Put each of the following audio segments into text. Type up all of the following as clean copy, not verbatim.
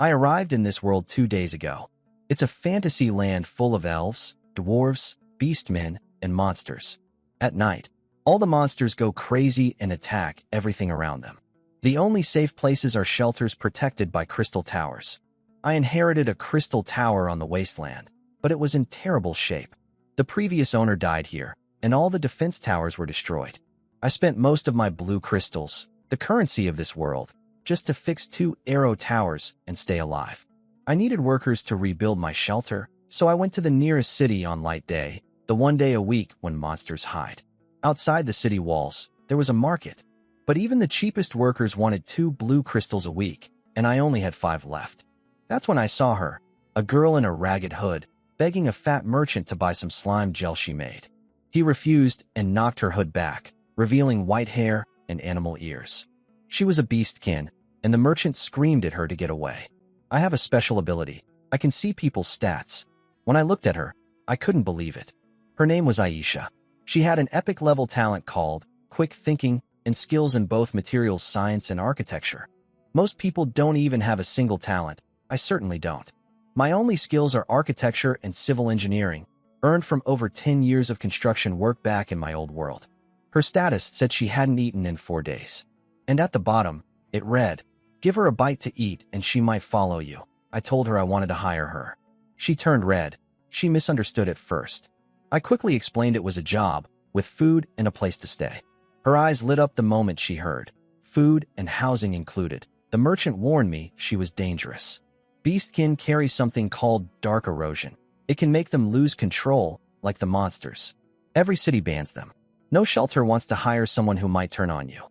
I arrived in this world 2 days ago. It's a fantasy land full of elves, dwarves, beastmen, and monsters. At night, all the monsters go crazy and attack everything around them. The only safe places are shelters protected by crystal towers. I inherited a crystal tower on the wasteland, but it was in terrible shape. The previous owner died here, and all the defense towers were destroyed. I spent most of my blue crystals, the currency of this world, just to fix 2 arrow towers and stay alive. I needed workers to rebuild my shelter, so I went to the nearest city on light day, the 1 day a week when monsters hide. Outside the city walls, there was a market, but even the cheapest workers wanted 2 blue crystals a week, and I only had 5 left. That's when I saw her, a girl in a ragged hood, begging a fat merchant to buy some slime gel she made. He refused and knocked her hood back, revealing white hair and animal ears. She was a beastkin, and the merchant screamed at her to get away. I have a special ability. I can see people's stats. When I looked at her, I couldn't believe it. Her name was Aisha. She had an epic-level talent called quick thinking and skills in both materials science and architecture. Most people don't even have a single talent. I certainly don't. My only skills are architecture and civil engineering, earned from over 10 years of construction work back in my old world. Her status said she hadn't eaten in 4 days. And at the bottom, it read, "Give her a bite to eat and she might follow you." I told her I wanted to hire her. She turned red. She misunderstood at first. I quickly explained it was a job, with food and a place to stay. Her eyes lit up the moment she heard. Food and housing included. The merchant warned me she was dangerous. Beastkin carry something called dark erosion. It can make them lose control, like the monsters. Every city bans them. No shelter wants to hire someone who might turn on you.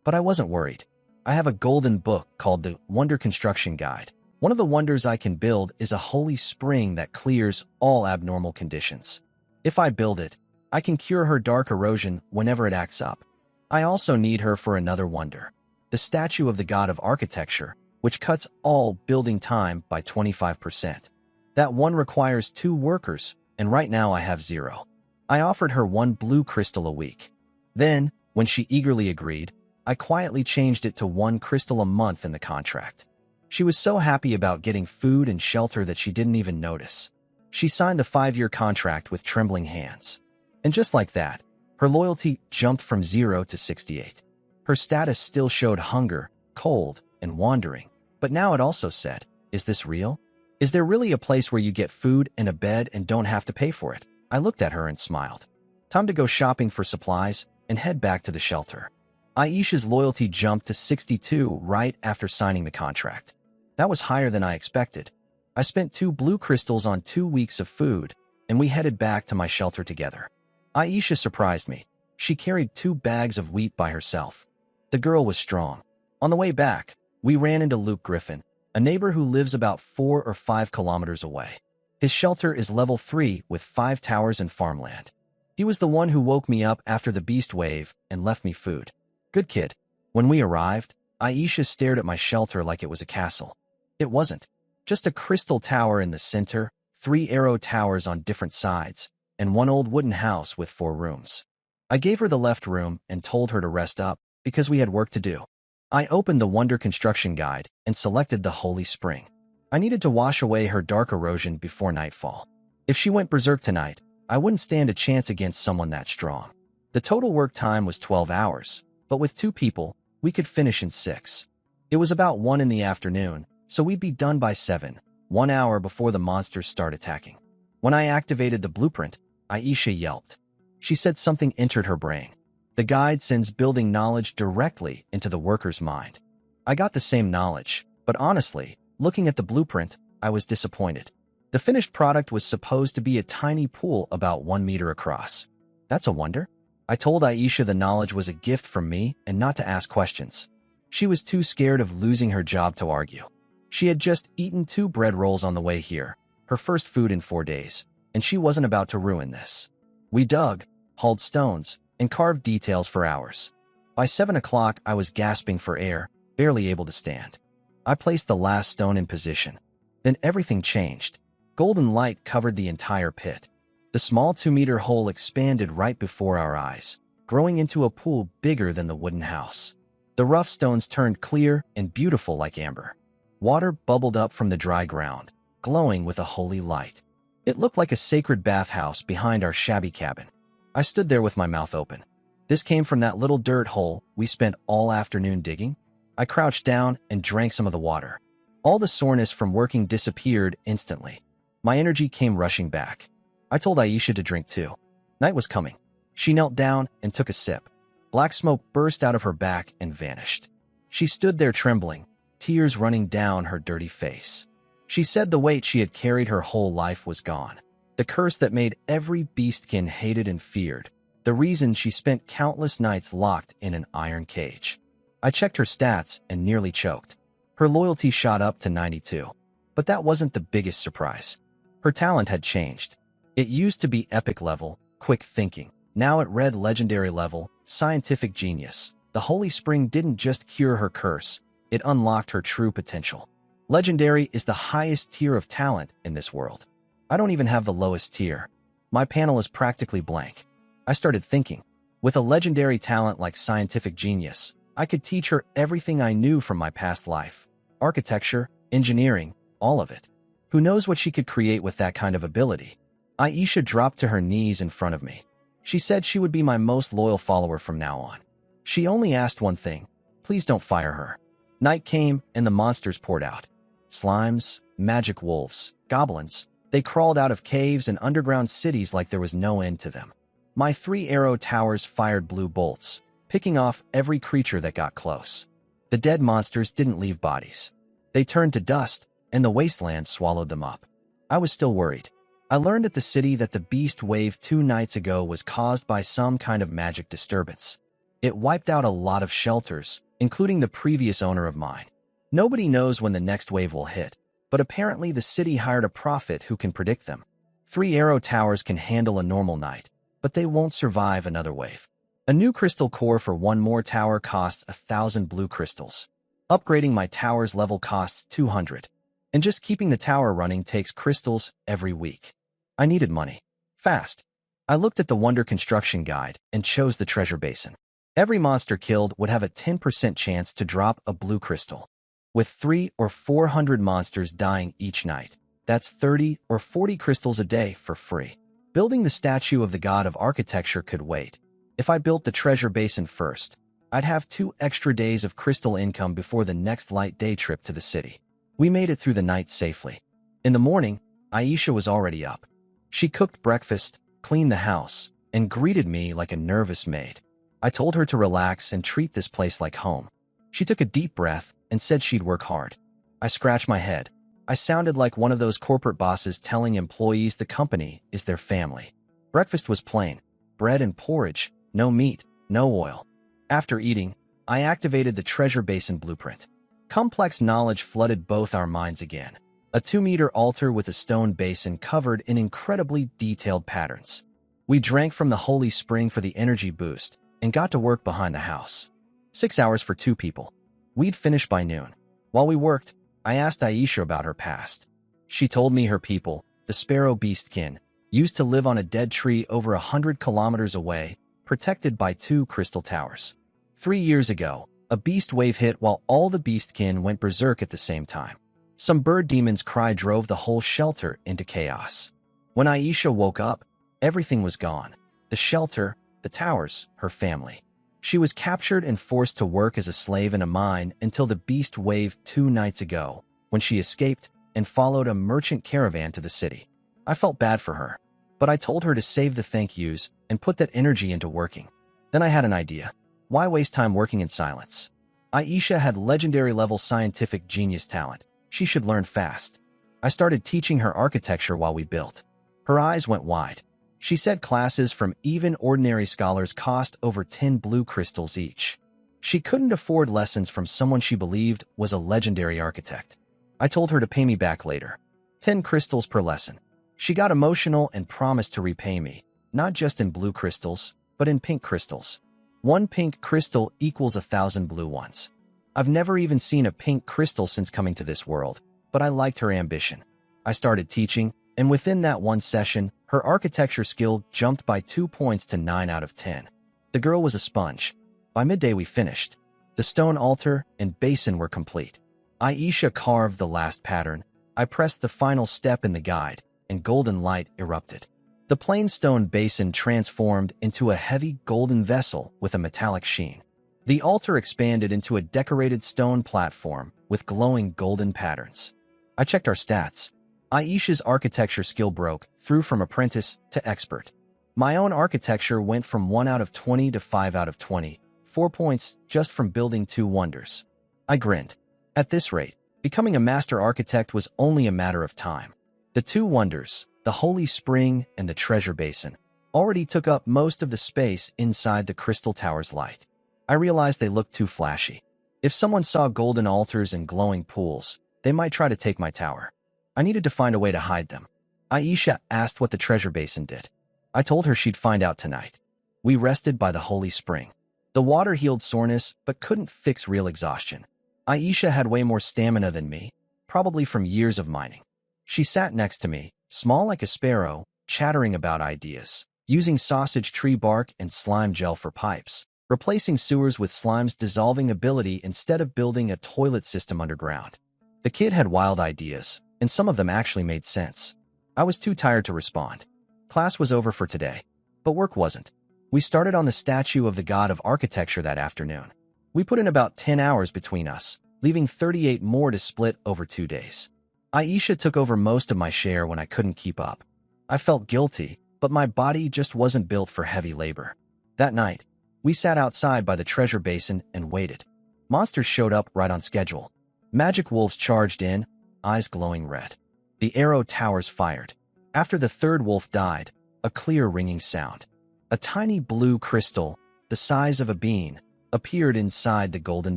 But I wasn't worried. I have a golden book called the Wonder Construction Guide. One of the wonders I can build is a holy spring that clears all abnormal conditions. If I build it, I can cure her dark erosion whenever it acts up. I also need her for another wonder, the statue of the god of architecture, which cuts all building time by 25%. That one requires 2 workers, and right now I have 0. I offered her 1 blue crystal a week. Then, when she eagerly agreed, I quietly changed it to 1 crystal a month in the contract. She was so happy about getting food and shelter that she didn't even notice. She signed the 5-year contract with trembling hands. And just like that, her loyalty jumped from 0 to 68. Her status still showed hunger, cold, and wandering. But now it also said, "Is this real? Is there really a place where you get food and a bed and don't have to pay for it?" I looked at her and smiled. Time to go shopping for supplies and head back to the shelter. Aisha's loyalty jumped to 62 right after signing the contract. That was higher than I expected. I spent 2 blue crystals on 2 weeks of food, and we headed back to my shelter together. Aisha surprised me. She carried 2 bags of wheat by herself. The girl was strong. On the way back, we ran into Luke Griffin, a neighbor who lives about 4 or 5 kilometers away. His shelter is level 3 with 5 towers and farmland. He was the one who woke me up after the beast wave and left me food. Good kid. When we arrived, Aisha stared at my shelter like it was a castle. It wasn't. Just a crystal tower in the center, 3 arrow towers on different sides, and 1 old wooden house with 4 rooms. I gave her the left room and told her to rest up, because we had work to do. I opened the Wonder Construction Guide and selected the Holy Spring. I needed to wash away her dark erosion before nightfall. If she went berserk tonight, I wouldn't stand a chance against someone that strong. The total work time was 12 hours, but with 2 people, we could finish in 6. It was about 1 in the afternoon, so we'd be done by 7, 1 hour before the monsters start attacking. When I activated the blueprint, Aisha yelped. She said something entered her brain. The guide sends building knowledge directly into the worker's mind. I got the same knowledge, but honestly, looking at the blueprint, I was disappointed. The finished product was supposed to be a tiny pool about 1 meter across. That's a wonder? I told Aisha the knowledge was a gift from me and not to ask questions. She was too scared of losing her job to argue. She had just eaten 2 bread rolls on the way here, her first food in 4 days, and she wasn't about to ruin this. We dug, hauled stones, and carved details for hours. By 7 o'clock, I was gasping for air, barely able to stand. I placed the last stone in position. Then everything changed. Golden light covered the entire pit. The small 2-meter hole expanded right before our eyes, growing into a pool bigger than the wooden house. The rough stones turned clear and beautiful like amber. Water bubbled up from the dry ground, glowing with a holy light. It looked like a sacred bathhouse behind our shabby cabin. I stood there with my mouth open. This came from that little dirt hole we spent all afternoon digging? I crouched down and drank some of the water. All the soreness from working disappeared instantly. My energy came rushing back. I told Aisha to drink too. Night was coming. She knelt down and took a sip. Black smoke burst out of her back and vanished. She stood there trembling, tears running down her dirty face. She said the weight she had carried her whole life was gone. The curse that made every beastkin hated and feared. The reason she spent countless nights locked in an iron cage. I checked her stats and nearly choked. Her loyalty shot up to 92. But that wasn't the biggest surprise. Her talent had changed. It used to be epic level, quick thinking. Now it read legendary level, scientific genius. The Holy Spring didn't just cure her curse, it unlocked her true potential. Legendary is the highest tier of talent in this world. I don't even have the lowest tier. My panel is practically blank. I started thinking. With a legendary talent like scientific genius, I could teach her everything I knew from my past life. Architecture, engineering, all of it. Who knows what she could create with that kind of ability? Aisha dropped to her knees in front of me. She said she would be my most loyal follower from now on. She only asked one thing. Please don't fire her. Night came and the monsters poured out. Slimes, magic wolves, goblins. They crawled out of caves and underground cities like there was no end to them. My 3 arrow towers fired blue bolts, picking off every creature that got close. The dead monsters didn't leave bodies. They turned to dust, and the wasteland swallowed them up. I was still worried. I learned at the city that the beast wave 2 nights ago was caused by some kind of magic disturbance. It wiped out a lot of shelters, including the previous owner of mine. Nobody knows when the next wave will hit, but apparently the city hired a prophet who can predict them. 3 arrow towers can handle a normal night, but they won't survive another wave. A new crystal core for 1 more tower costs 1,000 blue crystals. Upgrading my tower's level costs 200. And just keeping the tower running takes crystals every week. I needed money. Fast. I looked at the Wonder Construction Guide and chose the treasure basin. Every monster killed would have a 10% chance to drop a blue crystal. With 300 or 400 monsters dying each night, that's 30 or 40 crystals a day for free. Building the statue of the god of architecture could wait. If I built the treasure basin first, I'd have 2 extra days of crystal income before the next light day trip to the city. We made it through the night safely. In the morning, Aisha was already up. She cooked breakfast, cleaned the house, and greeted me like a nervous maid. I told her to relax and treat this place like home. She took a deep breath and said she'd work hard. I scratched my head. I sounded like one of those corporate bosses telling employees the company is their family. Breakfast was plain. Bread and porridge, no meat, no oil. After eating, I activated the treasure basin blueprint. Complex knowledge flooded both our minds again. A 2-meter altar with a stone basin covered in incredibly detailed patterns. We drank from the holy spring for the energy boost and got to work behind the house. 6 hours for 2 people. We'd finish by noon. While we worked, I asked Aisha about her past. She told me her people, the Sparrow Beastkin, used to live on a dead tree over 100 kilometers away, protected by 2 crystal towers. 3 years ago, a beast wave hit while all the Beastkin went berserk at the same time. Some bird demon's cry drove the whole shelter into chaos. When Aisha woke up, everything was gone. The shelter, the towers, her family. She was captured and forced to work as a slave in a mine until the beast wave 2 nights ago, when she escaped and followed a merchant caravan to the city. I felt bad for her, but I told her to save the thank yous and put that energy into working. Then I had an idea. Why waste time working in silence? Aisha had legendary level scientific genius talent. She should learn fast. I started teaching her architecture while we built. Her eyes went wide. She said classes from even ordinary scholars cost over 10 blue crystals each. She couldn't afford lessons from someone she believed was a legendary architect. I told her to pay me back later. 10 crystals per lesson. She got emotional and promised to repay me, not just in blue crystals, but in pink crystals. 1 pink crystal equals 1,000 blue ones. I've never even seen a pink crystal since coming to this world, but I liked her ambition. I started teaching, and within that 1 session, her architecture skill jumped by 2 points to 9 out of 10. The girl was a sponge. By midday we finished. The stone altar and basin were complete. Aisha carved the last pattern. I pressed the final step in the guide, and golden light erupted. The plain stone basin transformed into a heavy golden vessel with a metallic sheen. The altar expanded into a decorated stone platform with glowing golden patterns. I checked our stats. Aisha's architecture skill broke through from apprentice to expert. My own architecture went from 1 out of 20 to 5 out of 20, 4 points just from building 2 wonders. I grinned. At this rate, becoming a master architect was only a matter of time. The 2 wonders, the Holy Spring and the Treasure Basin, already took up most of the space inside the Crystal Tower's light. I realized they looked too flashy. If someone saw golden altars and glowing pools, they might try to take my tower. I needed to find a way to hide them. Aisha asked what the Treasure Basin did. I told her she'd find out tonight. We rested by the Holy Spring. The water healed soreness, but couldn't fix real exhaustion. Aisha had way more stamina than me, probably from years of mining. She sat next to me, small like a sparrow, chattering about ideas, using sausage tree bark and slime gel for pipes, replacing sewers with slime's dissolving ability instead of building a toilet system underground. The kid had wild ideas, and some of them actually made sense. I was too tired to respond. Class was over for today, but work wasn't. We started on the statue of the god of architecture that afternoon. We put in about 10 hours between us, leaving 38 more to split over 2 days. Aisha took over most of my share when I couldn't keep up. I felt guilty, but my body just wasn't built for heavy labor. That night, we sat outside by the treasure basin and waited. Monsters showed up right on schedule. Magic wolves charged in, eyes glowing red. The arrow towers fired. After the 3rd wolf died, a clear ringing sound. A tiny blue crystal, the size of a bean, appeared inside the golden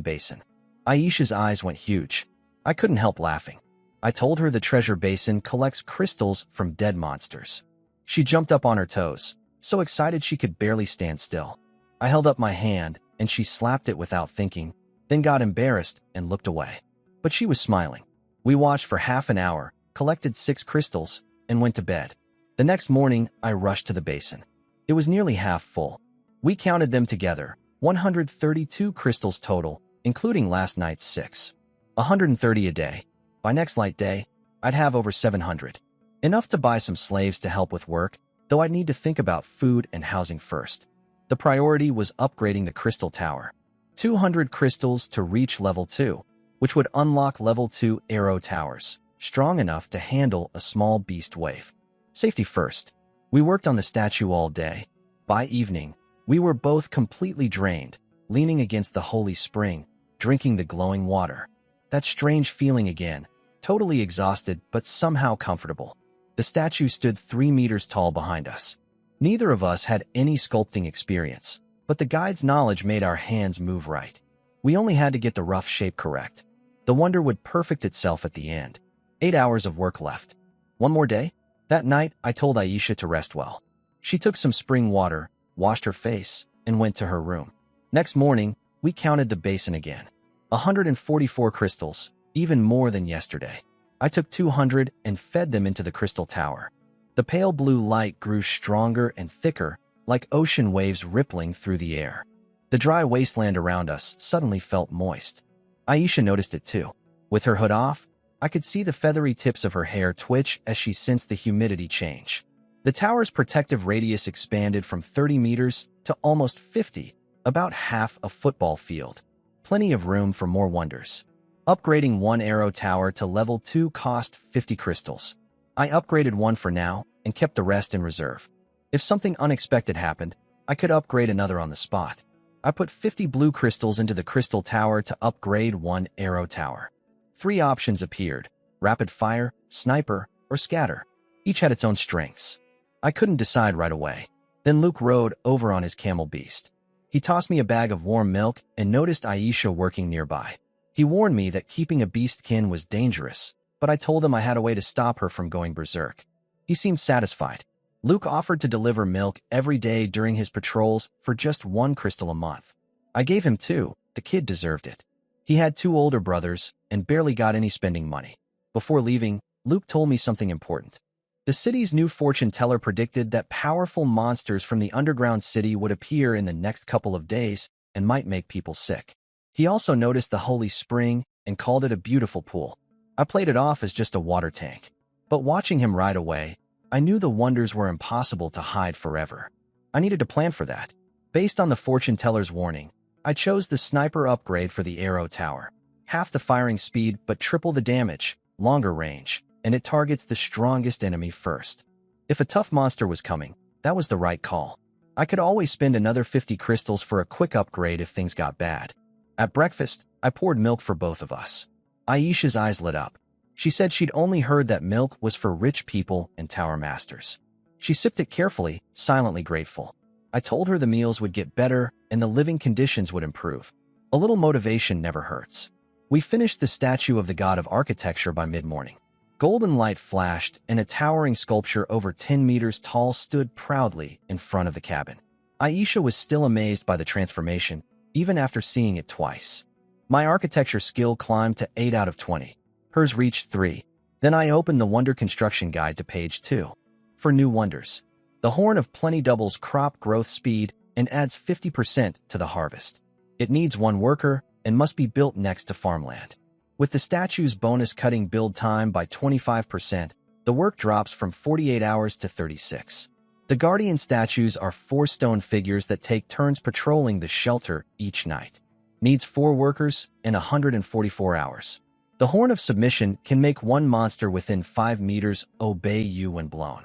basin. Aisha's eyes went huge. I couldn't help laughing. I told her the treasure basin collects crystals from dead monsters. She jumped up on her toes, so excited she could barely stand still. I held up my hand, and she slapped it without thinking, then got embarrassed and looked away. But she was smiling. We watched for half an hour, collected 6 crystals, and went to bed. The next morning, I rushed to the basin. It was nearly half full. We counted them together, 132 crystals total, including last night's 6. 130 a day. By next light day, I'd have over 700. Enough to buy some slaves to help with work, though I'd need to think about food and housing first. The priority was upgrading the crystal tower. 200 crystals to reach level 2, which would unlock level 2 arrow towers, strong enough to handle a small beast wave. Safety first. We worked on the statue all day. By evening, we were both completely drained, leaning against the holy spring, drinking the glowing water. That strange feeling again, totally exhausted but somehow comfortable. The statue stood 3 meters tall behind us. Neither of us had any sculpting experience, but the guide's knowledge made our hands move right. We only had to get the rough shape correct. The wonder would perfect itself at the end. 8 hours of work left. One more day? That night, I told Aisha to rest well. She took some spring water, washed her face, and went to her room. Next morning, we counted the basin again. 144 crystals, even more than yesterday. I took 200 and fed them into the crystal tower. The pale blue light grew stronger and thicker, like ocean waves rippling through the air. The dry wasteland around us suddenly felt moist. Aisha noticed it too. With her hood off, I could see the feathery tips of her hair twitch as she sensed the humidity change. The tower's protective radius expanded from 30 meters to almost 50, about half a football field. Plenty of room for more wonders. Upgrading one arrow tower to level 2 cost 50 crystals. I upgraded one for now and kept the rest in reserve. If something unexpected happened, I could upgrade another on the spot. I put 50 blue crystals into the crystal tower to upgrade one arrow tower. 3 options appeared: rapid fire, sniper, or scatter. Each had its own strengths. I couldn't decide right away. Then Luke rode over on his camel beast. He tossed me a bag of warm milk and noticed Aisha working nearby. He warned me that keeping a beastkin was dangerous, but I told him I had a way to stop her from going berserk. He seemed satisfied. Luke offered to deliver milk every day during his patrols for just 1 crystal a month. I gave him 2. The kid deserved it. He had 2 older brothers and barely got any spending money. Before leaving, Luke told me something important. The city's new fortune teller predicted that powerful monsters from the underground city would appear in the next couple of days and might make people sick. He also noticed the holy spring and called it a beautiful pool. I played it off as just a water tank. But watching him ride away, I knew the wonders were impossible to hide forever. I needed to plan for that. Based on the fortune teller's warning, I chose the sniper upgrade for the arrow tower. Half the firing speed but triple the damage, longer range, and it targets the strongest enemy first. If a tough monster was coming, that was the right call. I could always spend another 50 crystals for a quick upgrade if things got bad. At breakfast, I poured milk for both of us. Aisha's eyes lit up. She said she'd only heard that milk was for rich people and tower masters. She sipped it carefully, silently grateful. I told her the meals would get better and the living conditions would improve. A little motivation never hurts. We finished the statue of the god of architecture by mid-morning. Golden light flashed, and a towering sculpture over 10 meters tall stood proudly in front of the cabin. Aisha was still amazed by the transformation, even after seeing it twice. My architecture skill climbed to 8 out of 20. Hers reached 3. Then I opened the Wonder Construction Guide to page 2. For new wonders. The Horn of Plenty doubles crop growth speed and adds 50% to the harvest. It needs 1 worker and must be built next to farmland. With the statue's bonus cutting build time by 25%, the work drops from 48 hours to 36. The guardian statues are 4 stone figures that take turns patrolling the shelter each night. Needs 4 workers and 144 hours. The Horn of Submission can make 1 monster within 5 meters obey you when blown.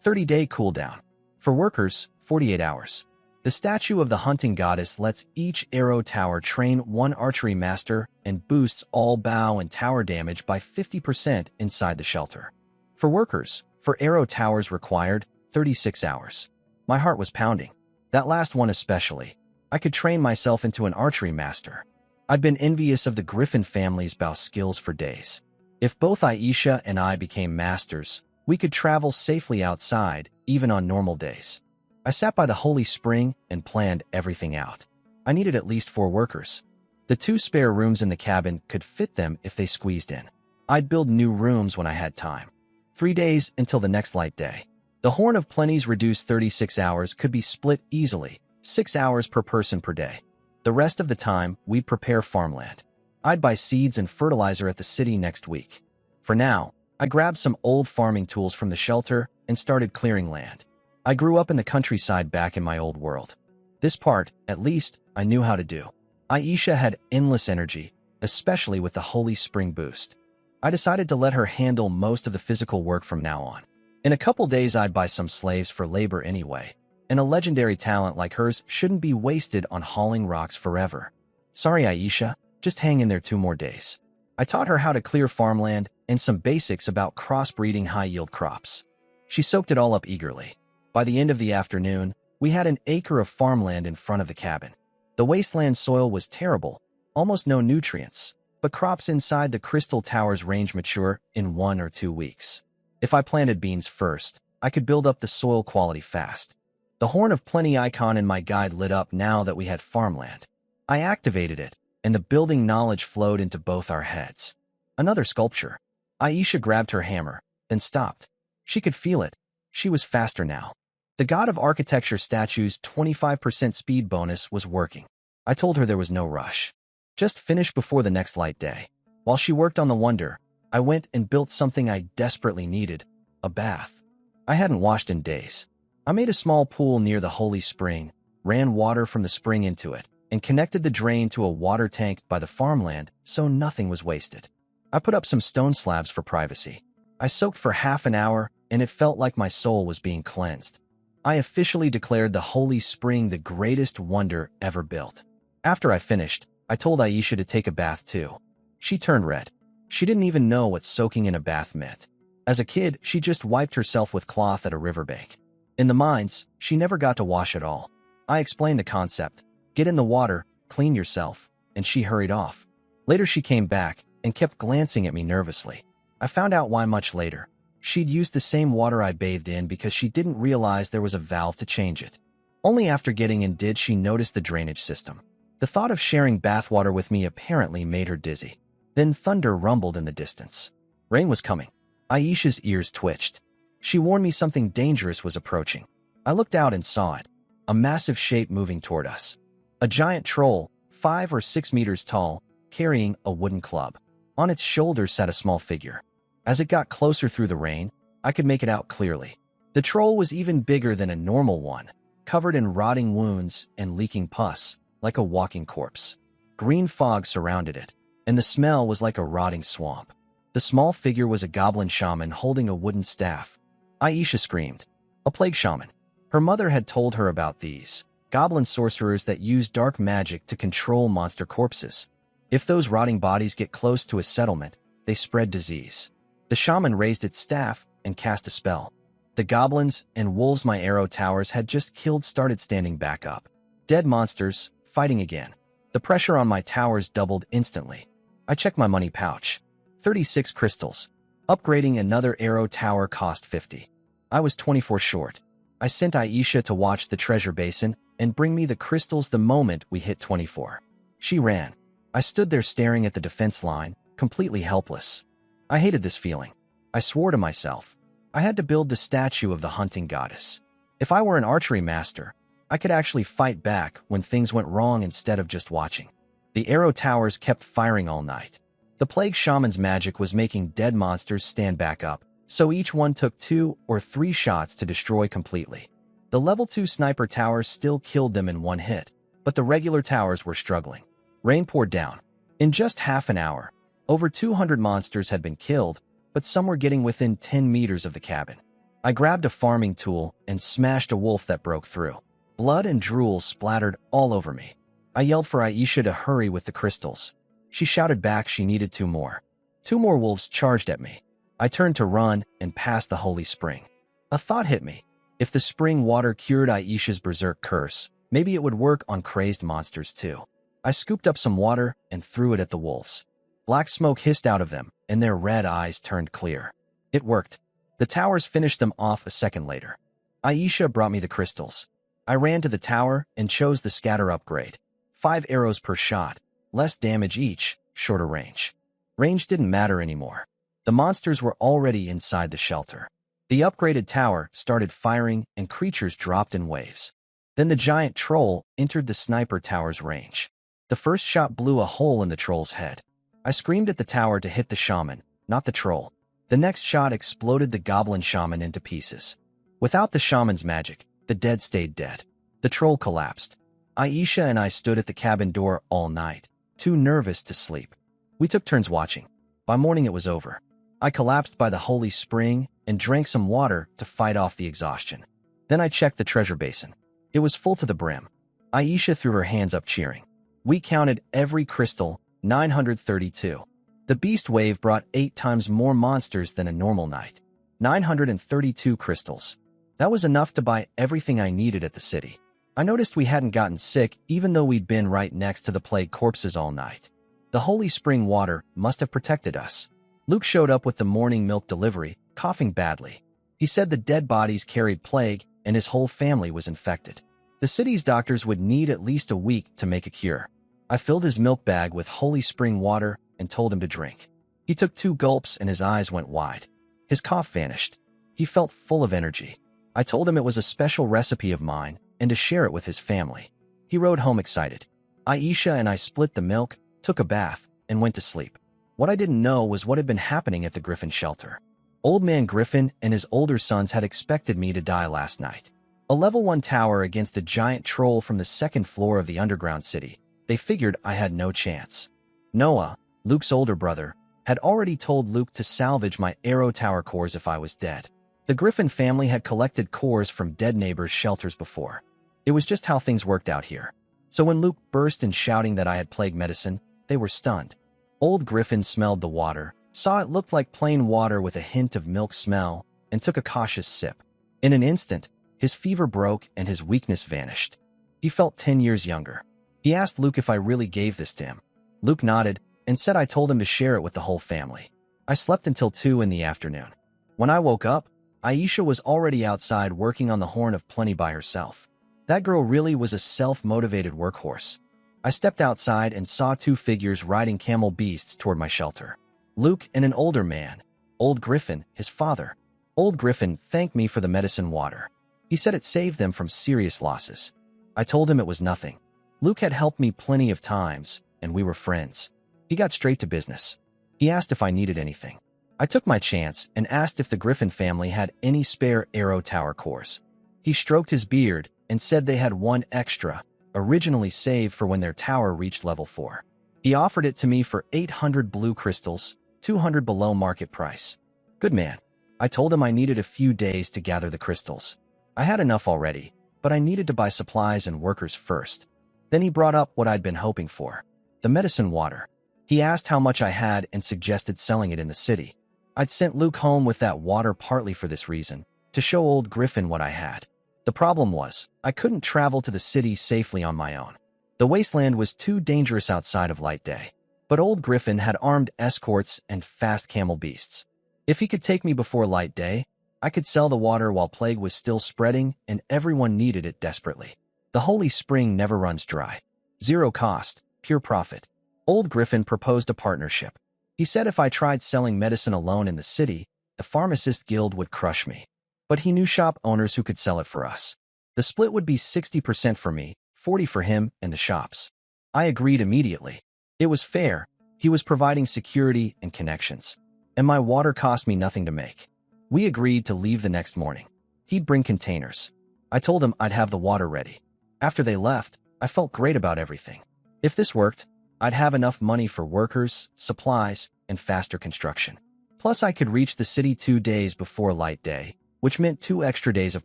30-day cooldown. For workers, 48 hours. The statue of the hunting goddess lets each arrow tower train 1 archery master and boosts all bow and tower damage by 50% inside the shelter. For workers, for arrow towers required, 36 hours. My heart was pounding. That last one especially. I could train myself into an archery master. I'd been envious of the Griffin family's bow skills for days. If both Aisha and I became masters, we could travel safely outside, even on normal days. I sat by the holy spring and planned everything out. I needed at least 4 workers. The 2 spare rooms in the cabin could fit them if they squeezed in. I'd build new rooms when I had time. 3 days until the next light day. The Horn of Plenty's reduced 36 hours could be split easily, 6 hours per person per day. The rest of the time, we'd prepare farmland. I'd buy seeds and fertilizer at the city next week. For now, I grabbed some old farming tools from the shelter and started clearing land. I grew up in the countryside back in my old world. This part, at least, I knew how to do. Aisha had endless energy, especially with the Holy Spring boost. I decided to let her handle most of the physical work from now on. In a couple days I'd buy some slaves for labor anyway, and a legendary talent like hers shouldn't be wasted on hauling rocks forever. Sorry Aisha, just hang in there 2 more days. I taught her how to clear farmland and some basics about crossbreeding high-yield crops. She soaked it all up eagerly. By the end of the afternoon, we had an acre of farmland in front of the cabin. The wasteland soil was terrible, almost no nutrients, but crops inside the crystal tower's range mature in 1 or 2 weeks. If I planted beans first, I could build up the soil quality fast. The Horn of Plenty icon in my guide lit up now that we had farmland. I activated it, and the building knowledge flowed into both our heads. Another sculpture. Aisha grabbed her hammer, then stopped. She could feel it. She was faster now. The God of Architecture statue's 25% speed bonus was working. I told her there was no rush. Just finish before the next light day. While she worked on the wonder, I went and built something I desperately needed, a bath. I hadn't washed in days. I made a small pool near the holy spring, ran water from the spring into it, and connected the drain to a water tank by the farmland so nothing was wasted. I put up some stone slabs for privacy. I soaked for half an hour, and it felt like my soul was being cleansed. I officially declared the holy spring the greatest wonder ever built. After I finished, I told Aisha to take a bath too. She turned red. She didn't even know what soaking in a bath meant. As a kid, she just wiped herself with cloth at a riverbank. In the mines, she never got to wash at all. I explained the concept. Get in the water, clean yourself, and she hurried off. Later she came back and kept glancing at me nervously. I found out why much later. She'd used the same water I bathed in because she didn't realize there was a valve to change it. Only after getting in did she notice the drainage system. The thought of sharing bathwater with me apparently made her dizzy. Then thunder rumbled in the distance. Rain was coming. Aisha's ears twitched. She warned me something dangerous was approaching. I looked out and saw it. A massive shape moving toward us. A giant troll, 5 or 6 meters tall, carrying a wooden club. On its shoulder sat a small figure. As it got closer through the rain, I could make it out clearly. The troll was even bigger than a normal one, covered in rotting wounds and leaking pus, like a walking corpse. Green fog surrounded it, and the smell was like a rotting swamp. The small figure was a goblin shaman holding a wooden staff. Aisha screamed. A plague shaman. Her mother had told her about these goblin sorcerers that use dark magic to control monster corpses. If those rotting bodies get close to a settlement, they spread disease. The shaman raised its staff and cast a spell. The goblins and wolves my arrow towers had just killed started standing back up. Dead monsters, fighting again. The pressure on my towers doubled instantly. I checked my money pouch. 36 crystals. Upgrading another arrow tower cost 50. I was 24 short. I sent Aisha to watch the treasure basin and bring me the crystals the moment we hit 24. She ran. I stood there staring at the defense line, completely helpless. I hated this feeling. I swore to myself. I had to build the statue of the hunting goddess. If I were an archery master, I could actually fight back when things went wrong instead of just watching. The arrow towers kept firing all night. The plague shaman's magic was making dead monsters stand back up, so each one took 2 or 3 shots to destroy completely. The level 2 sniper towers still killed them in one hit, but the regular towers were struggling. Rain poured down. In just half an hour, over 200 monsters had been killed, but some were getting within 10 meters of the cabin. I grabbed a farming tool and smashed a wolf that broke through. Blood and drool splattered all over me. I yelled for Aisha to hurry with the crystals. She shouted back she needed 2 more. 2 more wolves charged at me. I turned to run and passed the holy spring. A thought hit me. If the spring water cured Aisha's berserk curse, maybe it would work on crazed monsters too. I scooped up some water and threw it at the wolves. Black smoke hissed out of them, and their red eyes turned clear. It worked. The towers finished them off a second later. Aisha brought me the crystals. I ran to the tower and chose the scatter upgrade. 5 arrows per shot, less damage each, shorter range. Range didn't matter anymore. The monsters were already inside the shelter. The upgraded tower started firing and creatures dropped in waves. Then the giant troll entered the sniper tower's range. The first shot blew a hole in the troll's head. I screamed at the tower to hit the shaman, not the troll. The next shot exploded the goblin shaman into pieces. Without the shaman's magic, the dead stayed dead. The troll collapsed. Aisha and I stood at the cabin door all night, too nervous to sleep. We took turns watching. By morning it was over. I collapsed by the holy spring and drank some water to fight off the exhaustion. Then I checked the treasure basin. It was full to the brim. Aisha threw her hands up cheering. We counted every crystal, 932. The beast wave brought 8 times more monsters than a normal night. 932 crystals. That was enough to buy everything I needed at the city. I noticed we hadn't gotten sick even though we'd been right next to the plague corpses all night. The holy spring water must have protected us. Luke showed up with the morning milk delivery, coughing badly. He said the dead bodies carried plague and his whole family was infected. The city's doctors would need at least a week to make a cure. I filled his milk bag with holy spring water and told him to drink. He took 2 gulps and his eyes went wide. His cough vanished. He felt full of energy. I told him it was a special recipe of mine and to share it with his family. He rode home excited. Aisha and I split the milk, took a bath, and went to sleep. What I didn't know was what had been happening at the Griffin shelter. Old Man Griffin and his older sons had expected me to die last night. A level 1 tower against a giant troll from the 2nd floor of the underground city. They figured I had no chance. Noah, Luke's older brother, had already told Luke to salvage my arrow tower cores if I was dead. The Griffin family had collected cores from dead neighbors' shelters before. It was just how things worked out here. So when Luke burst in shouting that I had plague medicine, they were stunned. Old Griffin smelled the water, saw it looked like plain water with a hint of milk smell, and took a cautious sip. In an instant, his fever broke and his weakness vanished. He felt 10 years younger. He asked Luke if I really gave this to him. Luke nodded and said I told him to share it with the whole family. I slept until 2 in the afternoon. When I woke up, Aisha was already outside working on the Horn of Plenty by herself. That girl really was a self-motivated workhorse. I stepped outside and saw 2 figures riding camel beasts toward my shelter. Luke and an older man, Old Griffin, his father. Old Griffin thanked me for the medicine water. He said it saved them from serious losses. I told him it was nothing. Luke had helped me plenty of times, and we were friends. He got straight to business. He asked if I needed anything. I took my chance and asked if the Griffin family had any spare arrow tower cores. He stroked his beard and said they had one extra, originally saved for when their tower reached level 4. He offered it to me for 800 blue crystals, 200 below market price. Good man. I told him I needed a few days to gather the crystals. I had enough already, but I needed to buy supplies and workers first. Then he brought up what I'd been hoping for, the medicine water. He asked how much I had and suggested selling it in the city. I'd sent Luke home with that water partly for this reason, to show old Griffin what I had. The problem was, I couldn't travel to the city safely on my own. The wasteland was too dangerous outside of light day. But old Griffin had armed escorts and fast camel beasts. If he could take me before light day, I could sell the water while plague was still spreading and everyone needed it desperately. The holy spring never runs dry. Zero cost, pure profit. Old Griffin proposed a partnership. He said if I tried selling medicine alone in the city, the pharmacist guild would crush me. But he knew shop owners who could sell it for us. The split would be 60% for me, 40% for him and the shops. I agreed immediately. It was fair. He was providing security and connections. And my water cost me nothing to make. We agreed to leave the next morning. He'd bring containers. I told him I'd have the water ready. After they left, I felt great about everything. If this worked, I'd have enough money for workers, supplies, and faster construction. Plus, I could reach the city 2 days before light day, which meant 2 extra days of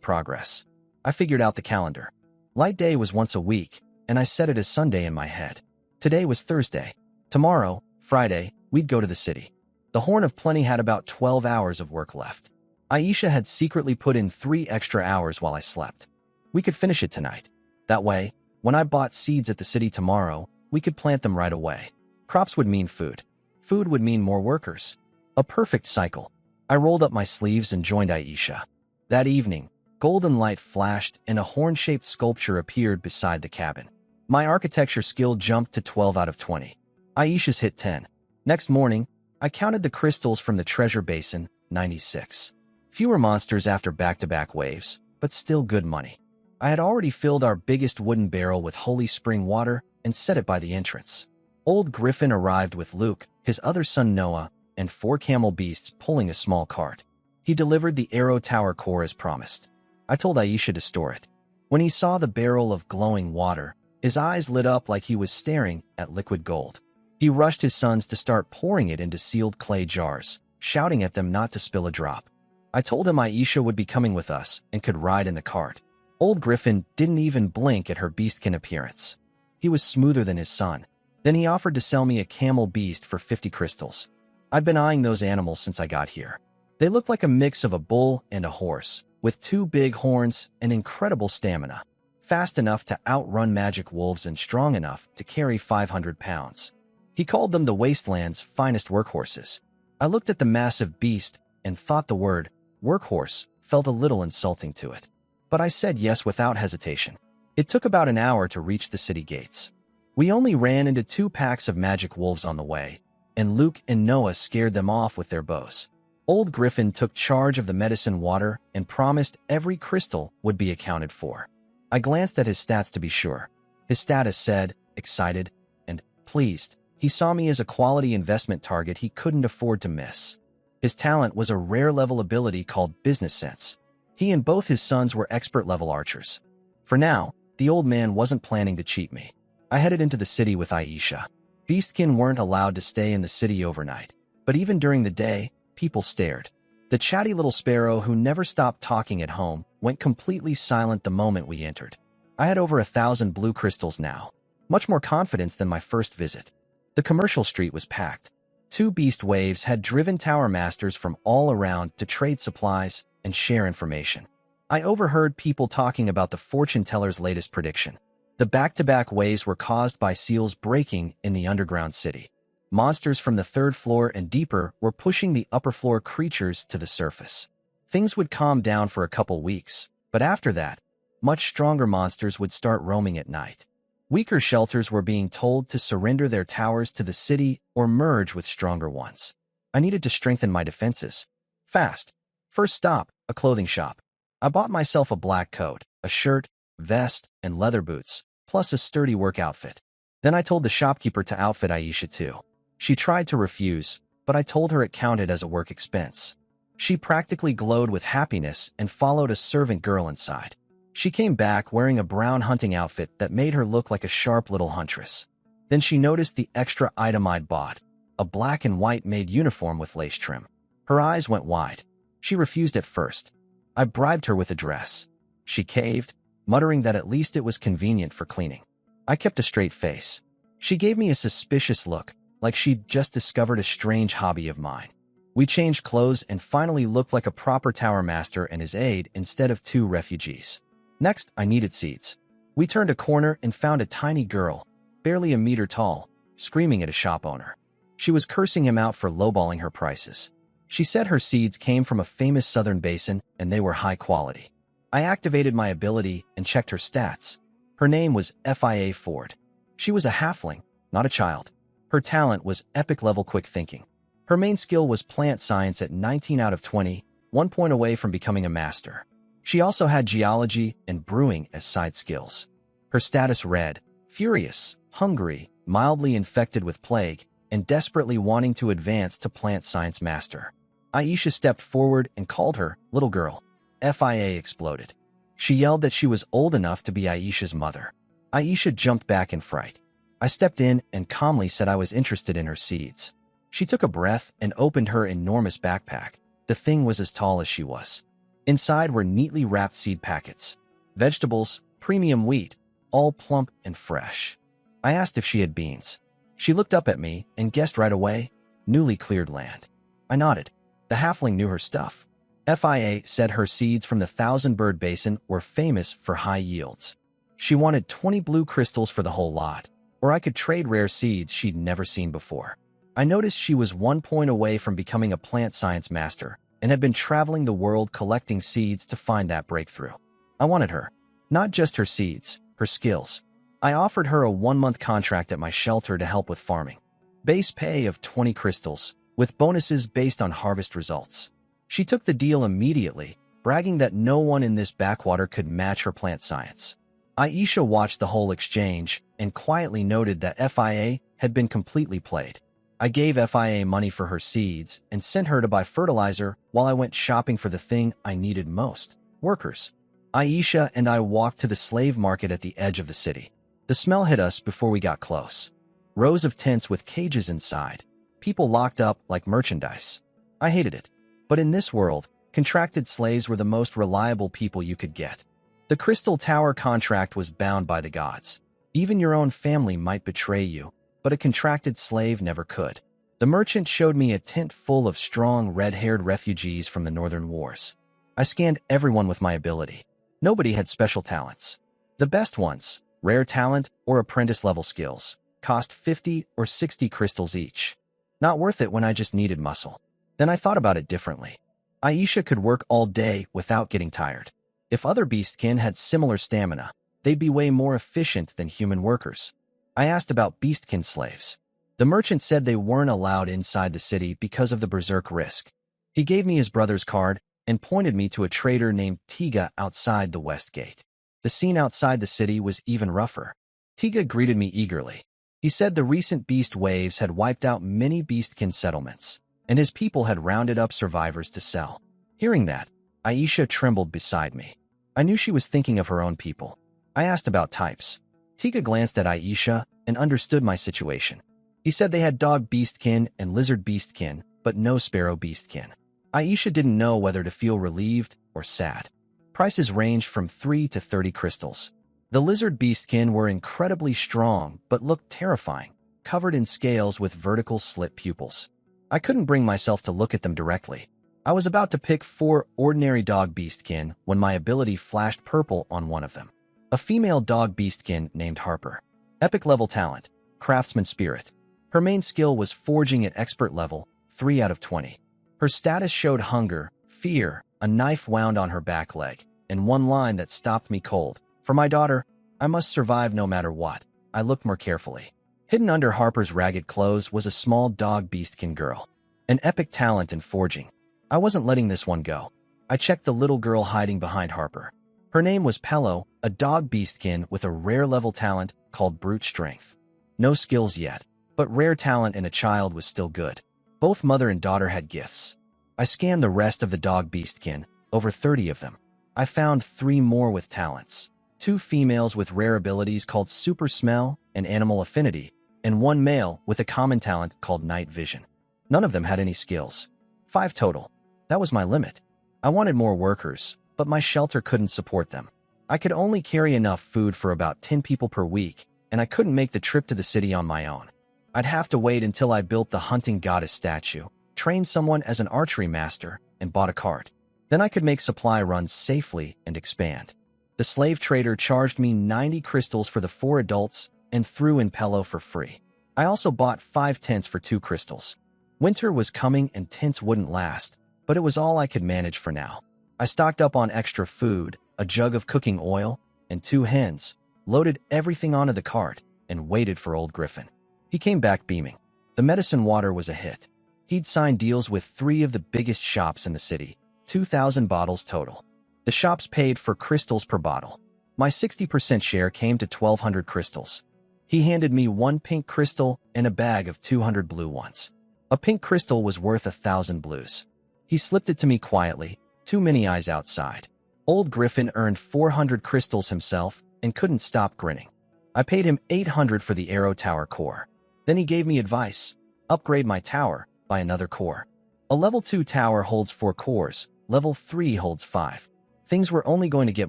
progress. I figured out the calendar. Light day was once a week, and I set it as Sunday in my head. Today was Thursday. Tomorrow, Friday, we'd go to the city. The Horn of Plenty had about 12 hours of work left. Aisha had secretly put in 3 extra hours while I slept. We could finish it tonight. That way, when I bought seeds at the city tomorrow, we could plant them right away. Crops would mean food. Food would mean more workers. A perfect cycle. I rolled up my sleeves and joined Aisha. That evening, golden light flashed and a horn-shaped sculpture appeared beside the cabin. My architecture skill jumped to 12 out of 20. Aisha's hit 10. Next morning, I counted the crystals from the treasure basin, 96. Fewer monsters after back-to-back waves, but still good money. I had already filled our biggest wooden barrel with holy spring water and set it by the entrance. Old Griffin arrived with Luke, his other son Noah, and 4 camel beasts pulling a small cart. He delivered the arrow tower core as promised. I told Aisha to store it. When he saw the barrel of glowing water, his eyes lit up like he was staring at liquid gold. He rushed his sons to start pouring it into sealed clay jars, shouting at them not to spill a drop. I told him Aisha would be coming with us and could ride in the cart. Old Griffin didn't even blink at her beastkin appearance. He was smoother than his son. Then he offered to sell me a camel beast for 50 crystals. I'd been eyeing those animals since I got here. They looked like a mix of a bull and a horse, with 2 big horns and incredible stamina, fast enough to outrun magic wolves and strong enough to carry 500 pounds. He called them the wasteland's finest workhorses. I looked at the massive beast and thought the word workhorse felt a little insulting to it. But I said yes without hesitation. It took about an hour to reach the city gates. We only ran into 2 packs of magic wolves on the way, and Luke and Noah scared them off with their bows. Old Griffin took charge of the medicine water and promised every crystal would be accounted for. I glanced at his stats to be sure. His status said, excited and pleased. He saw me as a quality investment target he couldn't afford to miss. His talent was a rare-level ability called business sense. He and both his sons were expert-level archers. For now, the old man wasn't planning to cheat me. I headed into the city with Aisha. Beastkin weren't allowed to stay in the city overnight, but even during the day, people stared. The chatty little sparrow who never stopped talking at home went completely silent the moment we entered. I had over 1,000 blue crystals now, much more confidence than my first visit. The commercial street was packed. 2 beast waves had driven tower masters from all around to trade supplies and share information. I overheard people talking about the fortune teller's latest prediction. The back-to-back waves were caused by seals breaking in the underground city. Monsters from the 3rd floor and deeper were pushing the upper floor creatures to the surface. Things would calm down for a couple weeks, but after that, much stronger monsters would start roaming at night. Weaker shelters were being told to surrender their towers to the city or merge with stronger ones. I needed to strengthen my defenses. Fast. First stop, a clothing shop. I bought myself a black coat, a shirt, vest, and leather boots, plus a sturdy work outfit. Then I told the shopkeeper to outfit Aisha too. She tried to refuse, but I told her it counted as a work expense. She practically glowed with happiness and followed a servant girl inside. She came back wearing a brown hunting outfit that made her look like a sharp little huntress. Then she noticed the extra item I'd bought, a black and white maid uniform with lace trim. Her eyes went wide. She refused at first. I bribed her with a dress. She caved, muttering that at least it was convenient for cleaning. I kept a straight face. She gave me a suspicious look, like she'd just discovered a strange hobby of mine. We changed clothes and finally looked like a proper tower master and his aide instead of two refugees. Next, I needed seeds. We turned a corner and found a tiny girl, barely a meter tall, screaming at a shop owner. She was cursing him out for lowballing her prices. She said her seeds came from a famous southern basin and they were high quality. I activated my ability and checked her stats. Her name was Fia Ford. She was a halfling, not a child. Her talent was epic-level quick thinking. Her main skill was plant science at 19 out of 20, 1 point away from becoming a master. She also had geology and brewing as side skills. Her status read, furious, hungry, mildly infected with plague, and desperately wanting to advance to plant science master. Aisha stepped forward and called her, little girl. Fia exploded. She yelled that she was old enough to be Aisha's mother. Aisha jumped back in fright. I stepped in and calmly said I was interested in her seeds. She took a breath and opened her enormous backpack. The thing was as tall as she was. Inside were neatly wrapped seed packets. Vegetables, premium wheat, all plump and fresh. I asked if she had beans. She looked up at me and guessed right away, newly cleared land. I nodded. The halfling knew her stuff. Fia said her seeds from the Thousand Bird Basin were famous for high yields. She wanted 20 blue crystals for the whole lot, or I could trade rare seeds she'd never seen before. I noticed she was 1 point away from becoming a plant science master and had been traveling the world collecting seeds to find that breakthrough. I wanted her. Not just her seeds, her skills. I offered her a 1-month contract at my shelter to help with farming. Base pay of 20 crystals, with bonuses based on harvest results. She took the deal immediately, bragging that no one in this backwater could match her plant science. Aisha watched the whole exchange and quietly noted that Fia had been completely played. I gave Fia money for her seeds and sent her to buy fertilizer while I went shopping for the thing I needed most, workers. Aisha and I walked to the slave market at the edge of the city. The smell hit us before we got close. Rows of tents with cages inside. People locked up like merchandise. I hated it. But in this world, contracted slaves were the most reliable people you could get. The Crystal Tower contract was bound by the gods. Even your own family might betray you, but a contracted slave never could. The merchant showed me a tent full of strong red-haired refugees from the Northern Wars. I scanned everyone with my ability. Nobody had special talents. The best ones, rare talent or apprentice-level skills, cost 50 or 60 crystals each. Not worth it when I just needed muscle. Then I thought about it differently. Aisha could work all day without getting tired. If other beastkin had similar stamina, they'd be way more efficient than human workers. I asked about beastkin slaves. The merchant said they weren't allowed inside the city because of the berserk risk. He gave me his brother's card and pointed me to a trader named Tiga outside the west gate. The scene outside the city was even rougher. Tiga greeted me eagerly. He said the recent beast waves had wiped out many beastkin settlements, and his people had rounded up survivors to sell. Hearing that, Aisha trembled beside me. I knew she was thinking of her own people. I asked about types. Tiga glanced at Aisha and understood my situation. He said they had dog beastkin and lizard beastkin, but no sparrow beastkin. Aisha didn't know whether to feel relieved or sad. Prices ranged from 3 to 30 crystals. The lizard beastkin were incredibly strong but looked terrifying, covered in scales with vertical slit pupils. I couldn't bring myself to look at them directly. I was about to pick 4 ordinary dog beastkin when my ability flashed purple on one of them. A female dog beastkin named Harper. Epic level talent, craftsman spirit. Her main skill was forging at expert level, 3 out of 20. Her status showed hunger, fear, a knife wound on her back leg, and one line that stopped me cold. For my daughter, I must survive no matter what. I looked more carefully. Hidden under Harper's ragged clothes was a small dog beastkin girl. An epic talent in forging. I wasn't letting this one go. I checked the little girl hiding behind Harper. Her name was Pello, a dog beastkin with a rare level talent called brute strength. No skills yet, but rare talent in a child was still good. Both mother and daughter had gifts. I scanned the rest of the dog beastkin, over 30 of them. I found 3 more with talents. 2 females with rare abilities called Super Smell and Animal Affinity, and 1 male with a common talent called Night Vision. None of them had any skills. 5 total. That was my limit. I wanted more workers, but my shelter couldn't support them. I could only carry enough food for about 10 people per week, and I couldn't make the trip to the city on my own. I'd have to wait until I built the hunting goddess statue, trained someone as an archery master, and bought a cart. Then I could make supply runs safely and expand. The slave trader charged me 90 crystals for the 4 adults and threw in Pello for free. I also bought 5 tents for 2 crystals. Winter was coming and tents wouldn't last, but it was all I could manage for now. I stocked up on extra food, a jug of cooking oil, and 2 hens, loaded everything onto the cart, and waited for old Griffin. He came back beaming. The medicine water was a hit. He'd signed deals with 3 of the biggest shops in the city, 2,000 bottles total. The shops paid for crystals per bottle. My 60% share came to 1,200 crystals. He handed me 1 pink crystal and a bag of 200 blue ones. A pink crystal was worth 1,000 blues. He slipped it to me quietly, too many eyes outside. Old Griffin earned 400 crystals himself and couldn't stop grinning. I paid him 800 for the arrow tower core. Then he gave me advice. Upgrade my tower by another core. A level 2 tower holds 4 cores, level 3 holds 5. Things were only going to get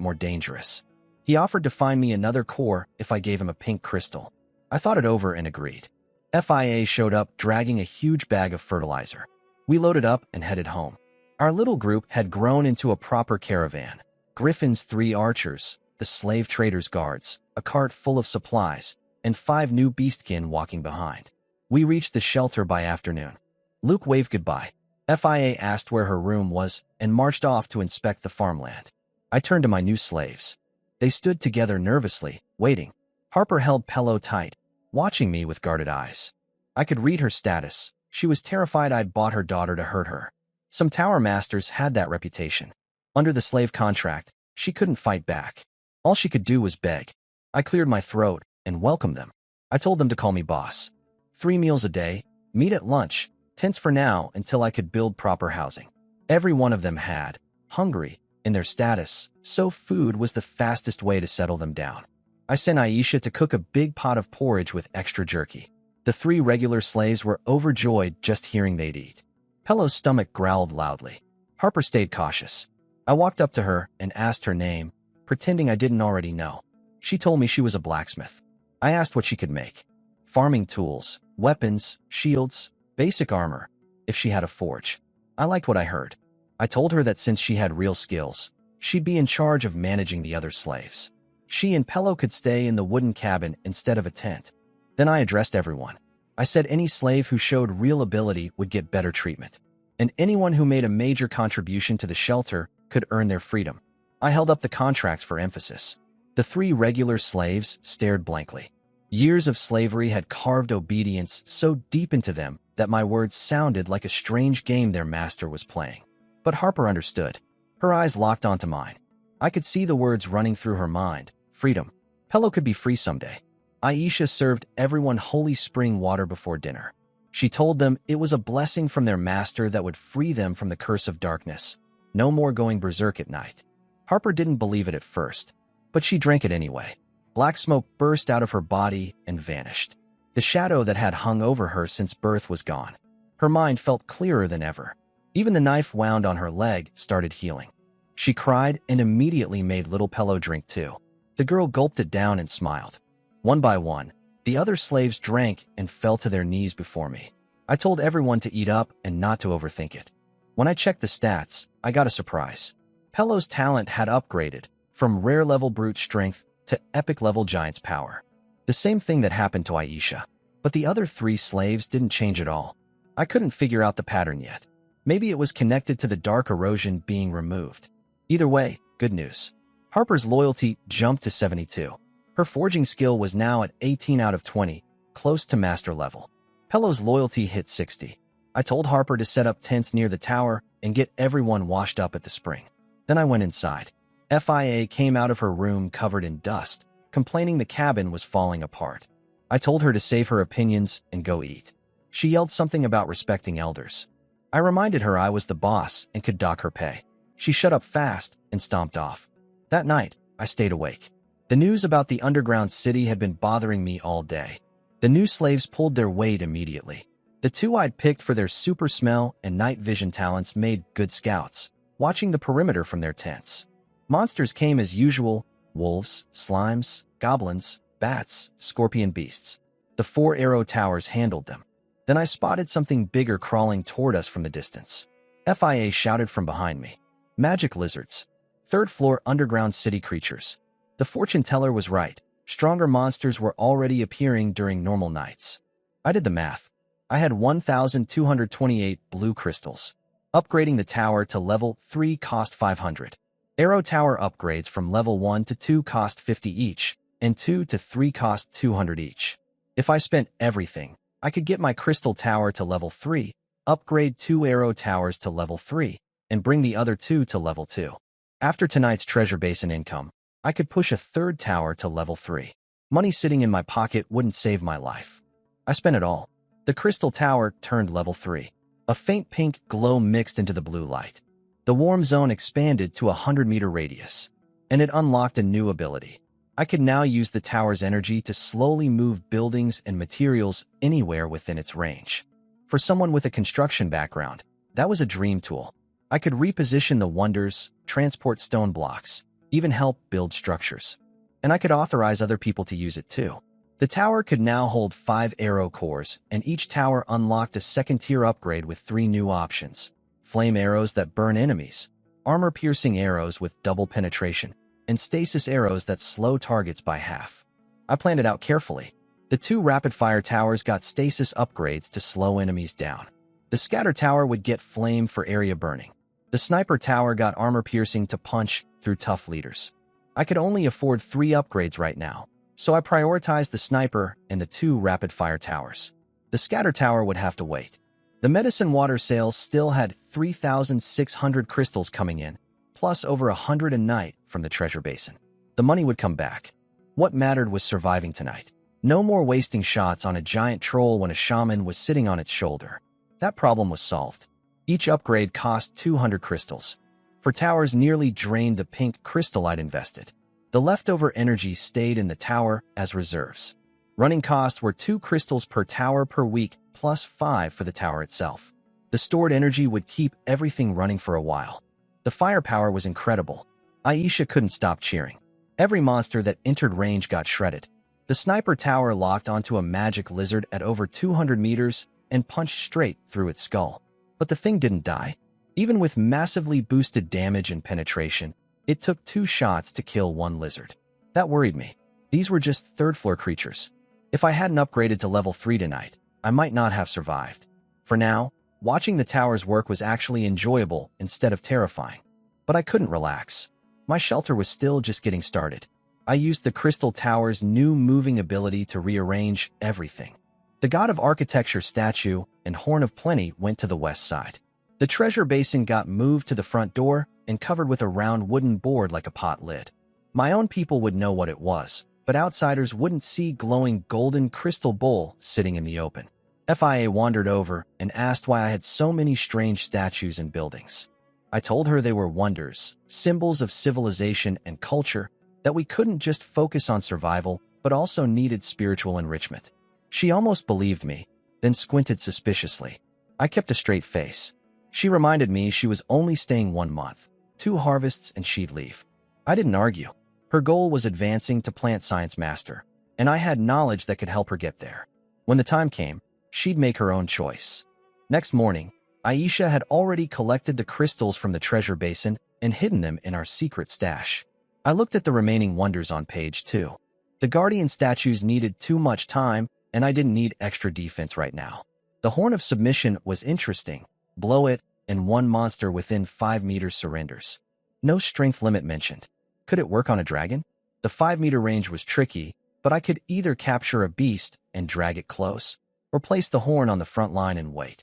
more dangerous. He offered to find me another core if I gave him a pink crystal. I thought it over and agreed. FIA showed up dragging a huge bag of fertilizer. We loaded up and headed home. Our little group had grown into a proper caravan. Griffin's 3 archers, the slave trader's guards, a cart full of supplies, and 5 new beastkin walking behind. We reached the shelter by afternoon. Luke waved goodbye. FIA asked where her room was and marched off to inspect the farmland. I turned to my new slaves. They stood together nervously, waiting. Harper held Pello tight, watching me with guarded eyes. I could read her status. She was terrified I'd bought her daughter to hurt her. Some tower masters had that reputation. Under the slave contract, she couldn't fight back. All she could do was beg. I cleared my throat and welcomed them. I told them to call me boss. 3 meals a day, meat at lunch, tents for now until I could build proper housing. Every one of them had, hungry, in their status, so food was the fastest way to settle them down. I sent Aisha to cook a big pot of porridge with extra jerky. The 3 regular slaves were overjoyed just hearing they'd eat. Pello's stomach growled loudly. Harper stayed cautious. I walked up to her and asked her name, pretending I didn't already know. She told me she was a blacksmith. I asked what she could make. Farming tools, weapons, shields, basic armor, if she had a forge. I liked what I heard. I told her that since she had real skills, she'd be in charge of managing the other slaves. She and Pello could stay in the wooden cabin instead of a tent. Then I addressed everyone. I said any slave who showed real ability would get better treatment, and anyone who made a major contribution to the shelter could earn their freedom. I held up the contracts for emphasis. The 3 regular slaves stared blankly. Years of slavery had carved obedience so deep into them that my words sounded like a strange game their master was playing. But Harper understood. Her eyes locked onto mine. I could see the words running through her mind. Freedom. Pello could be free someday. Aisha served everyone holy spring water before dinner. She told them it was a blessing from their master that would free them from the curse of darkness. No more going berserk at night. Harper didn't believe it at first, but she drank it anyway. Black smoke burst out of her body and vanished. The shadow that had hung over her since birth was gone. Her mind felt clearer than ever. Even the knife wound on her leg started healing. She cried and immediately made little Pello drink too. The girl gulped it down and smiled. One by one, the other slaves drank and fell to their knees before me. I told everyone to eat up and not to overthink it. When I checked the stats, I got a surprise. Pello's talent had upgraded from rare level brute strength to epic level giant's power. The same thing that happened to Aisha. But the other 3 slaves didn't change at all. I couldn't figure out the pattern yet. Maybe it was connected to the dark erosion being removed. Either way, good news. Harper's loyalty jumped to 72. Her forging skill was now at 18 out of 20, close to master level. Pello's loyalty hit 60. I told Harper to set up tents near the tower and get everyone washed up at the spring. Then I went inside. FIA came out of her room covered in dust, complaining the cabin was falling apart. I told her to save her opinions and go eat. She yelled something about respecting elders. I reminded her I was the boss and could dock her pay. She shut up fast and stomped off. That night, I stayed awake. The news about the underground city had been bothering me all day. The new slaves pulled their weight immediately. The two I'd picked for their super smell and night vision talents made good scouts, watching the perimeter from their tents. Monsters came as usual: wolves, slimes, goblins, bats, scorpion beasts. The 4 arrow towers handled them. Then I spotted something bigger crawling toward us from the distance. FIA shouted from behind me. Magic lizards. 3rd floor underground city creatures. The fortune teller was right. Stronger monsters were already appearing during normal nights. I did the math. I had 1,228 blue crystals. Upgrading the tower to level 3 cost 500. Arrow tower upgrades from level 1 to 2 cost 50 each, and 2 to 3 cost 200 each. If I spent everything, I could get my crystal tower to level 3, upgrade 2 arrow towers to level 3, and bring the other 2 to level 2. After tonight's treasure basin income, I could push a 3rd tower to level 3. Money sitting in my pocket wouldn't save my life. I spent it all. The crystal tower turned level 3. A faint pink glow mixed into the blue light. The warm zone expanded to a 100-meter radius, and it unlocked a new ability. I could now use the tower's energy to slowly move buildings and materials anywhere within its range. For someone with a construction background, that was a dream tool. I could reposition the wonders, transport stone blocks, even help build structures. And I could authorize other people to use it too. The tower could now hold 5 arrow cores, and each tower unlocked a 2nd-tier upgrade with 3 new options: flame arrows that burn enemies, armor-piercing arrows with double penetration, and stasis arrows that slow targets by half. I planned it out carefully. The 2 rapid-fire towers got stasis upgrades to slow enemies down. The scatter tower would get flame for area burning. The sniper tower got armor-piercing to punch through tough leaders. I could only afford 3 upgrades right now, so I prioritized the sniper and the 2 rapid-fire towers. The scatter tower would have to wait. The medicine water sales still had 3,600 crystals coming in, plus over 100 a night from the treasure basin. The money would come back. What mattered was surviving tonight. No more wasting shots on a giant troll when a shaman was sitting on its shoulder. That problem was solved. Each upgrade cost 200 crystals. For towers nearly drained the pink crystal I'd invested. The leftover energy stayed in the tower as reserves. Running costs were 2 crystals per tower per week, plus 5 for the tower itself. The stored energy would keep everything running for a while. The firepower was incredible. Aisha couldn't stop cheering. Every monster that entered range got shredded. The sniper tower locked onto a magic lizard at over 200 meters and punched straight through its skull. But the thing didn't die. Even with massively boosted damage and penetration, it took 2 shots to kill 1 lizard. That worried me. These were just 3rd-floor creatures. If I hadn't upgraded to level 3 tonight, I might not have survived. For now, watching the towers work was actually enjoyable instead of terrifying. But I couldn't relax. My shelter was still just getting started. I used the Crystal Tower's new moving ability to rearrange everything. The God of Architecture statue and Horn of Plenty went to the west side. The treasure basin got moved to the front door and covered with a round wooden board like a pot lid. My own people would know what it was, but outsiders wouldn't see glowing golden crystal bowl sitting in the open. FIA wandered over and asked why I had so many strange statues and buildings. I told her they were wonders, symbols of civilization and culture, that we couldn't just focus on survival, but also needed spiritual enrichment. She almost believed me, then squinted suspiciously. I kept a straight face. She reminded me she was only staying 1 month, 2 harvests, and she'd leave. I didn't argue. Her goal was advancing to plant science master, and I had knowledge that could help her get there. When the time came, she'd make her own choice. Next morning, Aisha had already collected the crystals from the treasure basin and hidden them in our secret stash. I looked at the remaining wonders on page 2. The guardian statues needed too much time, and I didn't need extra defense right now. The Horn of Submission was interesting. Blow it, and 1 monster within 5 meters surrenders. No strength limit mentioned. Could it work on a dragon? The 5-meter range was tricky, but I could either capture a beast and drag it close, or place the horn on the front line and wait.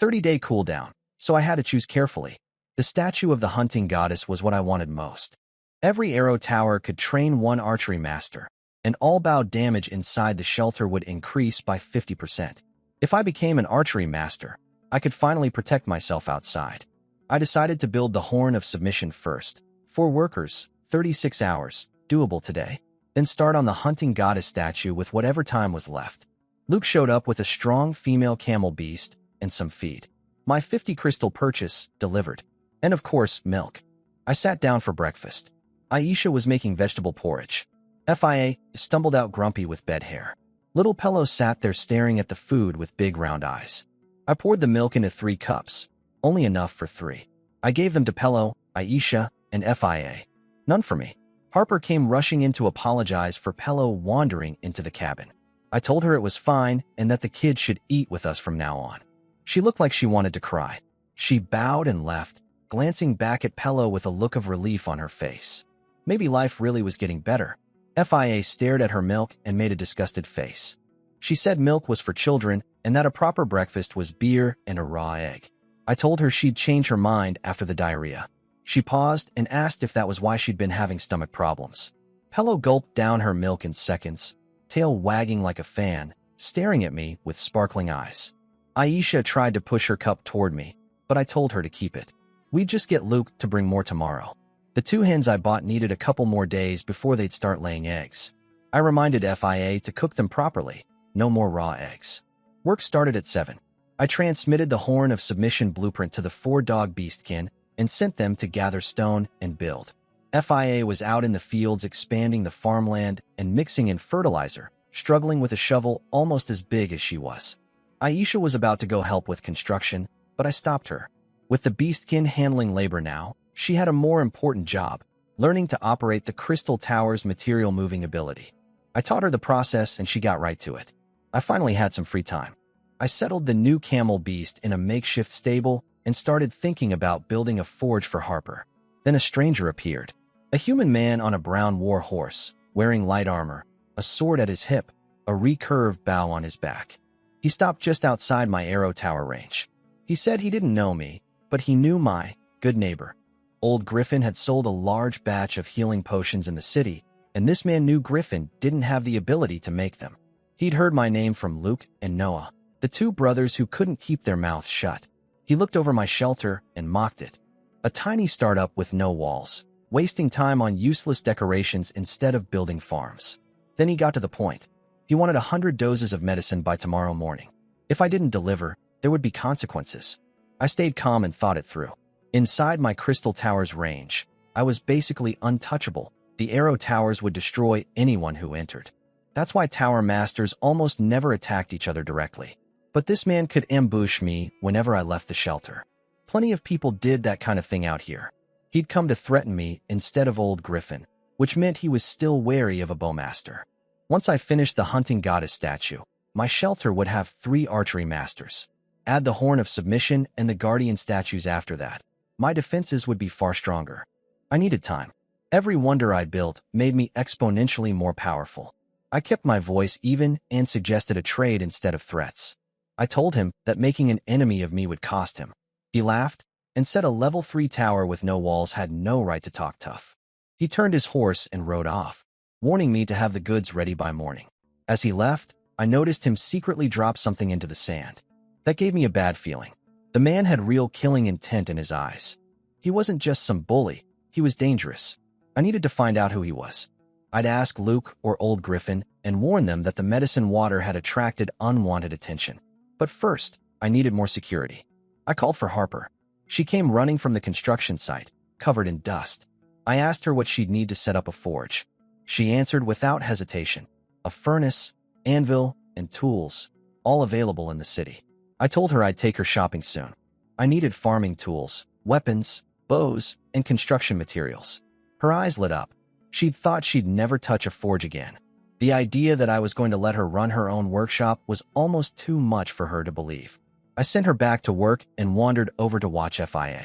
30-day cooldown, so I had to choose carefully. The statue of the hunting goddess was what I wanted most. Every arrow tower could train 1 archery master, and all bow damage inside the shelter would increase by 50%. If I became an archery master, I could finally protect myself outside. I decided to build the Horn of Submission first. 4 workers, 36 hours, doable today. Then start on the hunting goddess statue with whatever time was left. Luke showed up with a strong female camel beast and some feed. My 50 crystal purchase delivered. And of course, milk. I sat down for breakfast. Aisha was making vegetable porridge. FIA stumbled out grumpy with bed hair. Little Pello sat there staring at the food with big round eyes. I poured the milk into 3 cups, only enough for 3. I gave them to Pello, Aisha, and FIA. None for me. Harper came rushing in to apologize for Pello wandering into the cabin. I told her it was fine and that the kids should eat with us from now on. She looked like she wanted to cry. She bowed and left, glancing back at Pello with a look of relief on her face. Maybe life really was getting better. FIA stared at her milk and made a disgusted face. She said milk was for children and that a proper breakfast was beer and a raw egg. I told her she'd change her mind after the diarrhea. She paused and asked if that was why she'd been having stomach problems. Pello gulped down her milk in seconds, tail wagging like a fan, staring at me with sparkling eyes. Aisha tried to push her cup toward me, but I told her to keep it. We'd just get Luke to bring more tomorrow. The 2 hens I bought needed a couple more days before they'd start laying eggs. I reminded FIA to cook them properly, no more raw eggs. Work started at 7. I transmitted the Horn of Submission blueprint to the 4 dog beastkin and sent them to gather stone and build. FIA was out in the fields expanding the farmland and mixing in fertilizer, struggling with a shovel almost as big as she was. Aisha was about to go help with construction, but I stopped her. With the beastkin handling labor now, she had a more important job, learning to operate the Crystal Tower's material moving ability. I taught her the process and she got right to it. I finally had some free time. I settled the new camel beast in a makeshift stable and started thinking about building a forge for Harper. Then a stranger appeared. A human man on a brown war horse, wearing light armor, a sword at his hip, a recurved bow on his back. He stopped just outside my arrow tower range. He said he didn't know me, but he knew my good neighbor. Old Griffin had sold a large batch of healing potions in the city, and this man knew Griffin didn't have the ability to make them. He'd heard my name from Luke and Noah, the 2 brothers who couldn't keep their mouths shut. He looked over my shelter and mocked it. A tiny startup with no walls, wasting time on useless decorations instead of building farms. Then he got to the point. He wanted 100 doses of medicine by tomorrow morning. If I didn't deliver, there would be consequences. I stayed calm and thought it through. Inside my Crystal Tower's range, I was basically untouchable. The arrow towers would destroy anyone who entered. That's why tower masters almost never attacked each other directly. But this man could ambush me whenever I left the shelter. Plenty of people did that kind of thing out here. He'd come to threaten me instead of old Griffin, which meant he was still wary of a bowmaster. Once I finished the hunting goddess statue, my shelter would have 3 archery masters. Add the Horn of Submission and the guardian statues after that. My defenses would be far stronger. I needed time. Every wonder I built made me exponentially more powerful. I kept my voice even and suggested a trade instead of threats. I told him that making an enemy of me would cost him. He laughed and said a level 3 tower with no walls had no right to talk tough. He turned his horse and rode off, warning me to have the goods ready by morning. As he left, I noticed him secretly drop something into the sand. That gave me a bad feeling. The man had real killing intent in his eyes. He wasn't just some bully, he was dangerous. I needed to find out who he was. I'd ask Luke or old Griffin and warn them that the medicine water had attracted unwanted attention. But first, I needed more security. I called for Harper. She came running from the construction site, covered in dust. I asked her what she'd need to set up a forge. She answered without hesitation. A furnace, anvil, and tools, all available in the city. I told her I'd take her shopping soon. I needed farming tools, weapons, bows, and construction materials. Her eyes lit up. She'd thought she'd never touch a forge again. The idea that I was going to let her run her own workshop was almost too much for her to believe. I sent her back to work and wandered over to watch FIA.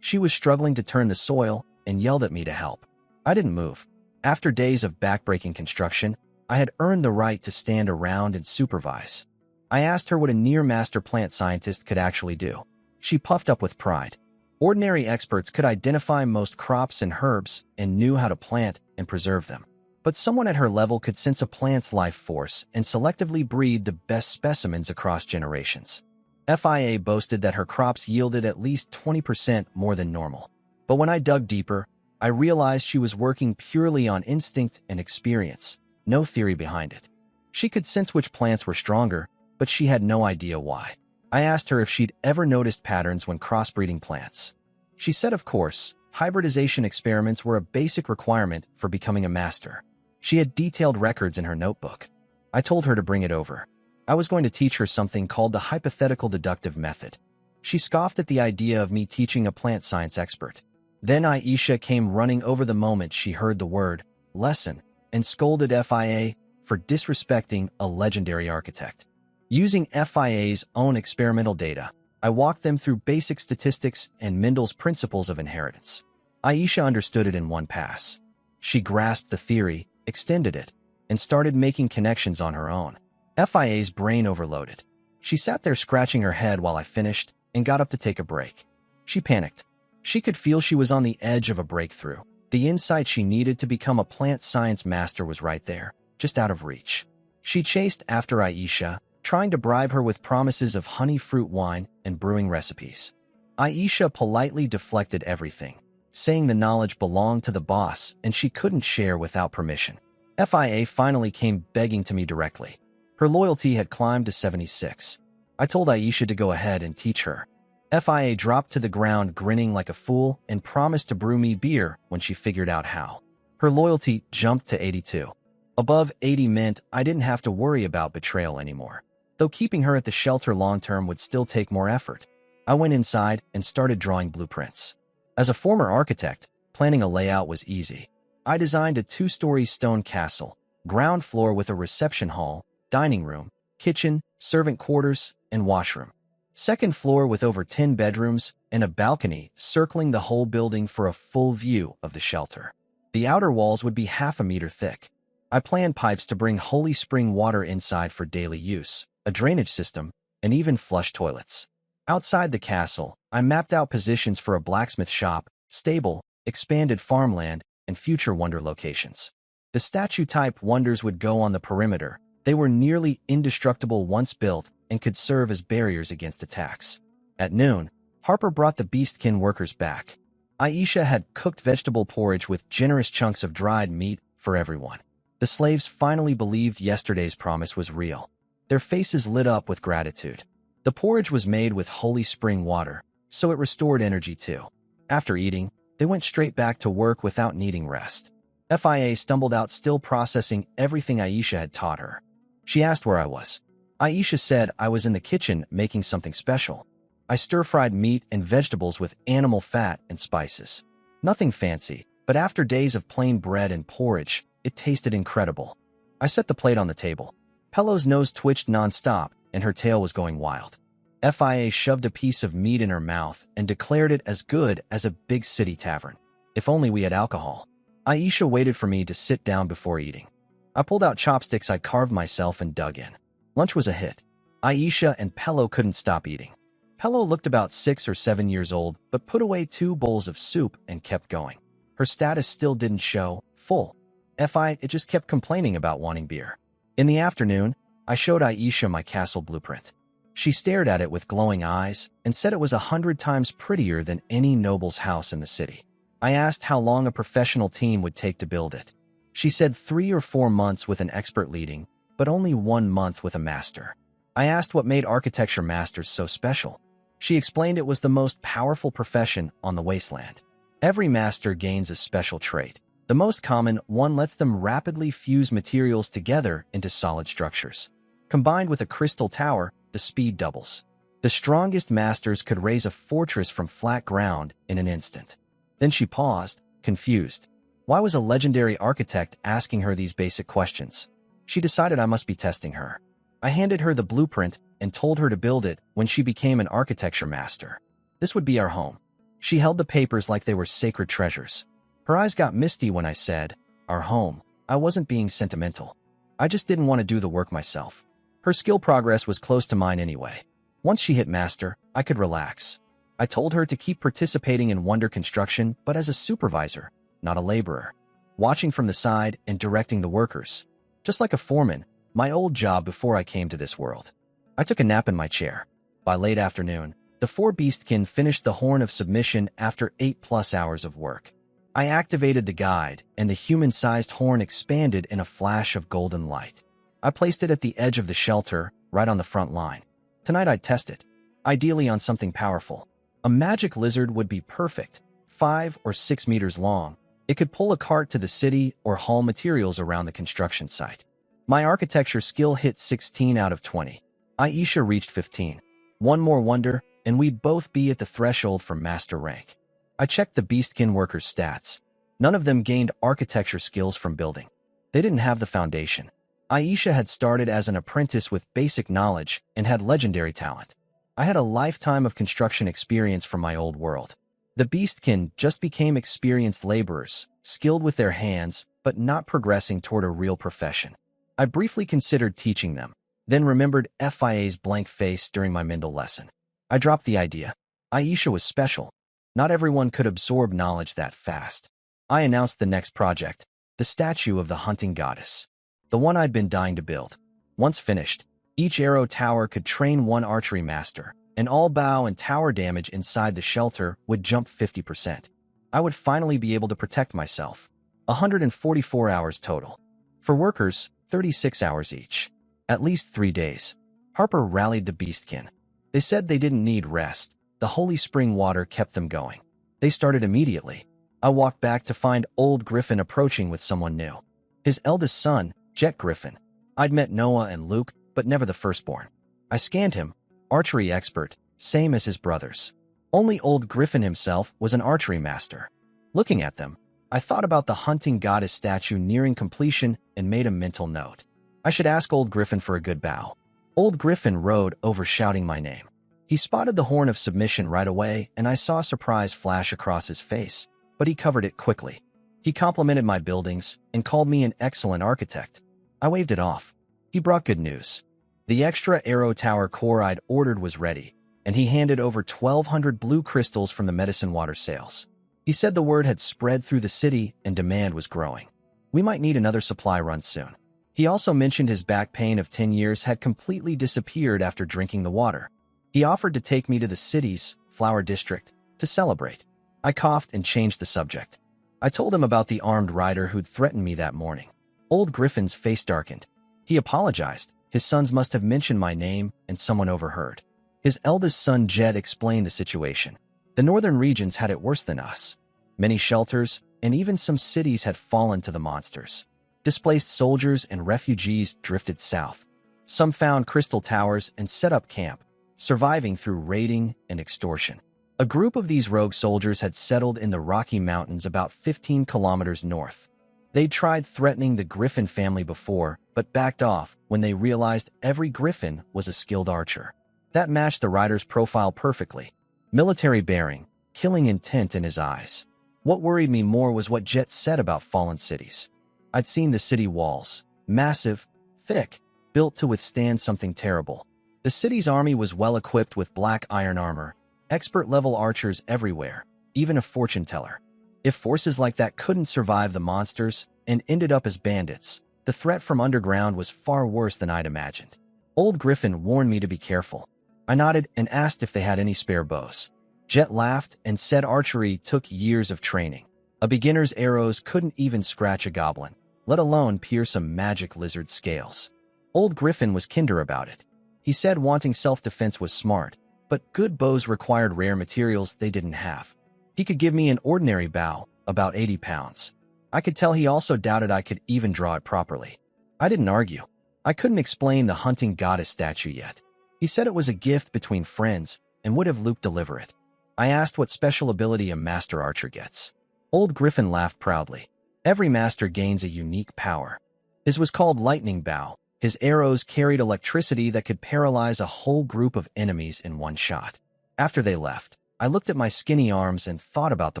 She was struggling to turn the soil and yelled at me to help. I didn't move. After days of backbreaking construction, I had earned the right to stand around and supervise. I asked her what a near-master plant scientist could actually do. She puffed up with pride. Ordinary experts could identify most crops and herbs and knew how to plant and preserve them. But someone at her level could sense a plant's life force and selectively breed the best specimens across generations. FIA boasted that her crops yielded at least 20% more than normal. But when I dug deeper, I realized she was working purely on instinct and experience, no theory behind it. She could sense which plants were stronger, but she had no idea why. I asked her if she'd ever noticed patterns when crossbreeding plants. She said, of course, hybridization experiments were a basic requirement for becoming a master. She had detailed records in her notebook. I told her to bring it over. I was going to teach her something called the hypothetical deductive method. She scoffed at the idea of me teaching a plant science expert. Then Aisha came running over the moment she heard the word lesson and scolded FIA for disrespecting a legendary architect. Using FIA's own experimental data, I walked them through basic statistics and Mendel's principles of inheritance. Aisha understood it in one pass. She grasped the theory, extended it, and started making connections on her own. FIA's brain overloaded. She sat there scratching her head while I finished and got up to take a break. She panicked. She could feel she was on the edge of a breakthrough. The insight she needed to become a plant science master was right there, just out of reach. She chased after Aisha, trying to bribe her with promises of honey fruit wine and brewing recipes. Aisha politely deflected everything, saying the knowledge belonged to the boss and she couldn't share without permission. FIA finally came begging to me directly. Her loyalty had climbed to 76. I told Aisha to go ahead and teach her. FIA dropped to the ground grinning like a fool and promised to brew me beer when she figured out how. Her loyalty jumped to 82. Above 80 meant I didn't have to worry about betrayal anymore. Though keeping her at the shelter long-term would still take more effort. I went inside and started drawing blueprints. As a former architect, planning a layout was easy. I designed a 2-story stone castle, ground floor with a reception hall, dining room, kitchen, servant quarters, and washroom. Second floor with over 10 bedrooms and a balcony circling the whole building for a full view of the shelter. The outer walls would be half a meter thick. I planned pipes to bring Holy Spring water inside for daily use, a drainage system, and even flush toilets. Outside the castle, I mapped out positions for a blacksmith shop, stable, expanded farmland, and future wonder locations. The statue-type wonders would go on the perimeter. They were nearly indestructible once built and could serve as barriers against attacks. At noon, Harper brought the beastkin workers back. Aisha had cooked vegetable porridge with generous chunks of dried meat for everyone. The slaves finally believed yesterday's promise was real. Their faces lit up with gratitude. The porridge was made with Holy Spring water, so it restored energy too. After eating, they went straight back to work without needing rest. FIA stumbled out still processing everything Aisha had taught her. She asked where I was. Aisha said I was in the kitchen making something special. I stir-fried meat and vegetables with animal fat and spices. Nothing fancy, but after days of plain bread and porridge, it tasted incredible. I set the plate on the table. Pello's nose twitched nonstop, and her tail was going wild. FIA shoved a piece of meat in her mouth and declared it as good as a big city tavern. If only we had alcohol. Aisha waited for me to sit down before eating. I pulled out chopsticks I carved myself and dug in. Lunch was a hit. Aisha and Pello couldn't stop eating. Pello looked about 6 or 7 years old, but put away 2 bowls of soup and kept going. Her status still didn't show full. It just kept complaining about wanting beer. In the afternoon, I showed Aisha my castle blueprint. She stared at it with glowing eyes and said it was 100 times prettier than any noble's house in the city. I asked how long a professional team would take to build it. She said 3 or 4 months with an expert leading, but only 1 month with a master. I asked what made architecture masters so special. She explained it was the most powerful profession on the wasteland. Every master gains a special trait. The most common one lets them rapidly fuse materials together into solid structures. Combined with a crystal tower, the speed doubles. The strongest masters could raise a fortress from flat ground in an instant. Then she paused, confused. Why was a legendary architect asking her these basic questions? She decided I must be testing her. I handed her the blueprint and told her to build it when she became an architecture master. This would be our home. She held the papers like they were sacred treasures. Her eyes got misty when I said, our home. I wasn't being sentimental. I just didn't want to do the work myself. Her skill progress was close to mine anyway. Once she hit master, I could relax. I told her to keep participating in wonder construction, but as a supervisor, not a laborer. watching from the side and directing the workers. Just like a foreman, my old job before I came to this world. I took a nap in my chair. By late afternoon, the 4 beastkin finished the Horn of Submission after 8+ hours of work. I activated the guide, and the human-sized horn expanded in a flash of golden light. I placed it at the edge of the shelter, right on the front line. Tonight I'd test it, ideally on something powerful. A magic lizard would be perfect, 5 or 6 meters long. It could pull a cart to the city or haul materials around the construction site. My architecture skill hit 16 out of 20. Aisha reached 15. One more wonder, and we'd both be at the threshold for master rank. I checked the beastkin workers' stats. None of them gained architecture skills from building. They didn't have the foundation. Aisha had started as an apprentice with basic knowledge and had legendary talent. I had a lifetime of construction experience from my old world. The beastkin just became experienced laborers, skilled with their hands, but not progressing toward a real profession. I briefly considered teaching them, then remembered FIA's blank face during my Mindle lesson. I dropped the idea. Aisha was special. Not everyone could absorb knowledge that fast. I announced the next project, the statue of the hunting goddess. The one I'd been dying to build. Once finished, each arrow tower could train one archery master, and all bow and tower damage inside the shelter would jump 50%. I would finally be able to protect myself. 144 hours total. For workers, 36 hours each. At least 3 days. Harper rallied the beastkin. They said they didn't need rest. The holy spring water kept them going. They started immediately. I walked back to find old Griffin approaching with someone new. His eldest son, Jet Griffin. I'd met Noah and Luke, but never the firstborn. I scanned him. Archery expert, same as his brothers. Only old Griffin himself was an archery master. Looking at them, I thought about the hunting goddess statue nearing completion and made a mental note. I should ask old Griffin for a good bow. Old Griffin rode over shouting my name. He spotted the Horn of Submission right away, and I saw surprise flash across his face, but he covered it quickly. He complimented my buildings and called me an excellent architect. I waved it off. He brought good news. The extra arrow tower core I'd ordered was ready, and he handed over 1,200 blue crystals from the medicine water sales. He said the word had spread through the city and demand was growing. We might need another supply run soon. He also mentioned his back pain of 10 years had completely disappeared after drinking the water. He offered to take me to the city's flower district to celebrate. I coughed and changed the subject. I told him about the armed rider who'd threatened me that morning. Old Griffin's face darkened. He apologized. His sons must have mentioned my name and someone overheard. His eldest son Jed explained the situation. The northern regions had it worse than us. Many shelters and even some cities had fallen to the monsters. Displaced soldiers and refugees drifted south. Some found crystal towers and set up camp, surviving through raiding and extortion. A group of these rogue soldiers had settled in the Rocky Mountains about 15 kilometers north. They'd tried threatening the Griffin family before, but backed off when they realized every Griffin was a skilled archer. That matched the rider's profile perfectly. Military bearing, killing intent in his eyes. What worried me more was what Jet said about fallen cities. I'd seen the city walls, massive, thick, built to withstand something terrible. The city's army was well equipped with black iron armor, expert-level archers everywhere, even a fortune teller. If forces like that couldn't survive the monsters and ended up as bandits, the threat from underground was far worse than I'd imagined. Old Griffin warned me to be careful. I nodded and asked if they had any spare bows. Jet laughed and said archery took years of training. A beginner's arrows couldn't even scratch a goblin, let alone pierce a magic lizard's scales. Old Griffin was kinder about it. He said wanting self-defense was smart, but good bows required rare materials they didn't have. He could give me an ordinary bow, about 80 pounds. I could tell he also doubted I could even draw it properly. I didn't argue. I couldn't explain the hunting goddess statue yet. He said it was a gift between friends and would have Luke deliver it. I asked what special ability a master archer gets. Old Griffin laughed proudly. Every master gains a unique power. His was called Lightning Bow. His arrows carried electricity that could paralyze a whole group of enemies in one shot. After they left, I looked at my skinny arms and thought about the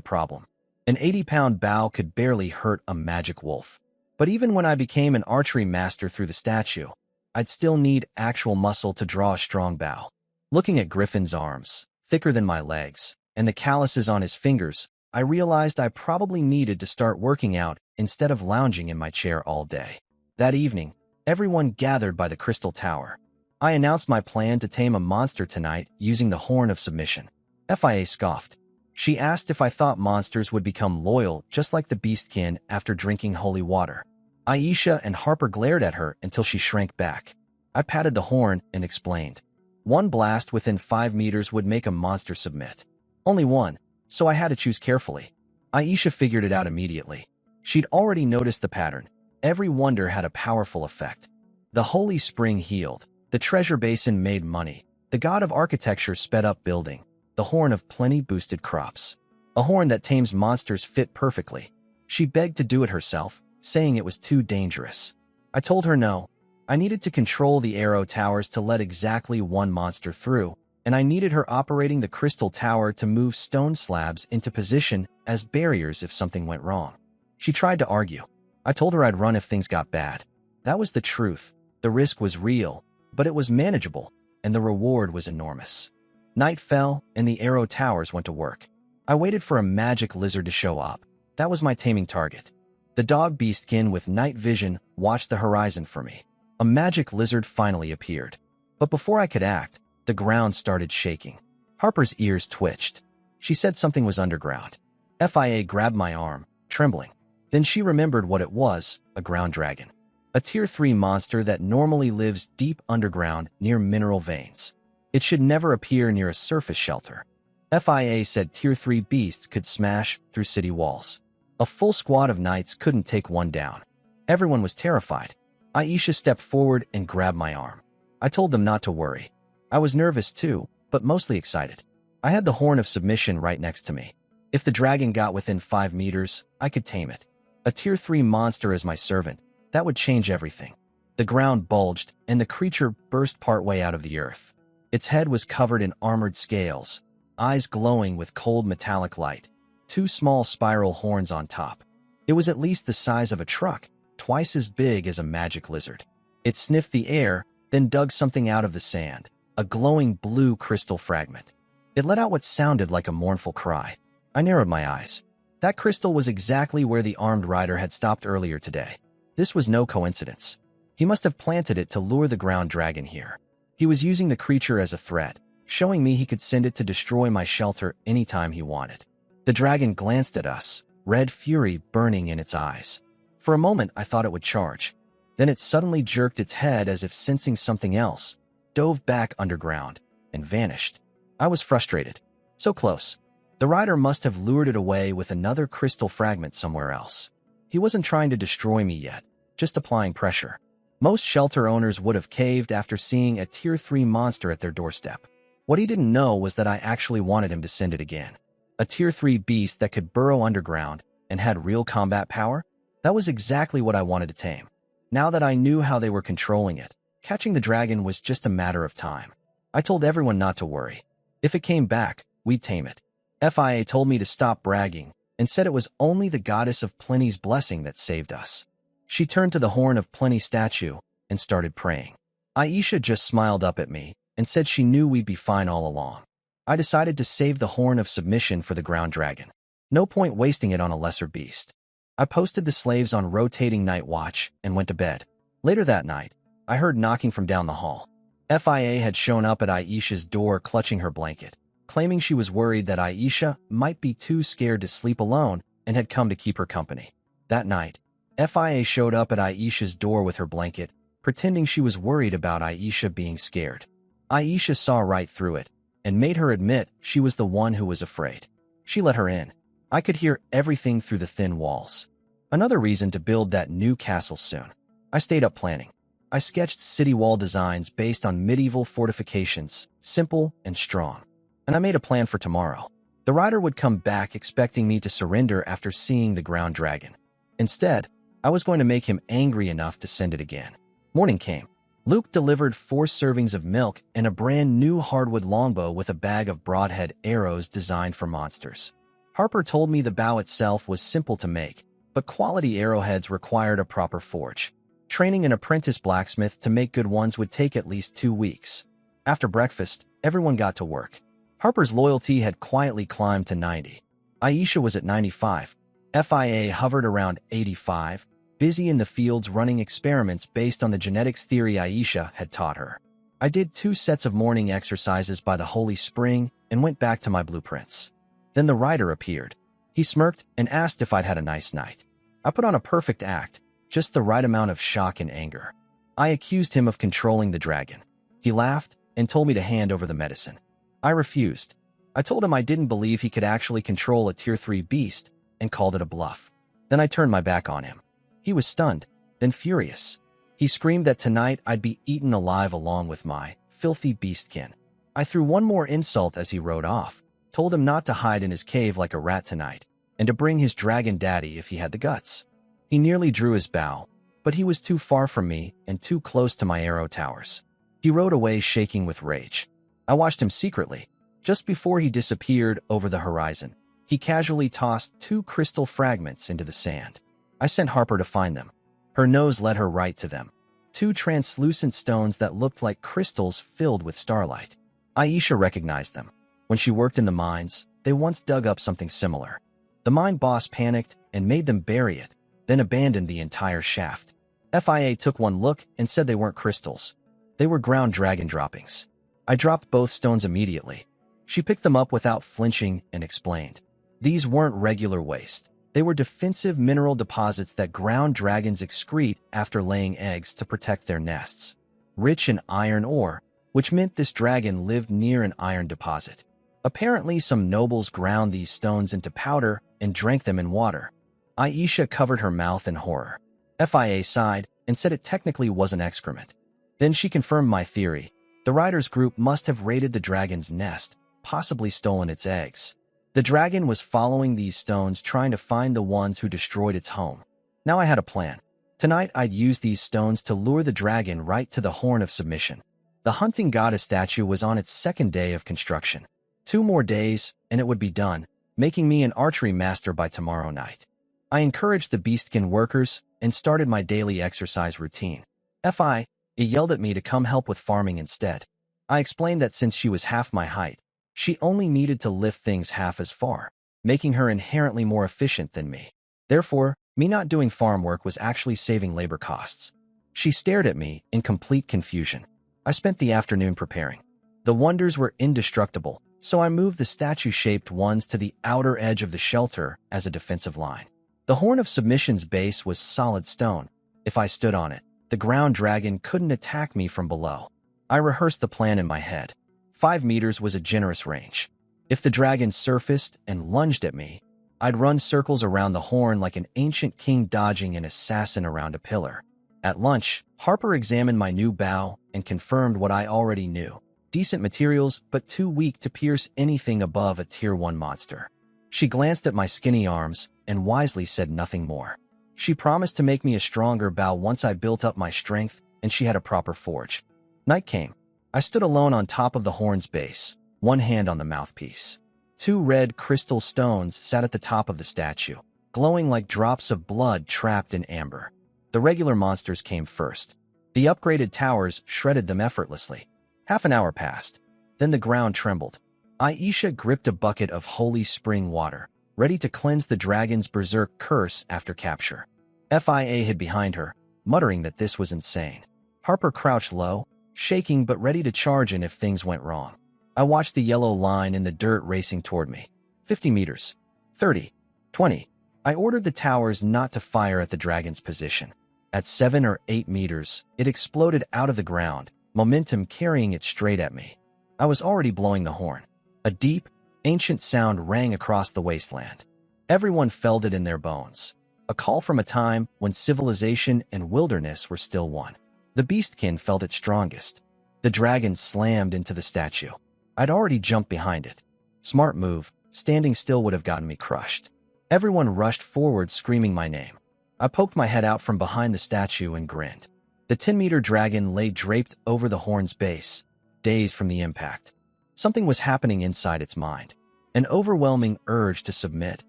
problem. An 80-pound bow could barely hurt a magic wolf. But even when I became an archery master through the statue, I'd still need actual muscle to draw a strong bow. Looking at Griffin's arms, thicker than my legs, and the calluses on his fingers, I realized I probably needed to start working out instead of lounging in my chair all day. That evening, everyone gathered by the Crystal Tower. I announced my plan to tame a monster tonight using the Horn of Submission. Fia scoffed. She asked if I thought monsters would become loyal just like the beastkin after drinking holy water. Aisha and Harper glared at her until she shrank back. I patted the horn and explained. One blast within 5 meters would make a monster submit. Only one, so I had to choose carefully. Aisha figured it out immediately. She'd already noticed the pattern. Every wonder had a powerful effect. The holy spring healed. The treasure basin made money. The god of architecture sped up building. The horn of plenty boosted crops. A horn that tames monsters fit perfectly. She begged to do it herself, saying it was too dangerous. I told her no. I needed to control the arrow towers to let exactly one monster through, and I needed her operating the crystal tower to move stone slabs into position as barriers if something went wrong. She tried to argue. I told her I'd run if things got bad. That was the truth. The risk was real, but it was manageable, and the reward was enormous. Night fell, and the arrow towers went to work. I waited for a magic lizard to show up. That was my taming target. The dog beastkin with night vision watched the horizon for me. A magic lizard finally appeared. But before I could act, the ground started shaking. Harper's ears twitched. She said something was underground. Fia grabbed my arm, trembling. Then she remembered what it was, a ground dragon. A Tier 3 monster that normally lives deep underground near mineral veins. It should never appear near a surface shelter. Fia said Tier 3 beasts could smash through city walls. A full squad of knights couldn't take one down. Everyone was terrified. Aisha stepped forward and grabbed my arm. I told them not to worry. I was nervous too, but mostly excited. I had the Horn of Submission right next to me. If the dragon got within 5 meters, I could tame it. A Tier 3 monster as my servant, that would change everything. The ground bulged, and the creature burst partway out of the earth. Its head was covered in armored scales, eyes glowing with cold metallic light, 2 small spiral horns on top. It was at least the size of a truck, twice as big as a magic lizard. It sniffed the air, then dug something out of the sand, a glowing blue crystal fragment. It let out what sounded like a mournful cry. I narrowed my eyes. That crystal was exactly where the armed rider had stopped earlier today. This was no coincidence. He must have planted it to lure the ground dragon here. He was using the creature as a threat, showing me he could send it to destroy my shelter anytime he wanted. The dragon glanced at us, red fury burning in its eyes. For a moment, I thought it would charge. Then it suddenly jerked its head as if sensing something else, dove back underground, and vanished. I was frustrated. So close. The rider must have lured it away with another crystal fragment somewhere else. He wasn't trying to destroy me yet, just applying pressure. Most shelter owners would have caved after seeing a Tier 3 monster at their doorstep. What he didn't know was that I actually wanted him to send it again. A Tier 3 beast that could burrow underground and had real combat power? That was exactly what I wanted to tame. Now that I knew how they were controlling it, catching the dragon was just a matter of time. I told everyone not to worry. If it came back, we'd tame it. Fia told me to stop bragging and said it was only the goddess of plenty's blessing that saved us. She turned to the Horn of Plenty statue and started praying. Aisha just smiled up at me and said she knew we'd be fine all along. I decided to save the Horn of Submission for the ground dragon. No point wasting it on a lesser beast. I posted the slaves on rotating night watch and went to bed. Later that night, I heard knocking from down the hall. Fia had shown up at Aisha's door clutching her blanket, claiming she was worried that Aisha might be too scared to sleep alone and had come to keep her company. That night, Fia showed up at Aisha's door with her blanket, pretending she was worried about Aisha being scared. Aisha saw right through it and made her admit she was the one who was afraid. She let her in. I could hear everything through the thin walls. Another reason to build that new castle soon. I stayed up planning. I sketched city wall designs based on medieval fortifications, simple and strong. And I made a plan for tomorrow. The rider would come back expecting me to surrender after seeing the ground dragon. Instead, I was going to make him angry enough to send it again. Morning came. Luke delivered 4 servings of milk and a brand new hardwood longbow with a bag of broadhead arrows designed for monsters. Harper told me the bow itself was simple to make, but quality arrowheads required a proper forge. Training an apprentice blacksmith to make good ones would take at least 2 weeks. After breakfast, everyone got to work. Harper's loyalty had quietly climbed to 90. Aisha was at 95. FIA hovered around 85, busy in the fields running experiments based on the genetics theory Aisha had taught her. I did 2 sets of morning exercises by the holy spring and went back to my blueprints. Then the rider appeared. He smirked and asked if I'd had a nice night. I put on a perfect act, just the right amount of shock and anger. I accused him of controlling the dragon. He laughed and told me to hand over the medicine. I refused. I told him I didn't believe he could actually control a Tier 3 beast and called it a bluff. Then I turned my back on him. He was stunned, then furious. He screamed that tonight I'd be eaten alive along with my filthy beastkin. I threw one more insult as he rode off, told him not to hide in his cave like a rat tonight, and to bring his dragon daddy if he had the guts. He nearly drew his bow, but he was too far from me and too close to my arrow towers. He rode away shaking with rage. I watched him secretly. Just before he disappeared over the horizon, he casually tossed 2 crystal fragments into the sand. I sent Harper to find them. Her nose led her right to them. 2 translucent stones that looked like crystals filled with starlight. Aisha recognized them. When she worked in the mines, they once dug up something similar. The mine boss panicked and made them bury it, then abandoned the entire shaft. FIA took one look and said they weren't crystals. They were ground dragon droppings. I dropped both stones immediately. She picked them up without flinching and explained. These weren't regular waste. They were defensive mineral deposits that ground dragons excrete after laying eggs to protect their nests. Rich in iron ore, which meant this dragon lived near an iron deposit. Apparently, some nobles ground these stones into powder and drank them in water. Aisha covered her mouth in horror. FIA sighed and said it technically wasn't excrement. Then she confirmed my theory. The riders group must have raided the dragon's nest, possibly stolen its eggs. The dragon was following these stones, trying to find the ones who destroyed its home. Now I had a plan. Tonight I'd use these stones to lure the dragon right to the Horn of Submission. The hunting goddess statue was on its 2nd day of construction. 2 more days, and it would be done, making me an archery master by tomorrow night. I encouraged the beastkin workers and started my daily exercise routine. FI yelled at me to come help with farming instead. I explained that since she was half my height, she only needed to lift things half as far, making her inherently more efficient than me. Therefore, me not doing farm work was actually saving labor costs. She stared at me in complete confusion. I spent the afternoon preparing. The wonders were indestructible, so I moved the statue-shaped ones to the outer edge of the shelter as a defensive line. The Horn of Submission's base was solid stone. If I stood on it, the ground dragon couldn't attack me from below. I rehearsed the plan in my head. 5 meters was a generous range. If the dragon surfaced and lunged at me, I'd run circles around the horn like an ancient king dodging an assassin around a pillar. At lunch, Harper examined my new bow and confirmed what I already knew. Decent materials, but too weak to pierce anything above a Tier 1 monster. She glanced at my skinny arms and wisely said nothing more. She promised to make me a stronger bow once I built up my strength and she had a proper forge. Night came. I stood alone on top of the horn's base, one hand on the mouthpiece. 2 red crystal stones sat at the top of the statue, glowing like drops of blood trapped in amber. The regular monsters came first. The upgraded towers shredded them effortlessly. Half an hour passed. Then the ground trembled. Aisha gripped a bucket of holy spring water, ready to cleanse the dragon's berserk curse after capture. FIA hid behind her, muttering that this was insane. Harper crouched low, shaking but ready to charge in if things went wrong. I watched the yellow line in the dirt racing toward me. 50 meters. 30. 20. I ordered the towers not to fire at the dragon's position. At 7 or 8 meters, it exploded out of the ground, momentum carrying it straight at me. I was already blowing the horn. A deep, ancient sound rang across the wasteland. Everyone felt it in their bones. A call from a time when civilization and wilderness were still one. The beastkin felt it strongest. The dragon slammed into the statue. I'd already jumped behind it. Smart move. Standing still would have gotten me crushed. Everyone rushed forward screaming my name. I poked my head out from behind the statue and grinned. The 10-meter dragon lay draped over the horn's base, dazed from the impact. Something was happening inside its mind. An overwhelming urge to submit,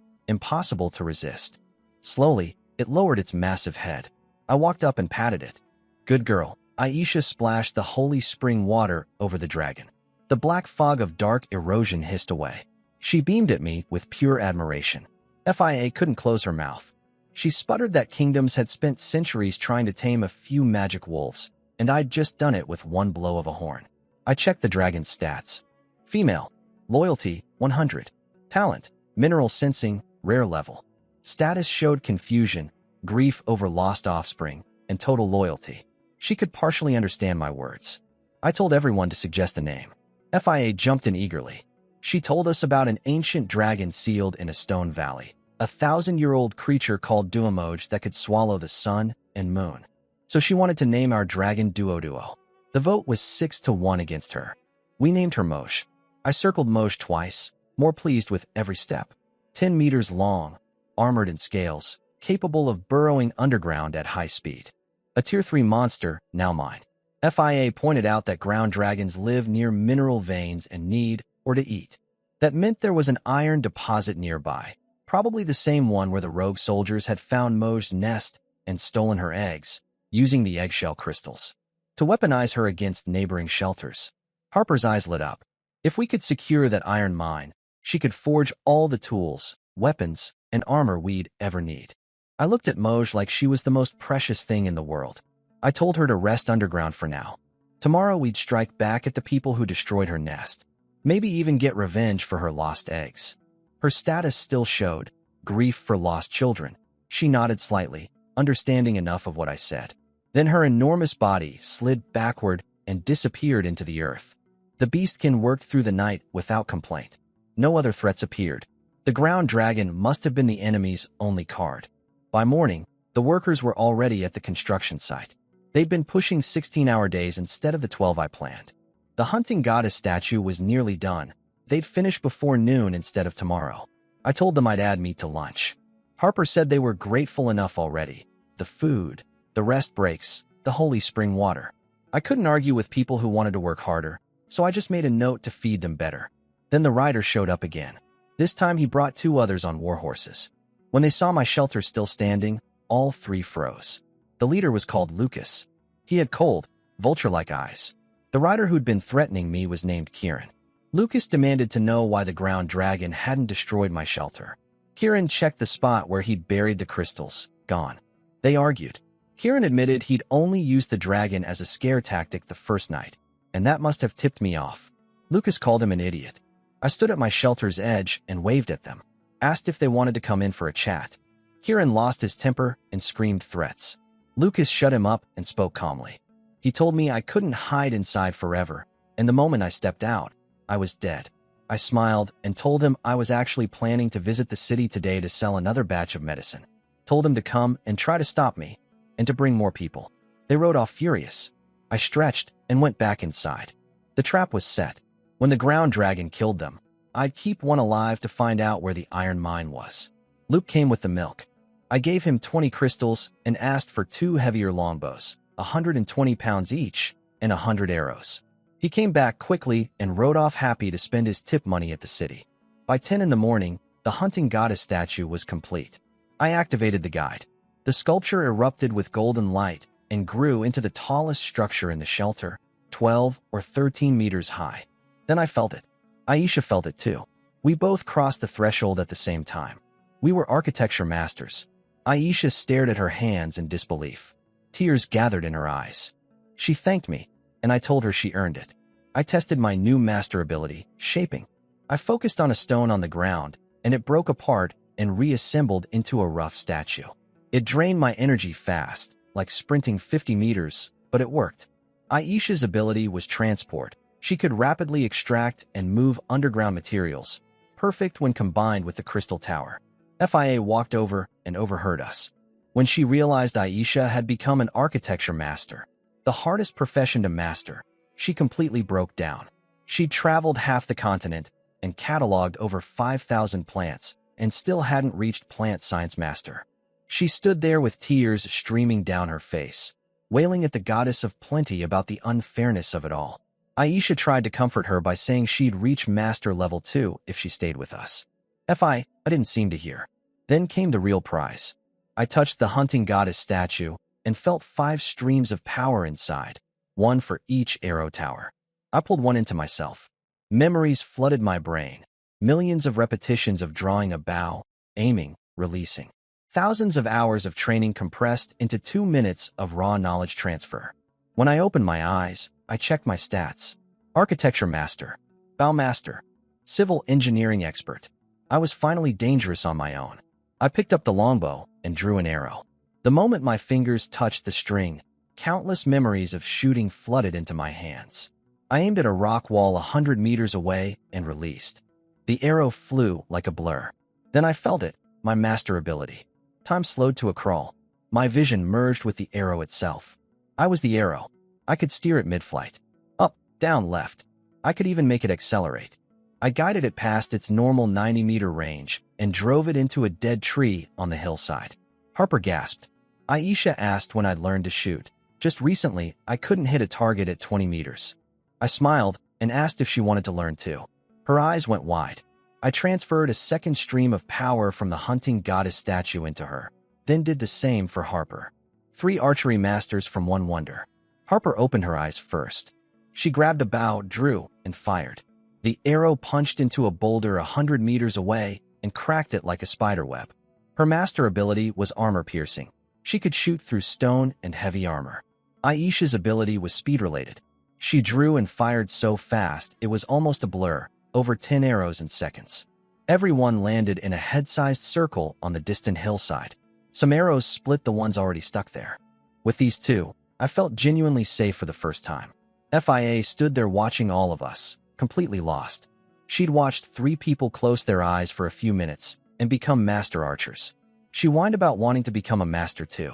impossible to resist. Slowly, it lowered its massive head. I walked up and patted it. Good girl. Aisha splashed the holy spring water over the dragon. The black fog of dark erosion hissed away. She beamed at me with pure admiration. FIA couldn't close her mouth. She sputtered that kingdoms had spent centuries trying to tame a few magic wolves, and I'd just done it with one blow of a horn. I checked the dragon's stats. Female. Loyalty, 100. Talent. Mineral sensing, rare level. Status showed confusion, grief over lost offspring, and total loyalty. She could partially understand my words. I told everyone to suggest a name. FIA jumped in eagerly. She told us about an ancient dragon sealed in a stone valley, a 1,000-year-old creature called Duomoj that could swallow the sun and moon. So she wanted to name our dragon Duo. The vote was 6-1 against her. We named her Moj. I circled Moj twice, more pleased with every step. 10 meters long, armored in scales, capable of burrowing underground at high speed. A Tier 3 monster, now mine. FIA pointed out that ground dragons live near mineral veins and need, or to eat. That meant there was an iron deposit nearby, probably the same one where the rogue soldiers had found Moj's nest and stolen her eggs, using the eggshell crystals to weaponize her against neighboring shelters. Harper's eyes lit up. If we could secure that iron mine, she could forge all the tools, weapons, and armor we'd ever need. I looked at Moj like she was the most precious thing in the world. I told her to rest underground for now. Tomorrow we'd strike back at the people who destroyed her nest. Maybe even get revenge for her lost eggs. Her status still showed grief for lost children. She nodded slightly, understanding enough of what I said. Then her enormous body slid backward and disappeared into the earth. The beastkin worked through the night without complaint. No other threats appeared. The ground dragon must have been the enemy's only card. By morning, the workers were already at the construction site. They'd been pushing 16-hour days instead of the 12 I planned. The hunting goddess statue was nearly done. They'd finish before noon instead of tomorrow. I told them I'd add meat to lunch. Harper said they were grateful enough already. The food, the rest breaks, the holy spring water. I couldn't argue with people who wanted to work harder, so I just made a note to feed them better. Then the rider showed up again. This time he brought 2 others on war horses. When they saw my shelter still standing, all 3 froze. The leader was called Lucas. He had cold, vulture-like eyes. The rider who'd been threatening me was named Kieran. Lucas demanded to know why the ground dragon hadn't destroyed my shelter. Kieran checked the spot where he'd buried the crystals. Gone. They argued. Kieran admitted he'd only used the dragon as a scare tactic the first night, and that must have tipped me off. Lucas called him an idiot. I stood at my shelter's edge and waved at them, asked if they wanted to come in for a chat. Kieran lost his temper and screamed threats. Lucas shut him up and spoke calmly. He told me I couldn't hide inside forever, and the moment I stepped out, I was dead. I smiled and told him I was actually planning to visit the city today to sell another batch of medicine. Told him to come and try to stop me, and to bring more people. They rode off furious. I stretched and went back inside. The trap was set. When the ground dragon killed them, I'd keep one alive to find out where the iron mine was. Luke came with the milk. I gave him 20 crystals and asked for 2 heavier longbows, 120 pounds each, and 100 arrows. He came back quickly and rode off happy to spend his tip money at the city. By 10 in the morning, the hunting goddess statue was complete. I activated the guide. The sculpture erupted with golden light and grew into the tallest structure in the shelter, 12 or 13 meters high. Then I felt it. Aisha felt it too. We both crossed the threshold at the same time. We were architecture masters. Aisha stared at her hands in disbelief. Tears gathered in her eyes. She thanked me, and I told her she earned it. I tested my new master ability, shaping. I focused on a stone on the ground, and it broke apart and reassembled into a rough statue. It drained my energy fast, like sprinting 50 meters, but it worked. Aisha's ability was transport. She could rapidly extract and move underground materials, perfect when combined with the crystal tower. FIA walked over and overheard us. When she realized Aisha had become an architecture master, the hardest profession to master, she completely broke down. She'd traveled half the continent and cataloged over 5,000 plants and still hadn't reached plant science master. She stood there with tears streaming down her face, wailing at the goddess of plenty about the unfairness of it all. Aisha tried to comfort her by saying she'd reach master level 2 if she stayed with us. I didn't seem to hear. Then came the real prize. I touched the hunting goddess statue and felt 5 streams of power inside, 1 for each arrow tower. I pulled one into myself. Memories flooded my brain. Millions of repetitions of drawing a bow, aiming, releasing. Thousands of hours of training compressed into 2 minutes of raw knowledge transfer. When I opened my eyes, I checked my stats. Architecture master, bow master, civil engineering expert. I was finally dangerous on my own. I picked up the longbow and drew an arrow. The moment my fingers touched the string, countless memories of shooting flooded into my hands. I aimed at a rock wall 100 meters away and released. The arrow flew like a blur. Then I felt it, my master ability. Time slowed to a crawl. My vision merged with the arrow itself. I was the arrow. I could steer it mid-flight. Up, down, left. I could even make it accelerate. I guided it past its normal 90-meter range and drove it into a dead tree on the hillside. Harper gasped. Aisha asked when I'd learned to shoot. Just recently, I couldn't hit a target at 20 meters. I smiled and asked if she wanted to learn too. Her eyes went wide. I transferred a second stream of power from the hunting goddess statue into her, then did the same for Harper. 3 archery masters from one wonder. Harper opened her eyes first. She grabbed a bow, drew, and fired. The arrow punched into a boulder 100 meters away and cracked it like a spiderweb. Her master ability was armor-piercing. She could shoot through stone and heavy armor. Aisha's ability was speed-related. She drew and fired so fast it was almost a blur, over 10 arrows in seconds. Every one landed in a head-sized circle on the distant hillside. Some arrows split the ones already stuck there. With these 2, I felt genuinely safe for the first time. FIA stood there watching all of us, completely lost. She'd watched 3 people close their eyes for a few minutes and become master archers. She whined about wanting to become a master too.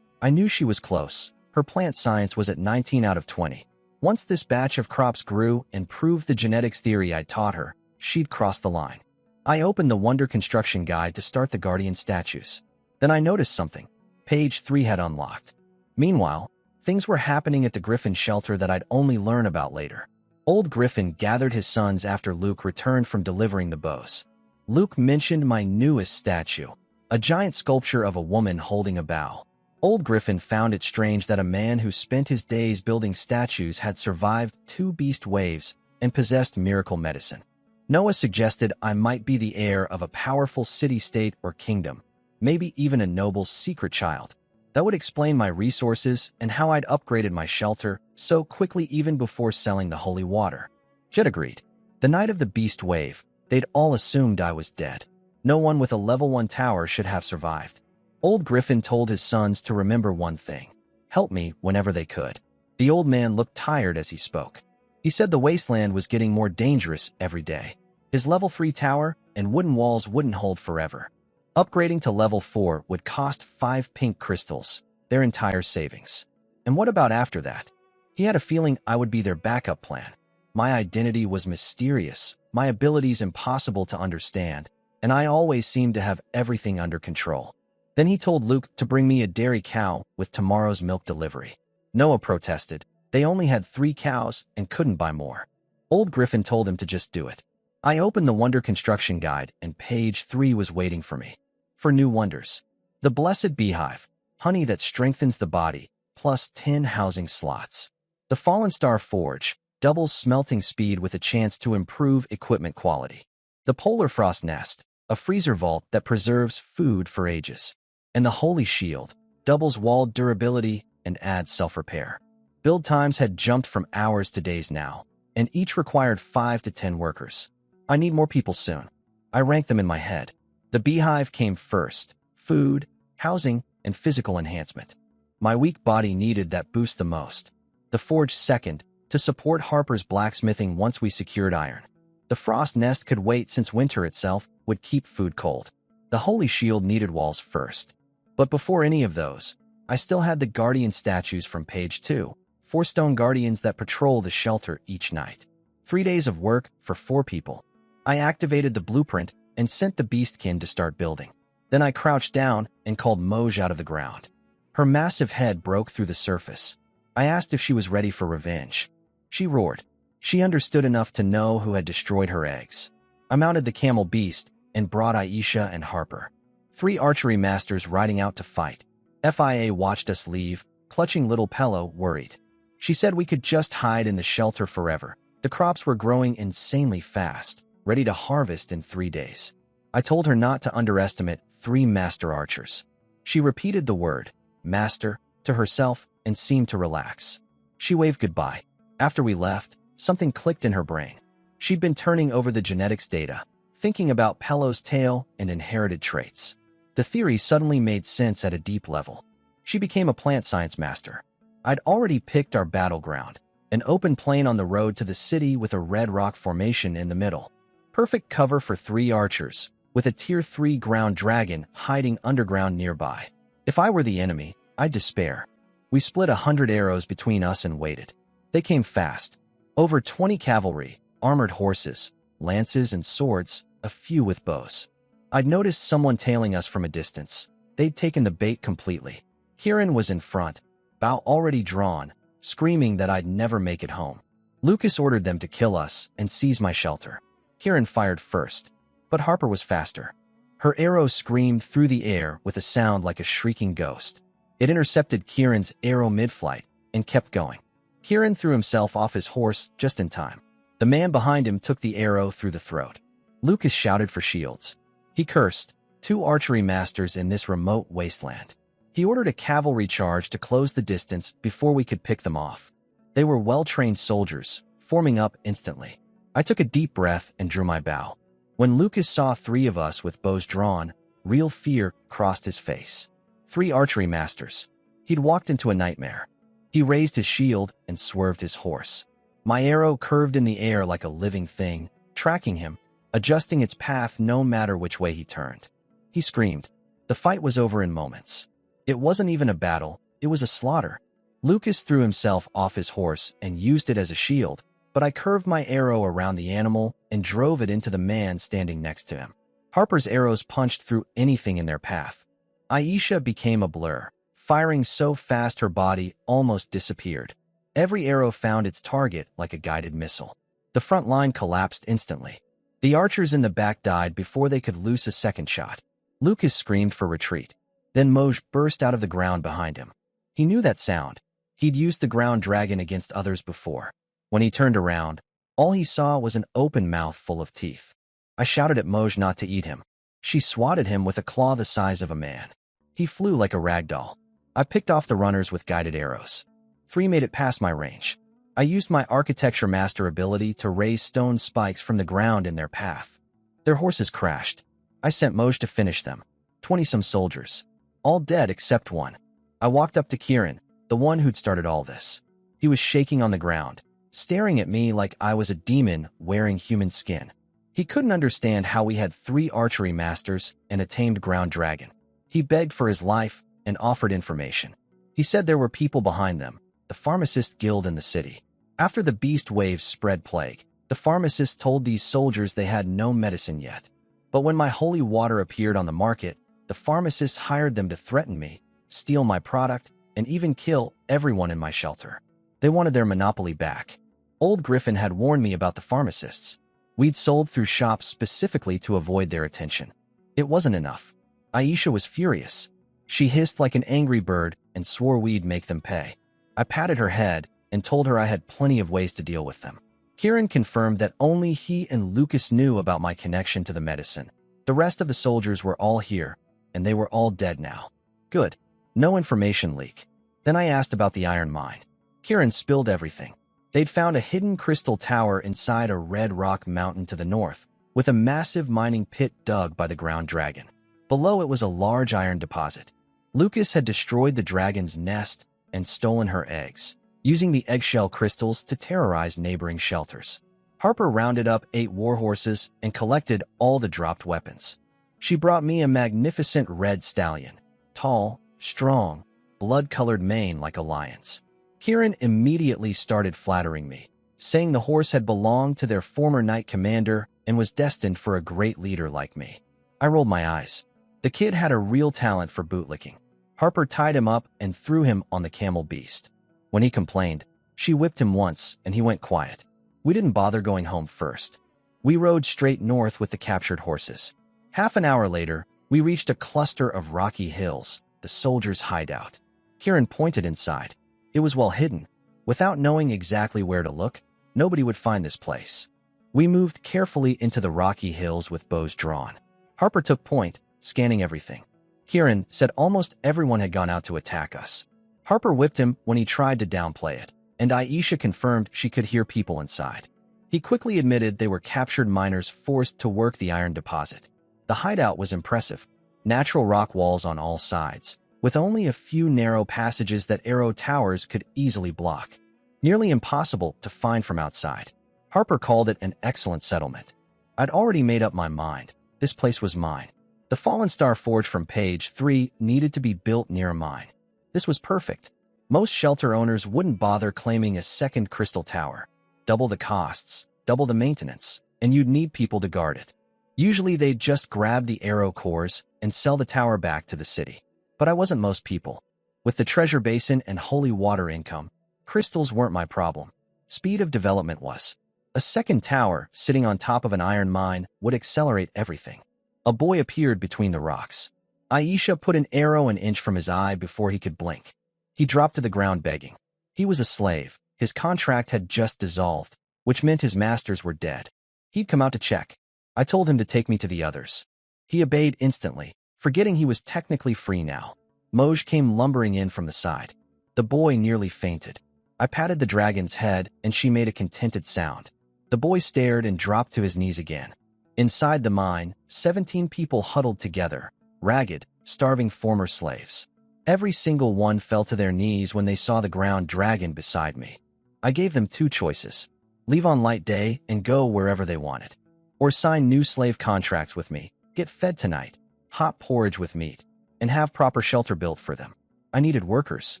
I knew she was close. Her plant science was at 19 out of 20. Once this batch of crops grew and proved the genetics theory I'd taught her, she'd cross the line. I opened the Wonder Construction Guide to start the Guardian statues. Then I noticed something. Page 3 had unlocked. Meanwhile, things were happening at the Griffin shelter that I'd only learn about later. Old Griffin gathered his sons after Luke returned from delivering the bows. Luke mentioned my newest statue, a giant sculpture of a woman holding a bow. Old Griffin found it strange that a man who spent his days building statues had survived 2 beast waves and possessed miracle medicine. Noah suggested I might be the heir of a powerful city-state or kingdom, maybe even a noble's secret child. That would explain my resources and how I'd upgraded my shelter so quickly even before selling the holy water. Jet agreed. The night of the beast wave, they'd all assumed I was dead. No one with a level 1 tower should have survived. Old Griffin told his sons to remember one thing: help me whenever they could. The old man looked tired as he spoke. He said the wasteland was getting more dangerous every day. His level 3 tower and wooden walls wouldn't hold forever. Upgrading to level 4 would cost 5 pink crystals, their entire savings. And what about after that? He had a feeling I would be their backup plan. My identity was mysterious, my abilities impossible to understand, and I always seemed to have everything under control. Then he told Luke to bring me a dairy cow with tomorrow's milk delivery. Noah protested. They only had 3 cows and couldn't buy more. Old Griffin told him to just do it. I opened the Wonder Construction Guide and page 3 was waiting for me. For new wonders. The Blessed Beehive, honey that strengthens the body, plus 10 housing slots. The Fallen Star Forge, doubles smelting speed with a chance to improve equipment quality. The Polar Frost Nest, a freezer vault that preserves food for ages. And the Holy Shield, doubles wall durability and adds self-repair. Build times had jumped from hours to days now, and each required 5 to 10 workers. I need more people soon. I ranked them in my head. The beehive came first: food, housing, and physical enhancement. My weak body needed that boost the most. The forge second, to support Harper's blacksmithing once we secured iron. The frost nest could wait since winter itself would keep food cold. The Holy Shield needed walls first. But before any of those, I still had the Guardian statues from page 2, 4 stone guardians that patrol the shelter each night. 3 days of work for 4 people. I activated the blueprint and sent the beastkin to start building. Then I crouched down and called Moj out of the ground. Her massive head broke through the surface. I asked if she was ready for revenge. She roared. She understood enough to know who had destroyed her eggs. I mounted the camel beast and brought Aisha and Harper. 3 archery masters riding out to fight. FIA watched us leave, clutching little Pello, worried. She said we could just hide in the shelter forever. The crops were growing insanely fast. ready to harvest in 3 days. I told her not to underestimate 3 master archers. She repeated the word, master, to herself and seemed to relax. She waved goodbye. After we left, something clicked in her brain. She'd been turning over the genetics data, thinking about Pello's tail and inherited traits. The theory suddenly made sense at a deep level. She became a plant science master. I'd already picked our battleground, an open plain on the road to the city with a red rock formation in the middle. Perfect cover for 3 archers, with a tier 3 ground dragon hiding underground nearby. If I were the enemy, I'd despair. We split 100 arrows between us and waited. They came fast. Over 20 cavalry, armored horses, lances and swords, a few with bows. I'd noticed someone tailing us from a distance. They'd taken the bait completely. Kieran was in front, bow already drawn, screaming that I'd never make it home. Lucas ordered them to kill us and seize my shelter. Kieran fired first, but Harper was faster. Her arrow screamed through the air with a sound like a shrieking ghost. It intercepted Kieran's arrow mid-flight and kept going. Kieran threw himself off his horse just in time. The man behind him took the arrow through the throat. Lucas shouted for shields. He cursed, 2 archery masters in this remote wasteland. He ordered a cavalry charge to close the distance before we could pick them off. They were well-trained soldiers, forming up instantly. I took a deep breath and drew my bow. When Lucas saw 3 of us with bows drawn, real fear crossed his face. 3 archery masters. He'd walked into a nightmare. He raised his shield and swerved his horse. My arrow curved in the air like a living thing, tracking him, adjusting its path no matter which way he turned. He screamed. The fight was over in moments. It wasn't even a battle, it was a slaughter. Lucas threw himself off his horse and used it as a shield, but I curved my arrow around the animal and drove it into the man standing next to him. Harper's arrows punched through anything in their path. Aisha became a blur, firing so fast her body almost disappeared. Every arrow found its target like a guided missile. The front line collapsed instantly. The archers in the back died before they could loose a second shot. Lucas screamed for retreat. Then Moj burst out of the ground behind him. He knew that sound. He'd used the ground dragon against others before. When he turned around, all he saw was an open mouth full of teeth. I shouted at Moj not to eat him. She swatted him with a claw the size of a man. He flew like a rag doll. I picked off the runners with guided arrows. 3 made it past my range. I used my architecture master ability to raise stone spikes from the ground in their path. Their horses crashed. I sent Moj to finish them. 20-some soldiers. All dead except one. I walked up to Kieran, the one who'd started all this. He was shaking on the ground, staring at me like I was a demon wearing human skin. He couldn't understand how we had 3 archery masters and a tamed ground dragon. He begged for his life and offered information. He said there were people behind them, the pharmacist guild in the city. After the beast waves spread plague, the pharmacist told these soldiers they had no medicine yet. But when my holy water appeared on the market, the pharmacist hired them to threaten me, steal my product, and even kill everyone in my shelter. They wanted their monopoly back. Old Griffin had warned me about the pharmacists. We'd sold through shops specifically to avoid their attention. It wasn't enough. Aisha was furious. She hissed like an angry bird and swore we'd make them pay. I patted her head and told her I had plenty of ways to deal with them. Kieran confirmed that only he and Lucas knew about my connection to the medicine. The rest of the soldiers were all here, and they were all dead now. Good. No information leak. Then I asked about the iron mine. Kieran spilled everything. They'd found a hidden crystal tower inside a red rock mountain to the north, with a massive mining pit dug by the ground dragon. Below it was a large iron deposit. Lucas had destroyed the dragon's nest and stolen her eggs, using the eggshell crystals to terrorize neighboring shelters. Harper rounded up 8 warhorses and collected all the dropped weapons. She brought me a magnificent red stallion, tall, strong, blood-colored mane like a lion's. Kieran immediately started flattering me, saying the horse had belonged to their former knight commander and was destined for a great leader like me. I rolled my eyes. The kid had a real talent for bootlicking. Harper tied him up and threw him on the camel beast. When he complained, she whipped him once and he went quiet. We didn't bother going home first. We rode straight north with the captured horses. Half an hour later, we reached a cluster of rocky hills, the soldiers' hideout. Kieran pointed inside. It was well hidden. Without knowing exactly where to look, nobody would find this place. We moved carefully into the rocky hills with bows drawn. Harper took point, scanning everything. Kieran said almost everyone had gone out to attack us. Harper whipped him when he tried to downplay it, and Aisha confirmed she could hear people inside. He quickly admitted they were captured miners forced to work the iron deposit. The hideout was impressive. Natural rock walls on all sides, with only a few narrow passages that arrow towers could easily block. Nearly impossible to find from outside. Harper called it an excellent settlement. I'd already made up my mind. This place was mine. The Fallen Star Forge from page 3 needed to be built near mine. This was perfect. Most shelter owners wouldn't bother claiming a second crystal tower. Double the costs, double the maintenance, and you'd need people to guard it. Usually they'd just grab the arrow cores and sell the tower back to the city. But I wasn't most people. With the treasure basin and holy water income, crystals weren't my problem. Speed of development was. A second tower sitting on top of an iron mine would accelerate everything. A boy appeared between the rocks. Aisha put an arrow an inch from his eye before he could blink. He dropped to the ground begging. He was a slave. His contract had just dissolved, which meant his masters were dead. He'd come out to check. I told him to take me to the others. He obeyed instantly, forgetting he was technically free now. Moj came lumbering in from the side. The boy nearly fainted. I patted the dragon's head, and she made a contented sound. The boy stared and dropped to his knees again. Inside the mine, 17 people huddled together, ragged, starving former slaves. Every single one fell to their knees when they saw the ground dragon beside me. I gave them two choices: leave on light day and go wherever they wanted, or sign new slave contracts with me, get fed tonight, hot porridge with meat, and have proper shelter built for them. I needed workers.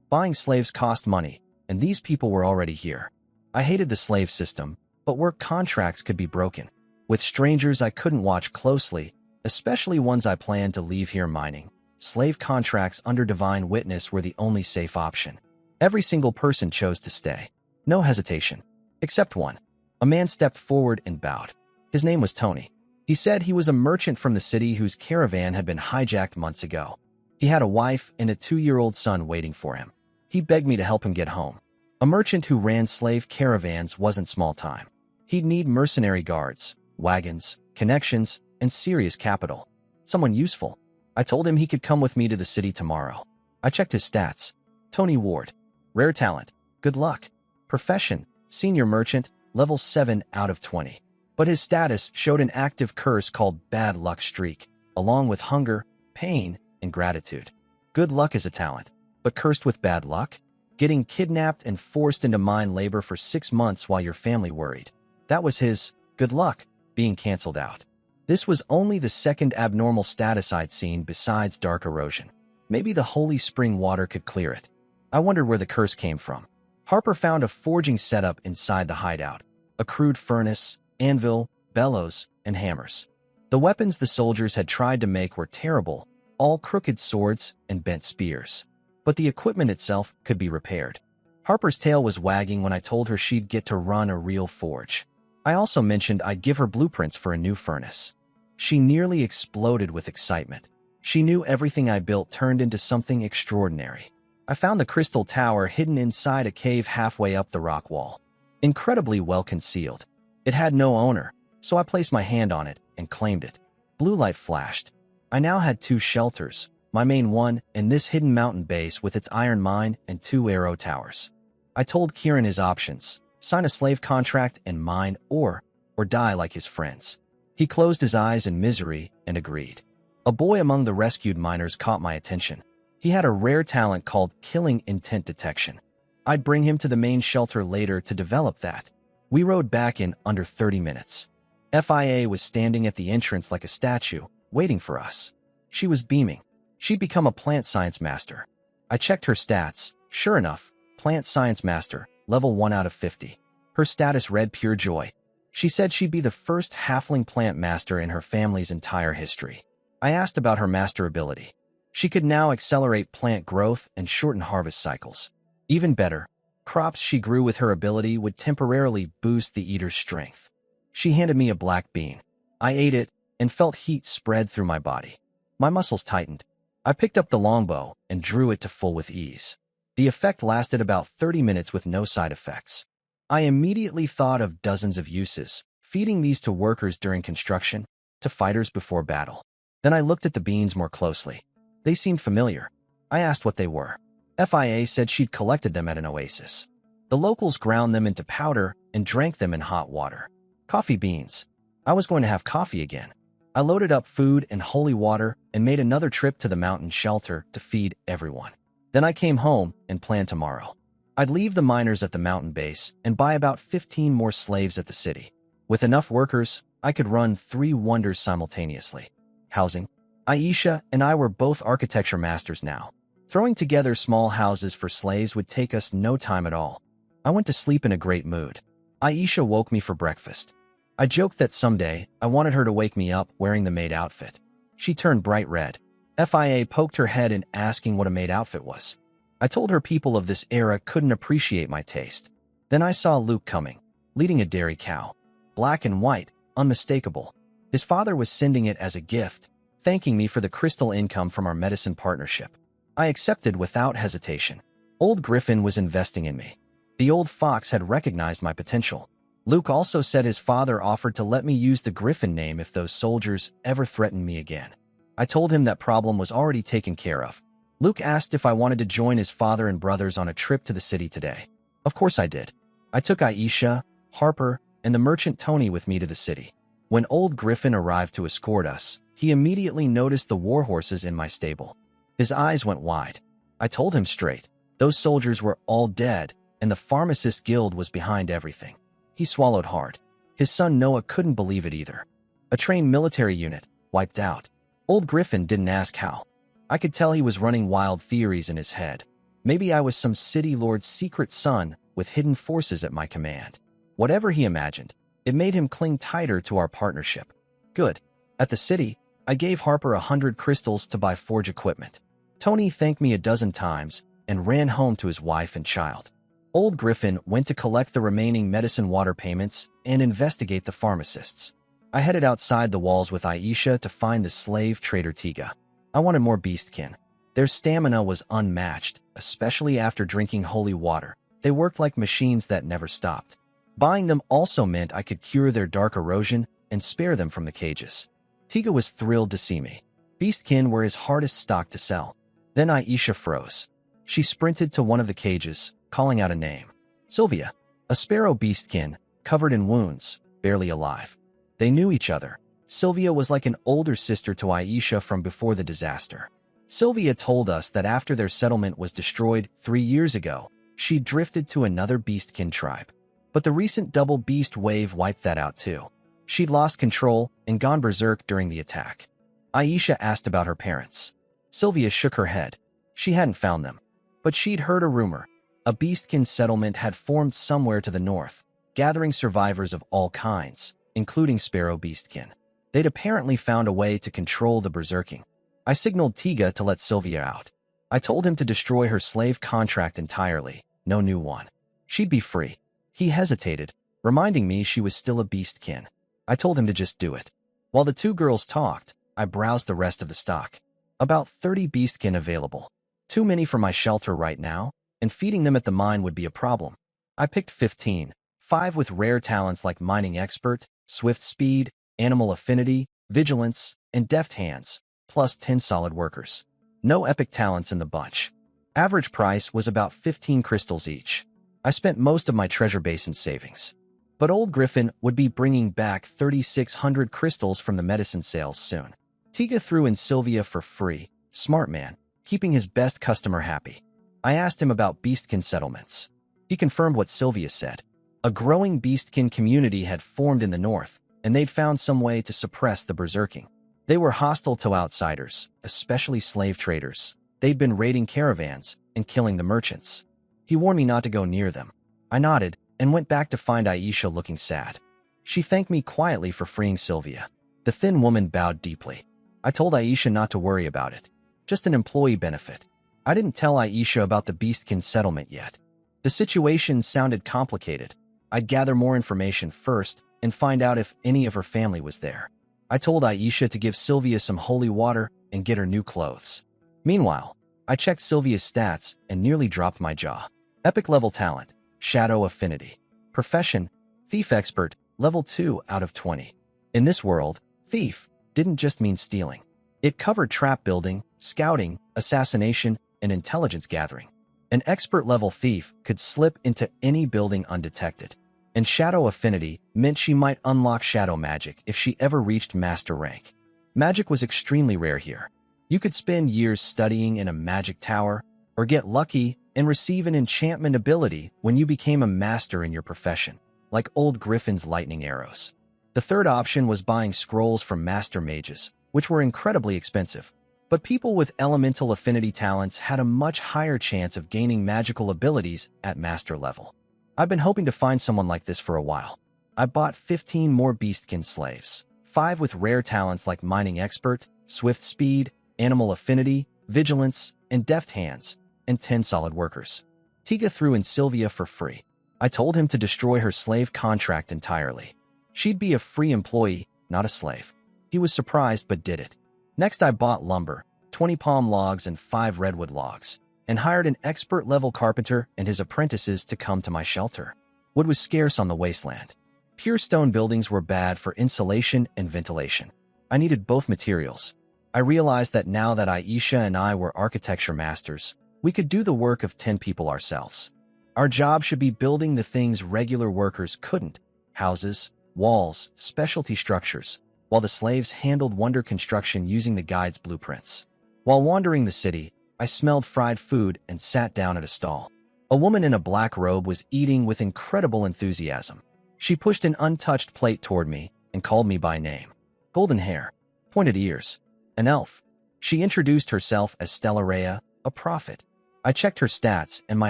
Buying slaves cost money, and these people were already here. I hated the slave system, but work contracts could be broken. With strangers I couldn't watch closely, especially ones I planned to leave here mining. Slave contracts under divine witness were the only safe option. Every single person chose to stay. No hesitation. Except one. A man stepped forward and bowed. His name was Tony. He said he was a merchant from the city whose caravan had been hijacked months ago. He had a wife and a 2-year-old son waiting for him. He begged me to help him get home. A merchant who ran slave caravans wasn't small time. He'd need mercenary guards, wagons, connections, and serious capital. Someone useful. I told him he could come with me to the city tomorrow. I checked his stats. Tony Ward. Rare talent. Good luck. Profession. Senior merchant. Level 7 out of 20. But his status showed an active curse called bad luck streak, along with hunger, pain, and gratitude. Good luck is a talent, but cursed with bad luck? Getting kidnapped and forced into mine labor for 6 months while your family worried. That was his good luck being canceled out. This was only the second abnormal status I'd seen besides dark erosion. Maybe the holy spring water could clear it. I wondered where the curse came from. Harper found a forging setup inside the hideout. A crude furnace, anvil, bellows, and hammers. The weapons the soldiers had tried to make were terrible, all crooked swords and bent spears. But the equipment itself could be repaired. Harper's tail was wagging when I told her she'd get to run a real forge. I also mentioned I'd give her blueprints for a new furnace. She nearly exploded with excitement. She knew everything I built turned into something extraordinary. I found the crystal tower hidden inside a cave halfway up the rock wall. Incredibly well concealed. It had no owner, so I placed my hand on it and claimed it. Blue light flashed. I now had 2 shelters, my main one and this hidden mountain base with its iron mine and 2 arrow towers. I told Kieran his options: sign a slave contract and mine, or die like his friends. He closed his eyes in misery and agreed. A boy among the rescued miners caught my attention. He had a rare talent called killing intent detection. I'd bring him to the main shelter later to develop that. We rode back in under 30 minutes. FIA was standing at the entrance like a statue, waiting for us. She was beaming. She'd become a plant science master. I checked her stats. Sure enough, plant science master, level 1 out of 50. Her status read pure joy. She said she'd be the first halfling plant master in her family's entire history. I asked about her master ability. She could now accelerate plant growth and shorten harvest cycles. Even better, crops she grew with her ability would temporarily boost the eater's strength. She handed me a black bean. I ate it and felt heat spread through my body. My muscles tightened. I picked up the longbow and drew it to full with ease. The effect lasted about 30 minutes with no side effects. I immediately thought of dozens of uses: feeding these to workers during construction, to fighters before battle. Then I looked at the beans more closely. They seemed familiar. I asked what they were. FIA said she'd collected them at an oasis. The locals ground them into powder and drank them in hot water. Coffee beans. I was going to have coffee again. I loaded up food and holy water and made another trip to the mountain shelter to feed everyone. Then I came home and planned tomorrow. I'd leave the miners at the mountain base and buy about 15 more slaves at the city. With enough workers, I could run 3 wonders simultaneously. Housing. Aisha and I were both architecture masters now. Throwing together small houses for slaves would take us no time at all. I went to sleep in a great mood. Aisha woke me for breakfast. I joked that someday I wanted her to wake me up wearing the maid outfit. She turned bright red. FIA poked her head in asking what a maid outfit was. I told her people of this era couldn't appreciate my taste. Then I saw Luke coming, leading a dairy cow. Black and white, unmistakable. His father was sending it as a gift, thanking me for the crystal income from our medicine partnership. I accepted without hesitation. Old Griffin was investing in me. The old fox had recognized my potential. Luke also said his father offered to let me use the Griffin name if those soldiers ever threatened me again. I told him that problem was already taken care of. Luke asked if I wanted to join his father and brothers on a trip to the city today. Of course I did. I took Aisha, Harper, and the merchant Tony with me to the city. When old Griffin arrived to escort us, he immediately noticed the war horses in my stable. His eyes went wide. I told him straight. Those soldiers were all dead, and the Pharmacist Guild was behind everything. He swallowed hard. His son Noah couldn't believe it either. A trained military unit, wiped out. Old Griffin didn't ask how. I could tell he was running wild theories in his head. Maybe I was some city lord's secret son with hidden forces at my command. Whatever he imagined, it made him cling tighter to our partnership. Good. At the city, I gave Harper 100 crystals to buy forge equipment. Tony thanked me a dozen times and ran home to his wife and child. Old Griffin went to collect the remaining medicine water payments and investigate the pharmacists. I headed outside the walls with Aisha to find the slave trader Tiga. I wanted more beastkin. Their stamina was unmatched, especially after drinking holy water. They worked like machines that never stopped. Buying them also meant I could cure their dark erosion and spare them from the cages. Tiga was thrilled to see me. Beastkin were his hardest stock to sell. Then Aisha froze. She sprinted to one of the cages, calling out a name. Sylvia, a sparrow beastkin, covered in wounds, barely alive. They knew each other. Sylvia was like an older sister to Aisha from before the disaster. Sylvia told us that after their settlement was destroyed 3 years ago, she drifted to another beastkin tribe. But the recent double beast wave wiped that out too. She'd lost control and gone berserk during the attack. Aisha asked about her parents. Sylvia shook her head. She hadn't found them. But she'd heard a rumor. A beastkin settlement had formed somewhere to the north, gathering survivors of all kinds, including sparrow beastkin. They'd apparently found a way to control the berserking. I signaled Tiga to let Sylvia out. I told him to destroy her slave contract entirely, no new one. She'd be free. He hesitated, reminding me she was still a beastkin. I told him to just do it. While the two girls talked, I browsed the rest of the stock. About 30 beastkin available. Too many for my shelter right now, and feeding them at the mine would be a problem. I picked 15, 5 with rare talents like mining expert, swift speed, animal affinity, vigilance, and deft hands, plus 10 solid workers. No epic talents in the bunch. Average price was about 15 crystals each. I spent most of my treasure basin savings. But old Griffin would be bringing back 3,600 crystals from the medicine sales soon. Tiga threw in Sylvia for free, smart man, keeping his best customer happy. I asked him about beastkin settlements. He confirmed what Sylvia said. A growing beastkin community had formed in the north, and they'd found some way to suppress the berserking. They were hostile to outsiders, especially slave traders. They'd been raiding caravans and killing the merchants. He warned me not to go near them. I nodded and went back to find Aisha looking sad. She thanked me quietly for freeing Sylvia. The thin woman bowed deeply. I told Aisha not to worry about it. Just an employee benefit. I didn't tell Aisha about the beastkin settlement yet. The situation sounded complicated. I'd gather more information first and find out if any of her family was there. I told Aisha to give Sylvia some holy water and get her new clothes. Meanwhile, I checked Sylvia's stats and nearly dropped my jaw. Epic level talent, Shadow Affinity. Profession, Thief Expert, level 2 out of 20. In this world, thief didn't just mean stealing. It covered trap building, scouting, assassination, and intelligence gathering. An expert-level thief could slip into any building undetected. And shadow affinity meant she might unlock shadow magic if she ever reached master rank. Magic was extremely rare here. You could spend years studying in a magic tower, or get lucky and receive an enchantment ability when you became a master in your profession, like old Griffin's lightning arrows. The third option was buying scrolls from master mages, which were incredibly expensive. But people with elemental affinity talents had a much higher chance of gaining magical abilities at master level. I've been hoping to find someone like this for a while. I bought 15 more beastkin slaves, 5 with rare talents like mining expert, swift speed, animal affinity, vigilance, and deft hands, and 10 solid workers. Tiga threw in Sylvia for free. I told him to destroy her slave contract entirely. She'd be a free employee, not a slave. He was surprised but did it. Next I bought lumber, 20 palm logs and 5 redwood logs, and hired an expert-level carpenter and his apprentices to come to my shelter. Wood was scarce on the wasteland. Pure stone buildings were bad for insulation and ventilation. I needed both materials. I realized that now that Aisha and I were architecture masters, we could do the work of 10 people ourselves. Our job should be building the things regular workers couldn't: houses, walls, specialty structures, while the slaves handled wonder construction using the guide's blueprints. While wandering the city, I smelled fried food and sat down at a stall. A woman in a black robe was eating with incredible enthusiasm. She pushed an untouched plate toward me and called me by name. Golden hair, pointed ears, an elf. She introduced herself as Stellarea, a prophet. I checked her stats and my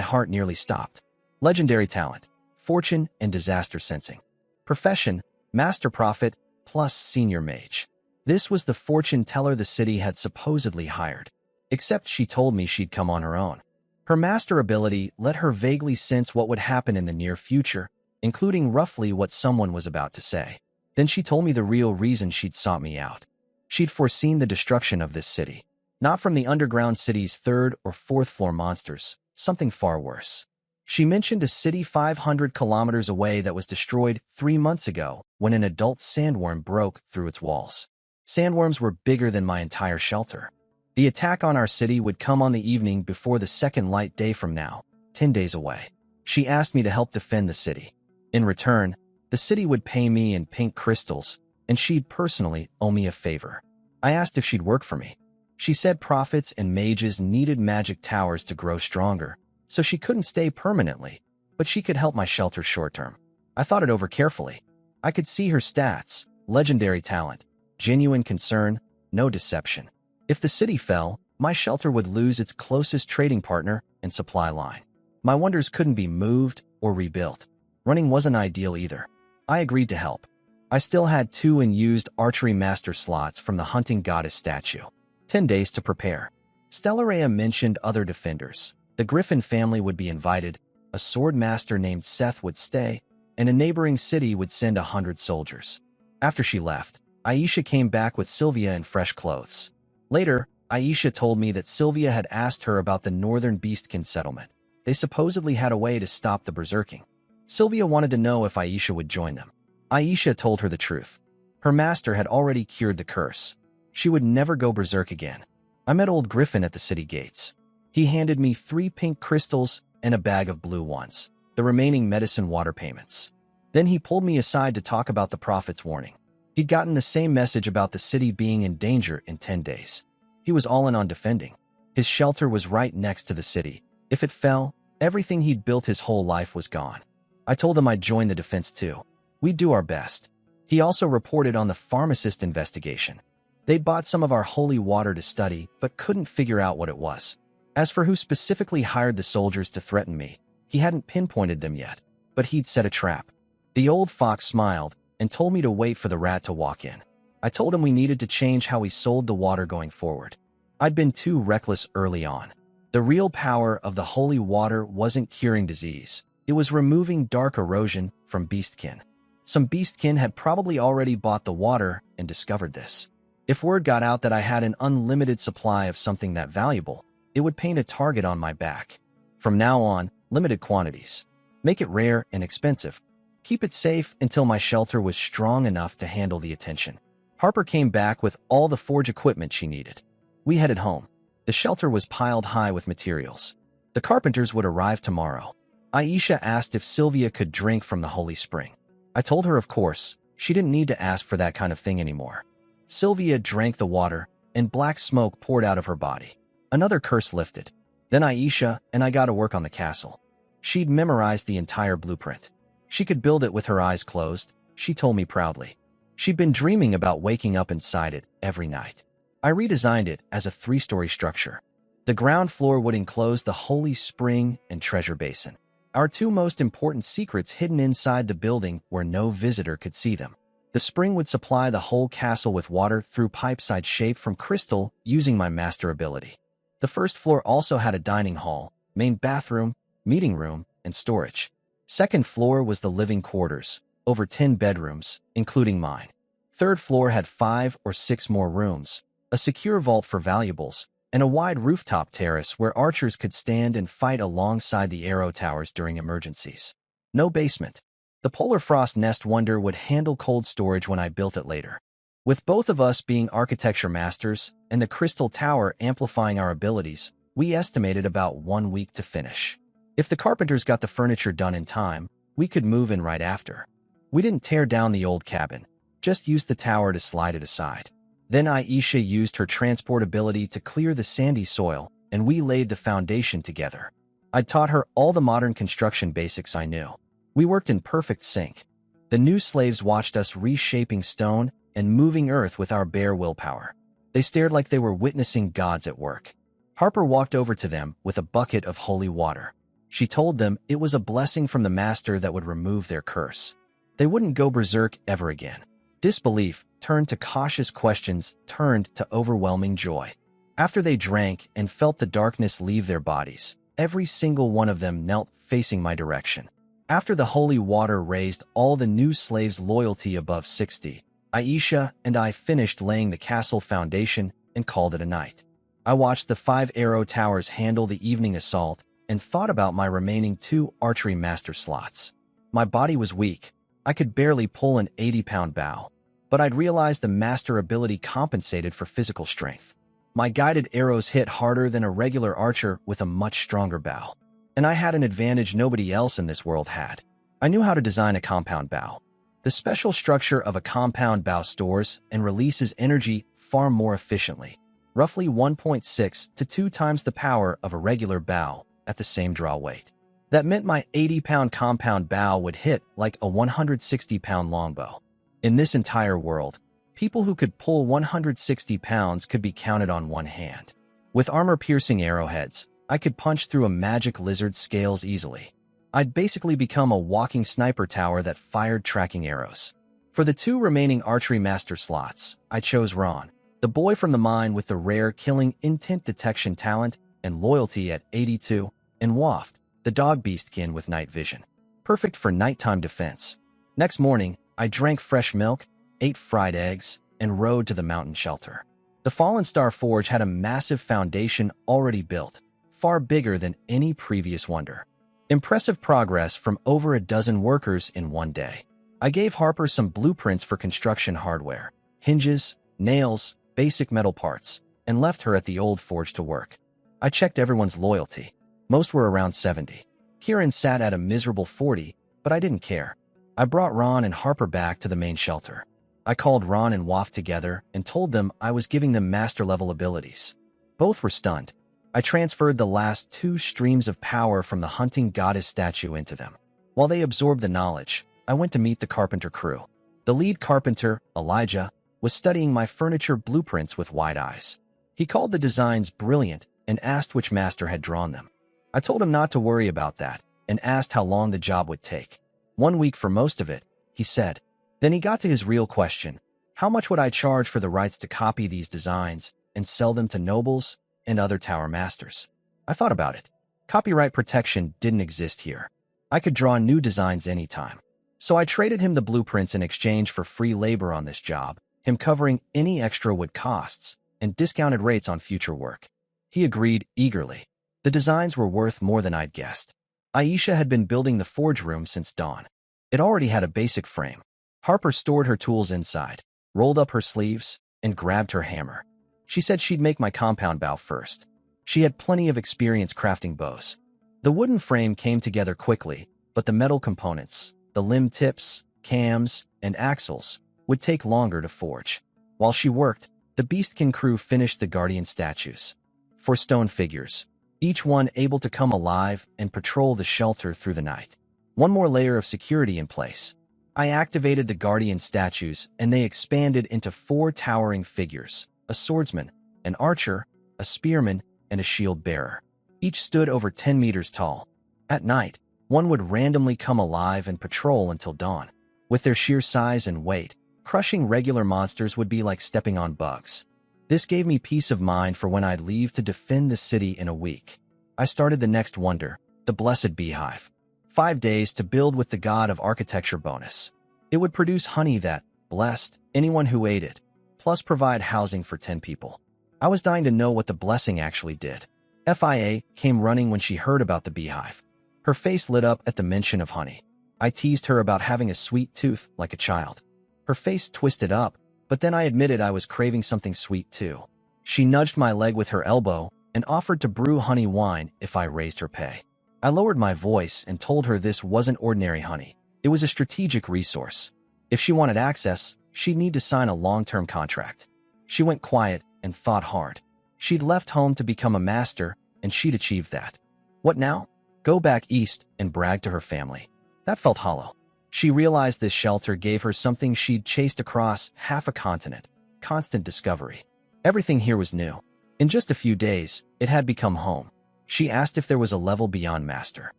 heart nearly stopped. Legendary talent, fortune and disaster sensing. Profession, master prophet plus senior mage. This was the fortune teller the city had supposedly hired. Except she told me she'd come on her own. Her master ability let her vaguely sense what would happen in the near future, including roughly what someone was about to say. Then she told me the real reason she'd sought me out. She'd foreseen the destruction of this city. Not from the underground city's 3rd or 4th floor monsters, something far worse. She mentioned a city 500 kilometers away that was destroyed 3 months ago when an adult sandworm broke through its walls. Sandworms were bigger than my entire shelter. The attack on our city would come on the evening before the second light day from now, 10 days away. She asked me to help defend the city. In return, the city would pay me in pink crystals, and she'd personally owe me a favor. I asked if she'd work for me. She said prophets and mages needed magic towers to grow stronger, so she couldn't stay permanently, but she could help my shelter short-term. I thought it over carefully. I could see her stats: legendary talent, genuine concern, no deception. If the city fell, my shelter would lose its closest trading partner and supply line. My wonders couldn't be moved or rebuilt. Running wasn't ideal either. I agreed to help. I still had 2 unused archery master slots from the hunting goddess statue. 10 days to prepare. Stellarea mentioned other defenders. The Griffin family would be invited, a sword master named Seth would stay, and a neighboring city would send 100 soldiers. After she left, Aisha came back with Sylvia in fresh clothes. Later, Aisha told me that Sylvia had asked her about the northern Beastkin settlement. They supposedly had a way to stop the berserking. Sylvia wanted to know if Aisha would join them. Aisha told her the truth. Her master had already cured the curse. She would never go berserk again. I met old Griffin at the city gates. He handed me 3 pink crystals and a bag of blue ones, the remaining medicine water payments. Then he pulled me aside to talk about the prophet's warning. He'd gotten the same message about the city being in danger in 10 days. He was all in on defending. His shelter was right next to the city. If it fell, everything he'd built his whole life was gone. I told him I'd join the defense too. We'd do our best. He also reported on the pharmacist investigation. They'd bought some of our holy water to study, but couldn't figure out what it was. As for who specifically hired the soldiers to threaten me, he hadn't pinpointed them yet, but he'd set a trap. The old fox smiled and told me to wait for the rat to walk in. I told him we needed to change how we sold the water going forward. I'd been too reckless early on. The real power of the holy water wasn't curing disease. It was removing dark erosion from beastkin. Some beastkin had probably already bought the water and discovered this. If word got out that I had an unlimited supply of something that valuable, it would paint a target on my back. From now on, limited quantities. Make it rare and expensive. keep it safe until my shelter was strong enough to handle the attention. Harper came back with all the forge equipment she needed. We headed home. The shelter was piled high with materials. The carpenters would arrive tomorrow. Aisha asked if Sylvia could drink from the holy spring. I told her of course, she didn't need to ask for that kind of thing anymore. Sylvia drank the water, and black smoke poured out of her body. Another curse lifted. Then Aisha and I got to work on the castle. She'd memorized the entire blueprint. She could build it with her eyes closed, she told me proudly. She'd been dreaming about waking up inside it every night. I redesigned it as a 3-story structure. The ground floor would enclose the holy spring and treasure basin, our 2 most important secrets hidden inside the building where no visitor could see them. The spring would supply the whole castle with water through pipes I'd shaped from crystal using my master ability. The first floor also had a dining hall, main bathroom, meeting room, and storage. Second floor was the living quarters, over 10 bedrooms, including mine. Third floor had 5 or 6 more rooms, a secure vault for valuables, and a wide rooftop terrace where archers could stand and fight alongside the arrow towers during emergencies. No basement. The Polar Frost Nest Wonder would handle cold storage when I built it later. With both of us being architecture masters and the Crystal Tower amplifying our abilities, we estimated about 1 week to finish. If the carpenters got the furniture done in time, we could move in right after. We didn't tear down the old cabin, just used the tower to slide it aside. Then Aisha used her transport ability to clear the sandy soil, and we laid the foundation together. I taught her all the modern construction basics I knew. We worked in perfect sync. The new slaves watched us reshaping stone and moving earth with our bare willpower. They stared like they were witnessing gods at work. Harper walked over to them with a bucket of holy water. She told them it was a blessing from the master that would remove their curse. They wouldn't go berserk ever again. Disbelief turned to cautious questions, turned to overwhelming joy. After they drank and felt the darkness leave their bodies, every single one of them knelt facing my direction. After the holy water raised all the new slaves' loyalty above 60, Aisha and I finished laying the castle foundation and called it a night. I watched the 5 arrow towers handle the evening assault and thought about my remaining 2 archery master slots. My body was weak. I could barely pull an 80-pound bow, but I'd realized the master ability compensated for physical strength. My guided arrows hit harder than a regular archer with a much stronger bow. And I had an advantage nobody else in this world had. I knew how to design a compound bow. The special structure of a compound bow stores and releases energy far more efficiently, roughly 1.6 to 2 times the power of a regular bow at the same draw weight. That meant my 80-pound compound bow would hit like a 160-pound longbow. In this entire world, people who could pull 160 pounds could be counted on one hand. With armor-piercing arrowheads, I could punch through a magic lizard's scales easily. I'd basically become a walking sniper tower that fired tracking arrows. For the 2 remaining archery master slots, I chose Ron, the boy from the mine with the rare killing intent detection talent and loyalty at 82, and Waft, the dog beastkin with night vision. Perfect for nighttime defense. Next morning, I drank fresh milk, ate fried eggs, and rode to the mountain shelter. The Fallen Star Forge had a massive foundation already built, far bigger than any previous wonder. Impressive progress from over a dozen workers in one day. I gave Harper some blueprints for construction hardware, hinges, nails, basic metal parts, and left her at the old forge to work. I checked everyone's loyalty. Most were around 70. Kieran sat at a miserable 40, but I didn't care. I brought Ron and Harper back to the main shelter. I called Ron and Waft together and told them I was giving them master-level abilities. Both were stunned. I transferred the last 2 streams of power from the hunting goddess statue into them. While they absorbed the knowledge, I went to meet the carpenter crew. The lead carpenter, Elijah, was studying my furniture blueprints with wide eyes. He called the designs brilliant and asked which master had drawn them. I told him not to worry about that and asked how long the job would take. 1 week for most of it, he said. Then he got to his real question. How much would I charge for the rights to copy these designs and sell them to nobles and other tower masters? I thought about it. Copyright protection didn't exist here. I could draw new designs anytime. So I traded him the blueprints in exchange for free labor on this job, him covering any extra wood costs, and discounted rates on future work. He agreed eagerly. The designs were worth more than I'd guessed. Aisha had been building the forge room since dawn. It already had a basic frame. Harper stored her tools inside, rolled up her sleeves, and grabbed her hammer. She said she'd make my compound bow first. She had plenty of experience crafting bows. The wooden frame came together quickly, but the metal components, the limb tips, cams, and axles, would take longer to forge. While she worked, the Beastkin crew finished the Guardian statues. 4 stone figures, each one able to come alive and patrol the shelter through the night. One more layer of security in place. I activated the Guardian statues and they expanded into 4 towering figures, a swordsman, an archer, a spearman, and a shield bearer. Each stood over 10 meters tall. At night, one would randomly come alive and patrol until dawn. With their sheer size and weight, crushing regular monsters would be like stepping on bugs. This gave me peace of mind for when I'd leave to defend the city in a week. I started the next wonder, the Blessed Beehive. 5 days to build with the God of Architecture bonus. It would produce honey that blessed anyone who ate it, plus provide housing for 10 people. I was dying to know what the blessing actually did. FIA came running when she heard about the beehive. Her face lit up at the mention of honey. I teased her about having a sweet tooth like a child. Her face twisted up, but then I admitted I was craving something sweet too. She nudged my leg with her elbow and offered to brew honey wine if I raised her pay. I lowered my voice and told her this wasn't ordinary honey. It was a strategic resource. If she wanted access, she'd need to sign a long-term contract. She went quiet and thought hard. She'd left home to become a master, and she'd achieved that. What now? Go back east and brag to her family. That felt hollow. She realized this shelter gave her something she'd chased across half a continent: constant discovery. Everything here was new. In just a few days, it had become home. She asked if there was a level beyond master.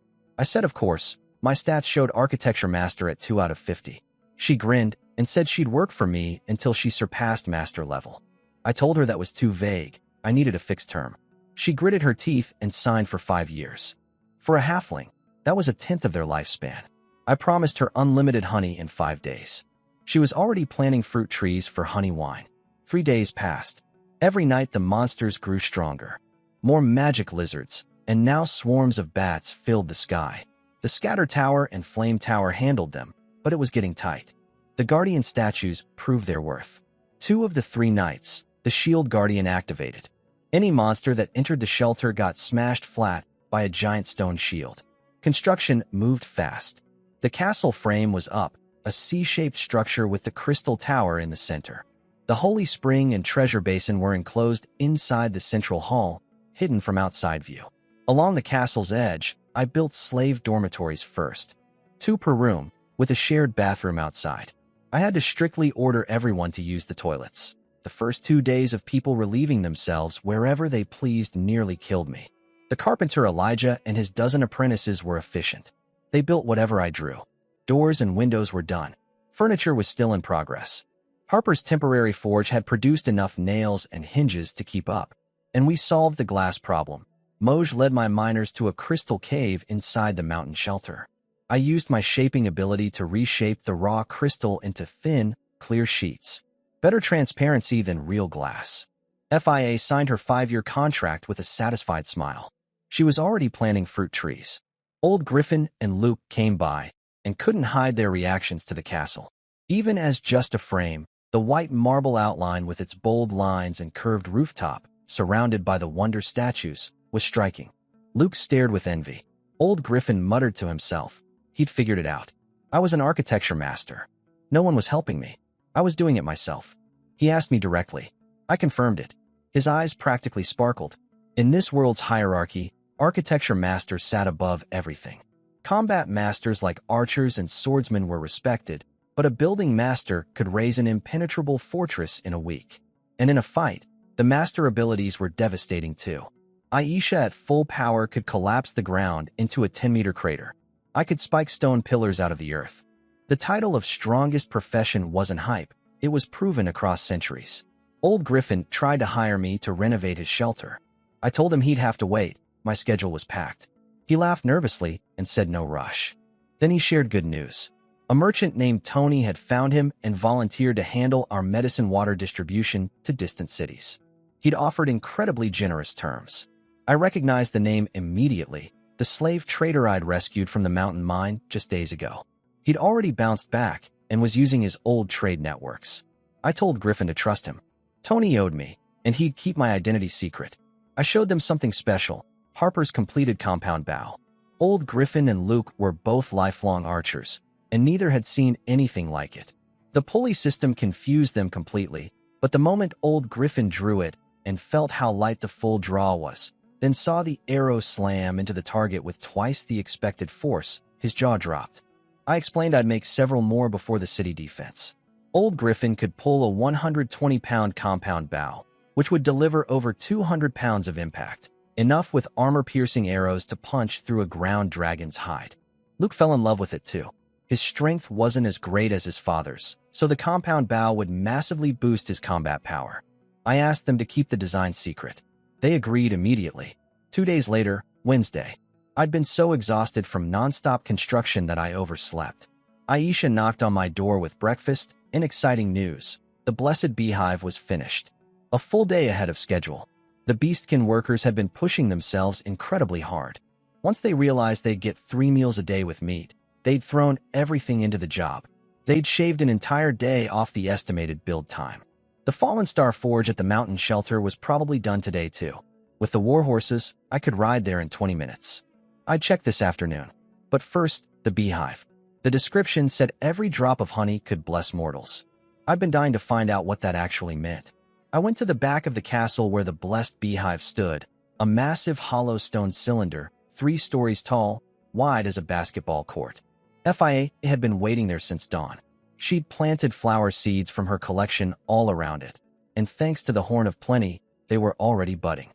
I said of course. My stats showed architecture master at 2 out of 50. She grinned and said she'd work for me until she surpassed master level. I told her that was too vague. I needed a fixed term. She gritted her teeth and signed for 5 years. For a halfling, that was 1/10 of their lifespan. I promised her unlimited honey in 5 days. She was already planting fruit trees for honey wine. 3 days passed. Every night the monsters grew stronger. More magic lizards, and now swarms of bats filled the sky. The Scatter Tower and Flame Tower handled them, but it was getting tight. The Guardian statues proved their worth. 2 of the 3 nights, the Shield Guardian activated. Any monster that entered the shelter got smashed flat by a giant stone shield. Construction moved fast. The castle frame was up, a C-shaped structure with the crystal tower in the center. The Holy Spring and Treasure Basin were enclosed inside the central hall, hidden from outside view. Along the castle's edge, I built slave dormitories first. 2 per room, with a shared bathroom outside. I had to strictly order everyone to use the toilets. The first 2 days of people relieving themselves wherever they pleased nearly killed me. The carpenter Elijah and his dozen apprentices were efficient. They built whatever I drew. Doors and windows were done. Furniture was still in progress. Harper's temporary forge had produced enough nails and hinges to keep up, and we solved the glass problem. Moj led my miners to a crystal cave inside the mountain shelter. I used my shaping ability to reshape the raw crystal into thin, clear sheets. Better transparency than real glass. FIA signed her 5-year contract with a satisfied smile. She was already planting fruit trees. Old Griffin and Luke came by and couldn't hide their reactions to the castle. Even as just a frame, the white marble outline with its bold lines and curved rooftop, surrounded by the wonder statues, was striking. Luke stared with envy. Old Griffin muttered to himself. He'd figured it out. I was an architecture master. No one was helping me. I was doing it myself. He asked me directly. I confirmed it. His eyes practically sparkled. In this world's hierarchy, architecture masters sat above everything. Combat masters like archers and swordsmen were respected, but a building master could raise an impenetrable fortress in a week. And in a fight, the master abilities were devastating too. Aisha at full power could collapse the ground into a 10-meter crater. I could spike stone pillars out of the earth. The title of strongest profession wasn't hype. It was proven across centuries. Old Griffin tried to hire me to renovate his shelter. I told him he'd have to wait. My schedule was packed. He laughed nervously and said no rush. Then he shared good news. A merchant named Tony had found him and volunteered to handle our medicine water distribution to distant cities. He'd offered incredibly generous terms. I recognized the name immediately, the slave trader I'd rescued from the mountain mine just days ago. He'd already bounced back and was using his old trade networks. I told Griffin to trust him. Tony owed me, and he'd keep my identity secret. I showed them something special, Harper's completed compound bow. Old Griffin and Luke were both lifelong archers, and neither had seen anything like it. The pulley system confused them completely, but the moment old Griffin drew it and felt how light the full draw was, then saw the arrow slam into the target with twice the expected force, his jaw dropped. I explained I'd make several more before the city defense. Old Griffin could pull a 120-pound compound bow, which would deliver over 200 pounds of impact, enough with armor-piercing arrows to punch through a ground dragon's hide. Luke fell in love with it too. His strength wasn't as great as his father's, so the compound bow would massively boost his combat power. I asked them to keep the design secret. They agreed immediately. 2 days later, Wednesday, I'd been so exhausted from non-stop construction that I overslept. Aisha knocked on my door with breakfast and exciting news. The blessed beehive was finished. A full day ahead of schedule. The Beastkin workers had been pushing themselves incredibly hard. Once they realized they'd get 3 meals a day with meat, they'd thrown everything into the job. They'd shaved an entire day off the estimated build time. The Fallen Star Forge at the mountain shelter was probably done today too. With the war horses, I could ride there in 20 minutes. I'd check this afternoon. But first, the beehive. The description said every drop of honey could bless mortals. I've been dying to find out what that actually meant. I went to the back of the castle where the blessed beehive stood, a massive hollow stone cylinder, 3 stories tall, wide as a basketball court. FIA had been waiting there since dawn. She'd planted flower seeds from her collection all around it, and thanks to the Horn of Plenty, they were already budding.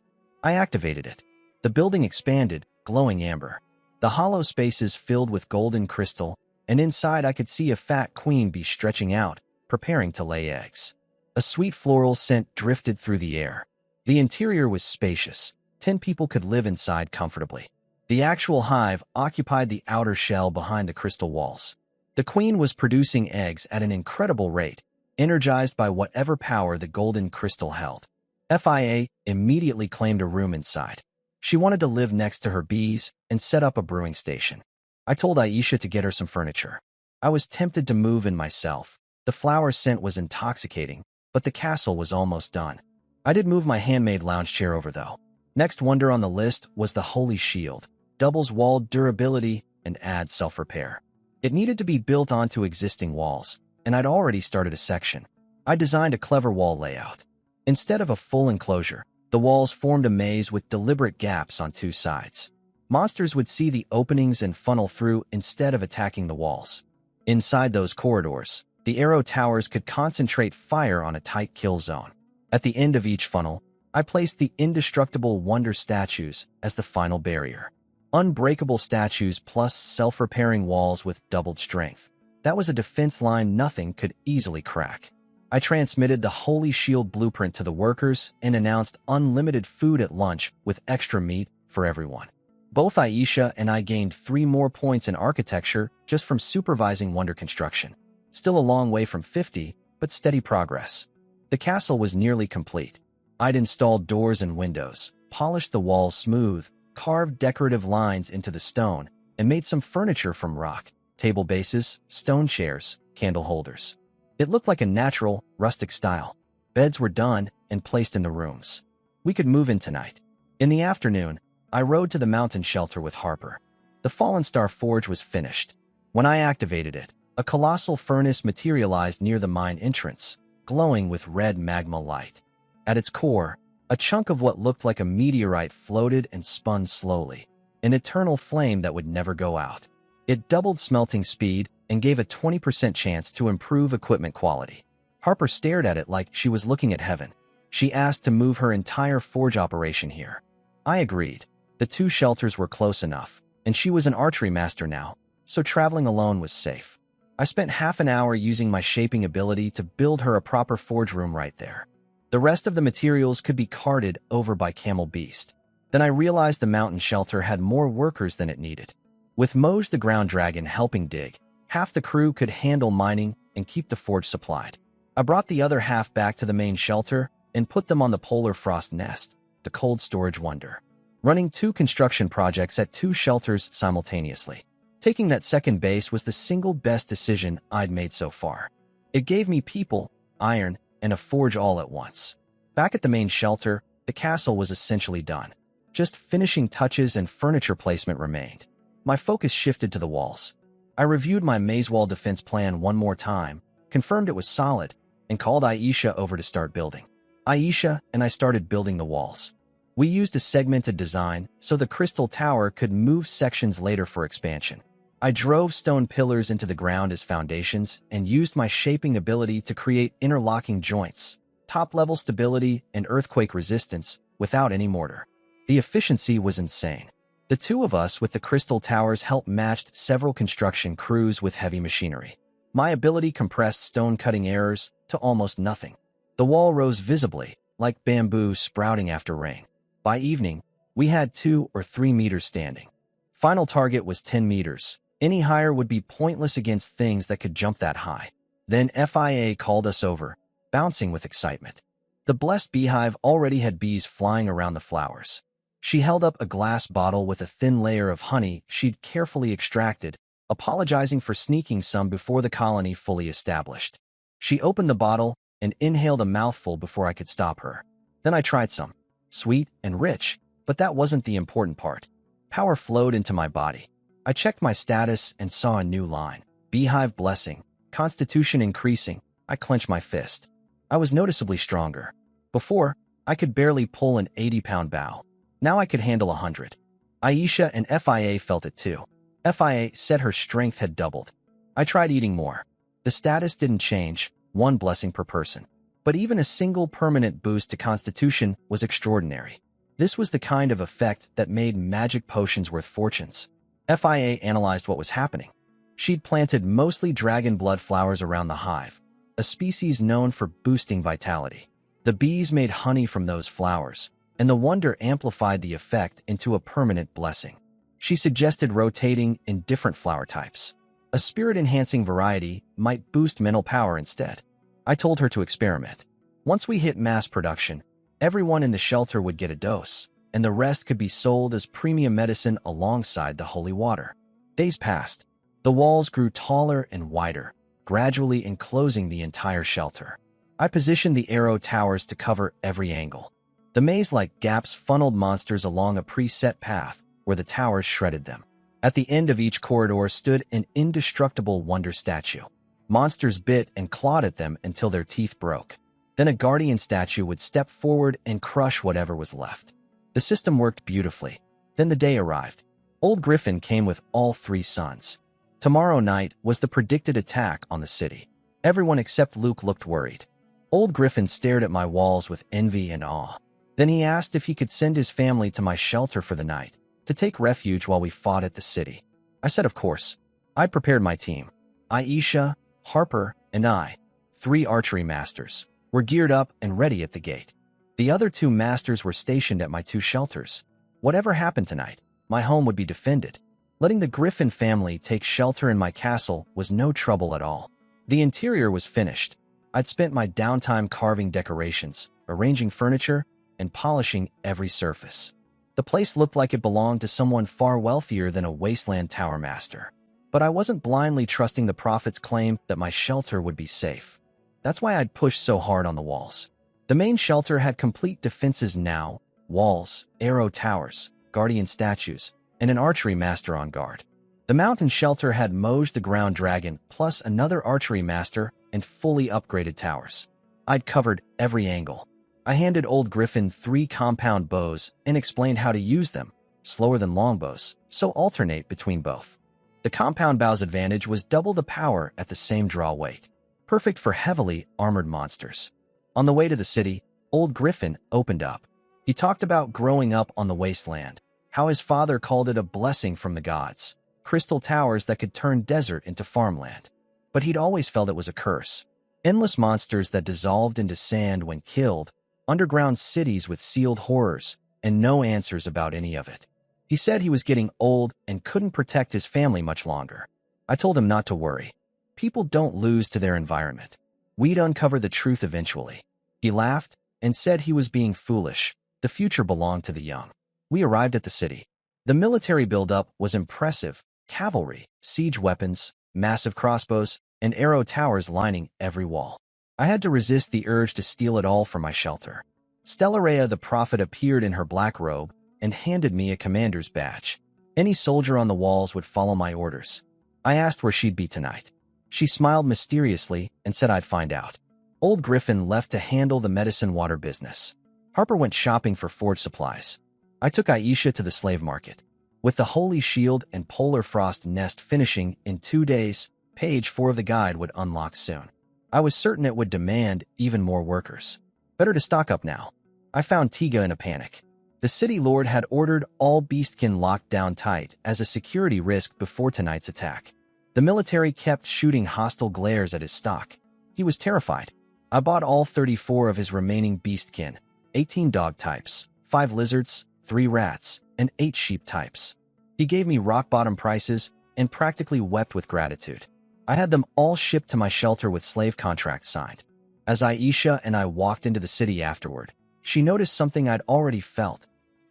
I activated it. The building expanded, glowing amber. The hollow spaces filled with golden crystal, and inside I could see a fat queen bee stretching out, preparing to lay eggs. A sweet floral scent drifted through the air. The interior was spacious. 10 people could live inside comfortably. The actual hive occupied the outer shell behind the crystal walls. The queen was producing eggs at an incredible rate, energized by whatever power the golden crystal held. FIA immediately claimed a room inside. She wanted to live next to her bees and set up a brewing station. I told Aisha to get her some furniture. I was tempted to move in myself. The flower scent was intoxicating, but the castle was almost done. I did move my handmade lounge chair over though. Next wonder on the list was the Holy Shield. Doubles walled durability and adds self-repair. It needed to be built onto existing walls, and I'd already started a section. I designed a clever wall layout. Instead of a full enclosure, the walls formed a maze with deliberate gaps on 2 sides. Monsters would see the openings and funnel through instead of attacking the walls. Inside those corridors, the arrow towers could concentrate fire on a tight kill zone. At the end of each funnel, I placed the indestructible wonder statues as the final barrier. Unbreakable statues plus self-repairing walls with doubled strength. That was a defense line nothing could easily crack. I transmitted the Holy Shield blueprint to the workers and announced unlimited food at lunch with extra meat for everyone. Both Aisha and I gained 3 more points in architecture just from supervising wonder construction. Still a long way from 50, but steady progress. The castle was nearly complete. I'd installed doors and windows, polished the walls smooth, carved decorative lines into the stone, and made some furniture from rock, table bases, stone chairs, candle holders. It looked like a natural, rustic style. Beds were done and placed in the rooms. We could move in tonight. In the afternoon, I rode to the mountain shelter with Harper. The Fallen Star Forge was finished. When I activated it, a colossal furnace materialized near the mine entrance, glowing with red magma light. At its core, a chunk of what looked like a meteorite floated and spun slowly, an eternal flame that would never go out. It doubled smelting speed and gave a 20% chance to improve equipment quality. Harper stared at it like she was looking at heaven. She asked to move her entire forge operation here. I agreed. The 2 shelters were close enough, and she was an archery master now, so traveling alone was safe. I spent half an hour using my shaping ability to build her a proper forge room right there. The rest of the materials could be carted over by Camel Beast. Then I realized the mountain shelter had more workers than it needed. With Moj the ground dragon helping dig, half the crew could handle mining and keep the forge supplied. I brought the other half back to the main shelter and put them on the Polar Frost Nest, the cold storage wonder. Running 2 construction projects at 2 shelters simultaneously. Taking that second base was the single best decision I'd made so far. It gave me people, iron, and a forge all at once. Back at the main shelter, the castle was essentially done. Just finishing touches and furniture placement remained. My focus shifted to the walls. I reviewed my maze wall defense plan one more time, confirmed it was solid, and called Aisha over to start building. Aisha and I started building the walls. We used a segmented design so the crystal tower could move sections later for expansion. I drove stone pillars into the ground as foundations and used my shaping ability to create interlocking joints, top-level stability, and earthquake resistance without any mortar. The efficiency was insane. The two of us with the crystal towers helped match several construction crews with heavy machinery. My ability compressed stone-cutting errors to almost nothing. The wall rose visibly, like bamboo sprouting after rain. By evening, we had 2 or 3 meters standing. Final target was 10 meters. Any higher would be pointless against things that could jump that high. Then FIA called us over, bouncing with excitement. The blessed beehive already had bees flying around the flowers. She held up a glass bottle with a thin layer of honey she'd carefully extracted, apologizing for sneaking some before the colony fully established. She opened the bottle and inhaled a mouthful before I could stop her. Then I tried some. Sweet and rich, but that wasn't the important part. Power flowed into my body. I checked my status and saw a new line. Beehive blessing. Constitution increasing. I clenched my fist. I was noticeably stronger. Before, I could barely pull an 80-pound bow. Now I could handle 100. Aisha and FIA felt it too. FIA said her strength had doubled. I tried eating more. The status didn't change, 1 blessing per person. But even a single permanent boost to Constitution was extraordinary. This was the kind of effect that made magic potions worth fortunes. FIA analyzed what was happening. She'd planted mostly dragon blood flowers around the hive, a species known for boosting vitality. The bees made honey from those flowers, and the wonder amplified the effect into a permanent blessing. She suggested rotating in different flower types. A spirit-enhancing variety might boost mental power instead. I told her to experiment. Once we hit mass production, everyone in the shelter would get a dose, and the rest could be sold as premium medicine alongside the holy water. Days passed. The walls grew taller and wider, gradually enclosing the entire shelter. I positioned the arrow towers to cover every angle. The maze-like gaps funneled monsters along a preset path where the towers shredded them. At the end of each corridor stood an indestructible wonder statue. Monsters bit and clawed at them until their teeth broke. Then a guardian statue would step forward and crush whatever was left. The system worked beautifully. Then the day arrived. Old Griffin came with all 3 sons. Tomorrow night was the predicted attack on the city. Everyone except Luke looked worried. Old Griffin stared at my walls with envy and awe. Then he asked if he could send his family to my shelter for the night, to take refuge while we fought at the city. I said of course. I'd prepared my team. Aisha, Harper, and I, 3 archery masters, were geared up and ready at the gate. The other 2 masters were stationed at my 2 shelters. Whatever happened tonight, my home would be defended. Letting the Griffin family take shelter in my castle was no trouble at all. The interior was finished. I'd spent my downtime carving decorations, arranging furniture, and polishing every surface. The place looked like it belonged to someone far wealthier than a wasteland tower master. But I wasn't blindly trusting the prophet's claim that my shelter would be safe. That's why I'd pushed so hard on the walls. The main shelter had complete defenses now: walls, arrow towers, guardian statues, and an archery master on guard. The mountain shelter had Moj the ground dragon plus another archery master and fully upgraded towers. I'd covered every angle. I handed Old Griffin 3 compound bows and explained how to use them, slower than longbows, so alternate between both. The compound bow's advantage was double the power at the same draw weight, perfect for heavily armored monsters. On the way to the city, Old Griffin opened up. He talked about growing up on the wasteland, how his father called it a blessing from the gods, crystal towers that could turn desert into farmland. But he'd always felt it was a curse. Endless monsters that dissolved into sand when killed, underground cities with sealed horrors, and no answers about any of it. He said he was getting old and couldn't protect his family much longer. I told him not to worry. People don't lose to their environment. We'd uncover the truth eventually. He laughed and said he was being foolish. The future belonged to the young. We arrived at the city. The military buildup was impressive, cavalry, siege weapons, massive crossbows, and arrow towers lining every wall. I had to resist the urge to steal it all for my shelter. Stellarea the prophet appeared in her black robe and handed me a commander's badge. Any soldier on the walls would follow my orders. I asked where she'd be tonight. She smiled mysteriously and said I'd find out. Old Griffin left to handle the medicine water business. Harper went shopping for forge supplies. I took Aisha to the slave market. With the Holy Shield and Polar Frost Nest finishing in 2 days, page 4 of the guide would unlock soon. I was certain it would demand even more workers. Better to stock up now. I found Tiga in a panic. The city lord had ordered all beastkin locked down tight as a security risk before tonight's attack. The military kept shooting hostile glares at his stock. He was terrified. I bought all 34 of his remaining beastkin, 18 dog types, 5 lizards, 3 rats, and 8 sheep types. He gave me rock-bottom prices and practically wept with gratitude. I had them all shipped to my shelter with slave contracts signed. As Aisha and I walked into the city afterward, she noticed something I'd already felt.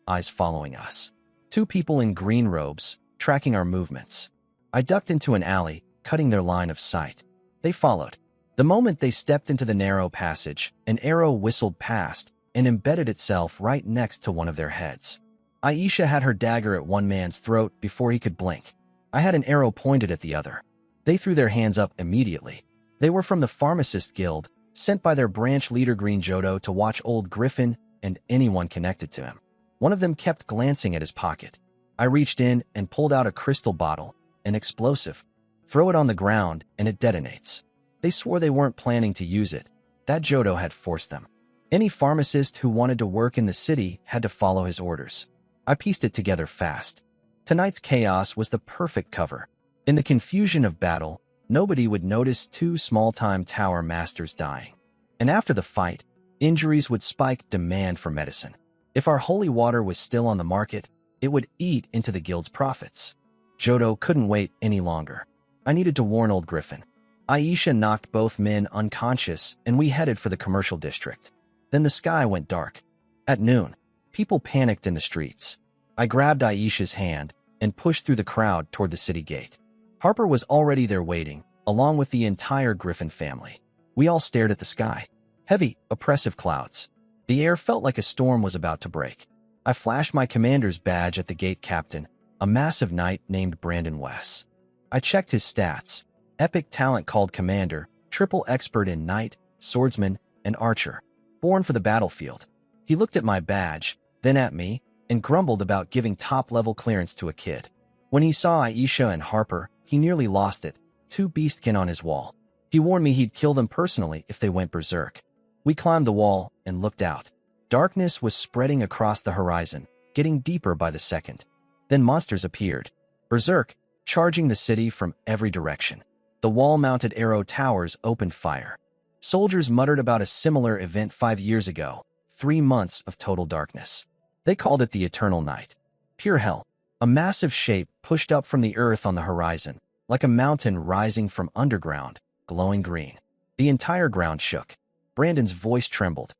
Eyes following us. 2 people in green robes, tracking our movements. I ducked into an alley, cutting their line of sight. They followed. The moment they stepped into the narrow passage, an arrow whistled past and embedded itself right next to one of their heads. Aisha had her dagger at one man's throat before he could blink. I had an arrow pointed at the other. They threw their hands up immediately. They were from the Pharmacist Guild, sent by their branch leader Green Jodo to watch Old Griffin and anyone connected to him. One of them kept glancing at his pocket. I reached in and pulled out a crystal bottle, an explosive. Throw it on the ground and it detonates. They swore they weren't planning to use it. That Jodo had forced them. Any pharmacist who wanted to work in the city had to follow his orders. I pieced it together fast. Tonight's chaos was the perfect cover. In the confusion of battle, nobody would notice 2 small-time tower masters dying. And after the fight, injuries would spike demand for medicine. If our holy water was still on the market, it would eat into the guild's profits. Jodo couldn't wait any longer. I needed to warn Old Griffin. Aisha knocked both men unconscious, and we headed for the commercial district. Then the sky went dark. At noon, people panicked in the streets. I grabbed Aisha's hand and pushed through the crowd toward the city gate. Harper was already there waiting, along with the entire Griffin family. We all stared at the sky. Heavy, oppressive clouds. The air felt like a storm was about to break. I flashed my commander's badge at the gate captain, a massive knight named Brandon Wess. I checked his stats. Epic talent called commander, triple expert in knight, swordsman, and archer. Born for the battlefield. He looked at my badge, then at me, and grumbled about giving top-level clearance to a kid. When he saw Aisha and Harper, he nearly lost it. 2 beastkin on his wall. He warned me he'd kill them personally if they went berserk. We climbed the wall and looked out. Darkness was spreading across the horizon, getting deeper by the second. Then monsters appeared. Berserk, charging the city from every direction. The wall-mounted arrow towers opened fire. Soldiers muttered about a similar event 5 years ago, 3 months of total darkness. They called it the Eternal Night. Pure hell. A massive shape pushed up from the earth on the horizon, like a mountain rising from underground, glowing green. The entire ground shook. Brandon's voice trembled.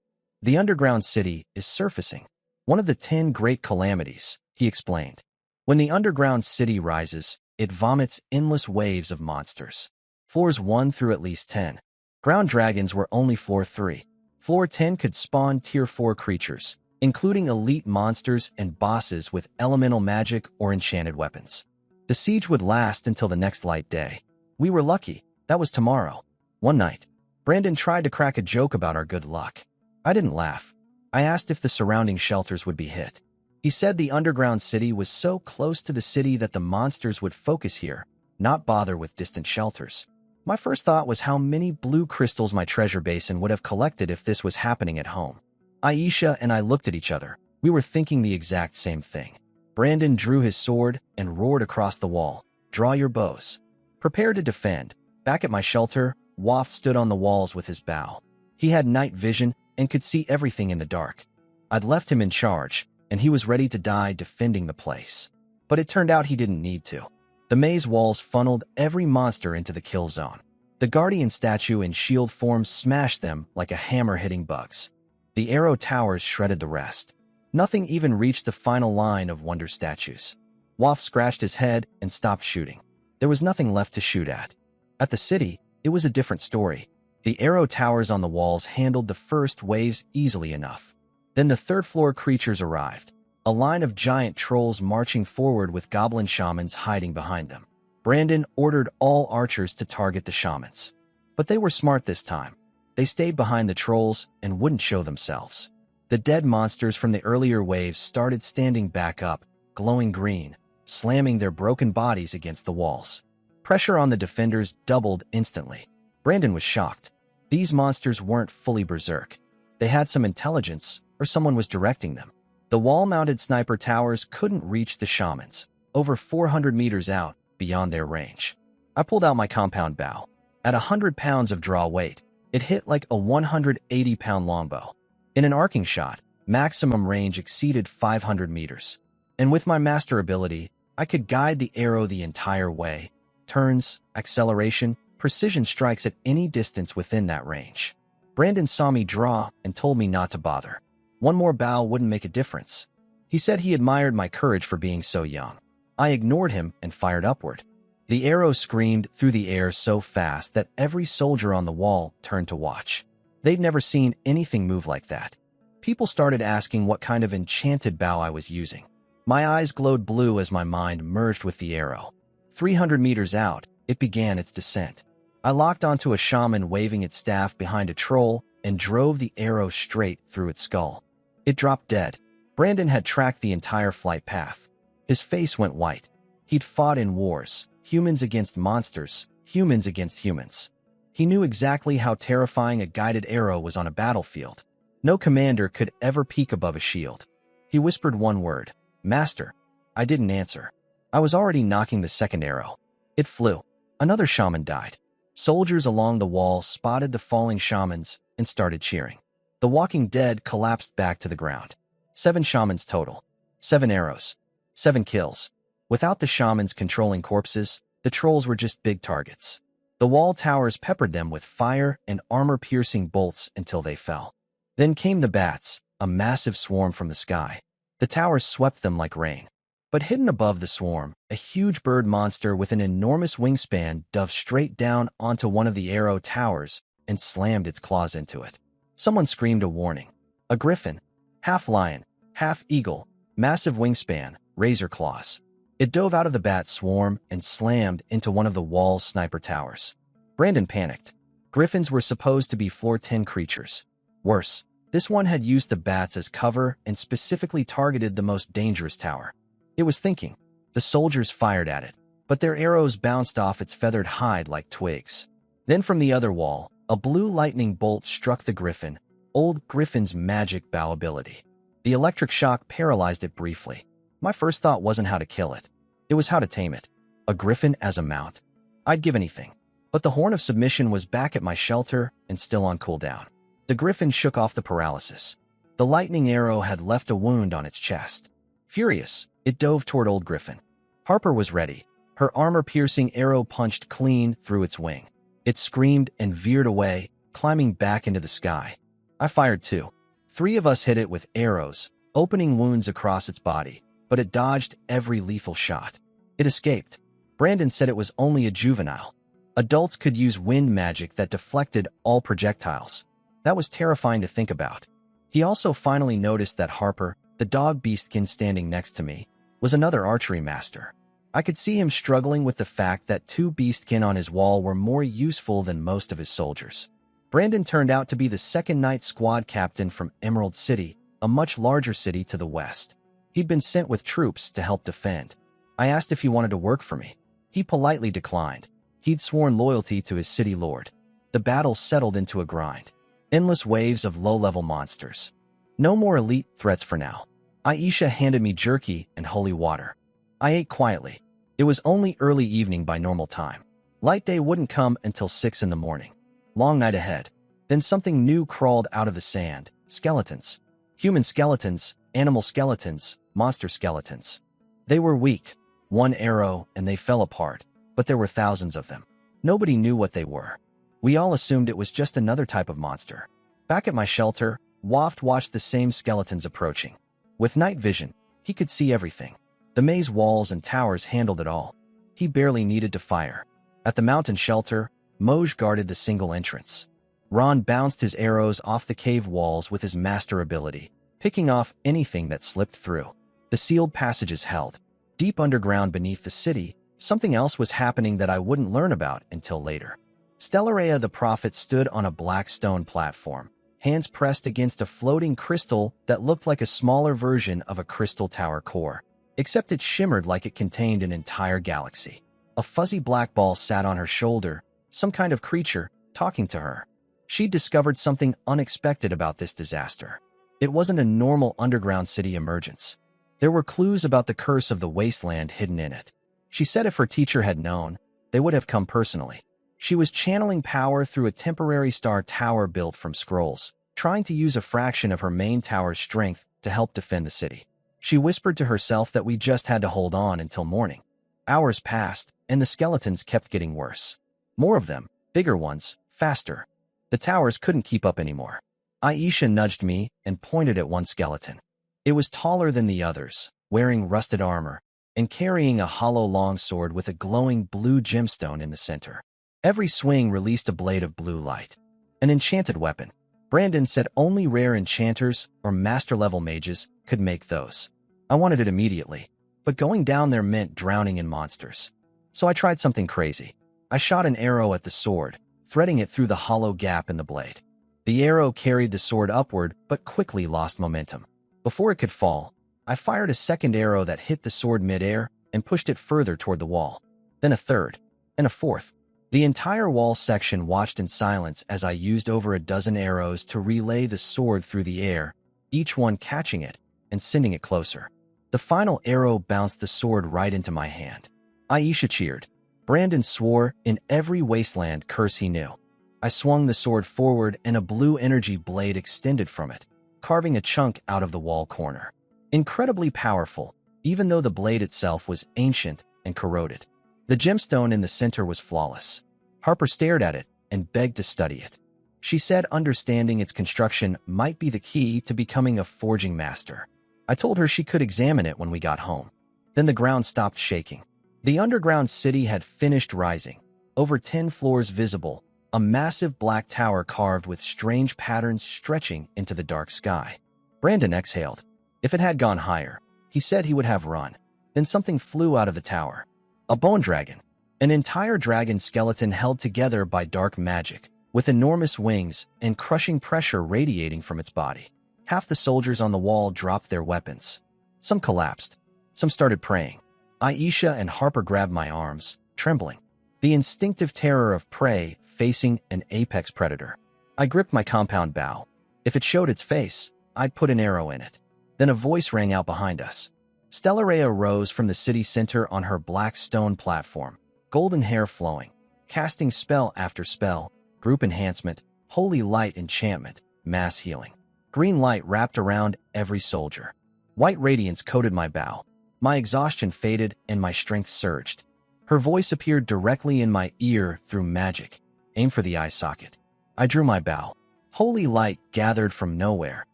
The underground city is surfacing. One of the 10 great calamities, he explained. When the underground city rises, it vomits endless waves of monsters. Floors 1 through at least 10. Ground dragons were only floor 3. Floor 10 could spawn tier 4 creatures, including elite monsters and bosses with elemental magic or enchanted weapons. The siege would last until the next light day. We were lucky. That was tomorrow. One night, Brandon tried to crack a joke about our good luck. I didn't laugh. I asked if the surrounding shelters would be hit. He said the underground city was so close to the city that the monsters would focus here, not bother with distant shelters. My first thought was how many blue crystals my treasure basin would have collected if this was happening at home. Aisha and I looked at each other. We were thinking the exact same thing. Brandon drew his sword and roared across the wall. Draw your bows. Prepare to defend. Back at my shelter, Waft stood on the walls with his bow. He had night vision and could see everything in the dark. I'd left him in charge, and he was ready to die defending the place. But it turned out he didn't need to. The maze walls funneled every monster into the kill zone. The guardian statue in shield form smashed them like a hammer hitting bugs. The arrow towers shredded the rest. Nothing even reached the final line of wonder statues. Waff scratched his head and stopped shooting. There was nothing left to shoot at. At the city, it was a different story. The arrow towers on the walls handled the first waves easily enough. Then the third-floor creatures arrived, a line of giant trolls marching forward with goblin shamans hiding behind them. Brandon ordered all archers to target the shamans. But they were smart this time. They stayed behind the trolls and wouldn't show themselves. The dead monsters from the earlier waves started standing back up, glowing green, slamming their broken bodies against the walls. Pressure on the defenders doubled instantly. Brandon was shocked. These monsters weren't fully berserk. They had some intelligence, or someone was directing them. The wall-mounted sniper towers couldn't reach the shamans, over 400 meters out beyond their range. I pulled out my compound bow. At 100 pounds of draw weight, it hit like a 180-pound longbow. In an arcing shot, maximum range exceeded 500 meters. And with my master ability, I could guide the arrow the entire way. Turns, acceleration, precision strikes at any distance within that range. Brandon saw me draw and told me not to bother. One more bow wouldn't make a difference. He said he admired my courage for being so young. I ignored him and fired upward. The arrow screamed through the air so fast that every soldier on the wall turned to watch. They'd never seen anything move like that. People started asking what kind of enchanted bow I was using. My eyes glowed blue as my mind merged with the arrow. 300 meters out, it began its descent. I locked onto a shaman waving its staff behind a troll and drove the arrow straight through its skull. It dropped dead. Brandon had tracked the entire flight path. His face went white. He'd fought in wars, humans against monsters, humans against humans. He knew exactly how terrifying a guided arrow was on a battlefield. No commander could ever peek above a shield. He whispered one word, "Master." I didn't answer. I was already knocking the second arrow. It flew. Another shaman died. Soldiers along the wall spotted the falling shamans and started cheering. The walking dead collapsed back to the ground. 7 shamans total. 7 arrows. 7 kills. Without the shamans controlling corpses, the trolls were just big targets. The wall towers peppered them with fire and armor-piercing bolts until they fell. Then came the bats, a massive swarm from the sky. The towers swept them like rain. But hidden above the swarm, a huge bird monster with an enormous wingspan dove straight down onto one of the arrow towers and slammed its claws into it. Someone screamed a warning. A griffin, half lion, half eagle, massive wingspan, razor claws. It dove out of the bat swarm and slammed into one of the wall's sniper towers. Brandon panicked. Griffins were supposed to be floor 10 creatures. Worse, this one had used the bats as cover and specifically targeted the most dangerous tower. It was thinking. The soldiers fired at it, but their arrows bounced off its feathered hide like twigs. Then from the other wall, a blue lightning bolt struck the griffin, old griffin's magic bow ability. The electric shock paralyzed it briefly. My first thought wasn't how to kill it. It was how to tame it. A griffin as a mount. I'd give anything. But the horn of submission was back at my shelter and still on cooldown. The griffin shook off the paralysis. The lightning arrow had left a wound on its chest. Furious, it dove toward old griffin. Harper was ready. Her armor-piercing arrow punched clean through its wing. It screamed and veered away, climbing back into the sky. I fired too. 3 of us hit it with arrows, opening wounds across its body, but it dodged every lethal shot. It escaped. Brandon said it was only a juvenile. Adults could use wind magic that deflected all projectiles. That was terrifying to think about. He also finally noticed that Harper, the dog beastkin standing next to me, was another archery master. I could see him struggling with the fact that 2 beastkin on his wall were more useful than most of his soldiers. Brandon turned out to be the 2nd Night Squad captain from Emerald City, a much larger city to the west. He'd been sent with troops to help defend. I asked if he wanted to work for me. He politely declined. He'd sworn loyalty to his city lord. The battle settled into a grind. Endless waves of low-level monsters. No more elite threats for now. Aisha handed me jerky and holy water. I ate quietly. It was only early evening by normal time. Light day wouldn't come until 6 in the morning. Long night ahead. Then something new crawled out of the sand. Skeletons. Human skeletons, animal skeletons, monster skeletons. They were weak. 1 arrow and they fell apart, but there were thousands of them. Nobody knew what they were. We all assumed it was just another type of monster. Back at my shelter, Waft watched the same skeletons approaching. With night vision, he could see everything. The maze walls and towers handled it all. He barely needed to fire. At the mountain shelter, Moj guarded the single entrance. Ron bounced his arrows off the cave walls with his master ability, picking off anything that slipped through. The sealed passages held. Deep underground beneath the city, something else was happening that I wouldn't learn about until later. Stellarea the Prophet stood on a black stone platform, hands pressed against a floating crystal that looked like a smaller version of a crystal tower core, except it shimmered like it contained an entire galaxy. A fuzzy black ball sat on her shoulder, some kind of creature, talking to her. She'd discovered something unexpected about this disaster. It wasn't a normal underground city emergence. There were clues about the curse of the wasteland hidden in it. She said if her teacher had known, they would have come personally. She was channeling power through a temporary star tower built from scrolls, trying to use a fraction of her main tower's strength to help defend the city. She whispered to herself that we just had to hold on until morning. Hours passed, and the skeletons kept getting worse. More of them, bigger ones, faster. The towers couldn't keep up anymore. Aisha nudged me and pointed at one skeleton. It was taller than the others, wearing rusted armor, and carrying a hollow longsword with a glowing blue gemstone in the center. Every swing released a blade of blue light. An enchanted weapon. Brandon said only rare enchanters or master-level mages could make those. I wanted it immediately, but going down there meant drowning in monsters. So I tried something crazy. I shot an arrow at the sword, threading it through the hollow gap in the blade. The arrow carried the sword upward but quickly lost momentum. Before it could fall, I fired a second arrow that hit the sword midair and pushed it further toward the wall. Then a third, and a fourth. The entire wall section watched in silence as I used over a dozen arrows to relay the sword through the air, each one catching it and sending it closer. The final arrow bounced the sword right into my hand. Aisha cheered. Brandon swore in every wasteland curse he knew. I swung the sword forward and a blue energy blade extended from it, carving a chunk out of the wall corner. Incredibly powerful, even though the blade itself was ancient and corroded. The gemstone in the center was flawless. Harper stared at it and begged to study it. She said understanding its construction might be the key to becoming a forging master. I told her she could examine it when we got home. Then the ground stopped shaking. The underground city had finished rising. Over 10 floors visible, a massive black tower carved with strange patterns stretching into the dark sky. Brandon exhaled. If it had gone higher, he said he would have run. Then something flew out of the tower. A bone dragon. An entire dragon skeleton held together by dark magic, with enormous wings and crushing pressure radiating from its body. Half the soldiers on the wall dropped their weapons. Some collapsed. Some started praying. Aisha and Harper grabbed my arms, trembling. The instinctive terror of prey facing an apex predator. I gripped my compound bow. If it showed its face, I'd put an arrow in it. Then a voice rang out behind us. Stellarea rose from the city center on her black stone platform, golden hair flowing, casting spell after spell, group enhancement, holy light enchantment, mass healing. Green light wrapped around every soldier. White radiance coated my bow. My exhaustion faded and my strength surged. Her voice appeared directly in my ear through magic. Aim for the eye socket. I drew my bow. Holy light gathered from nowhere,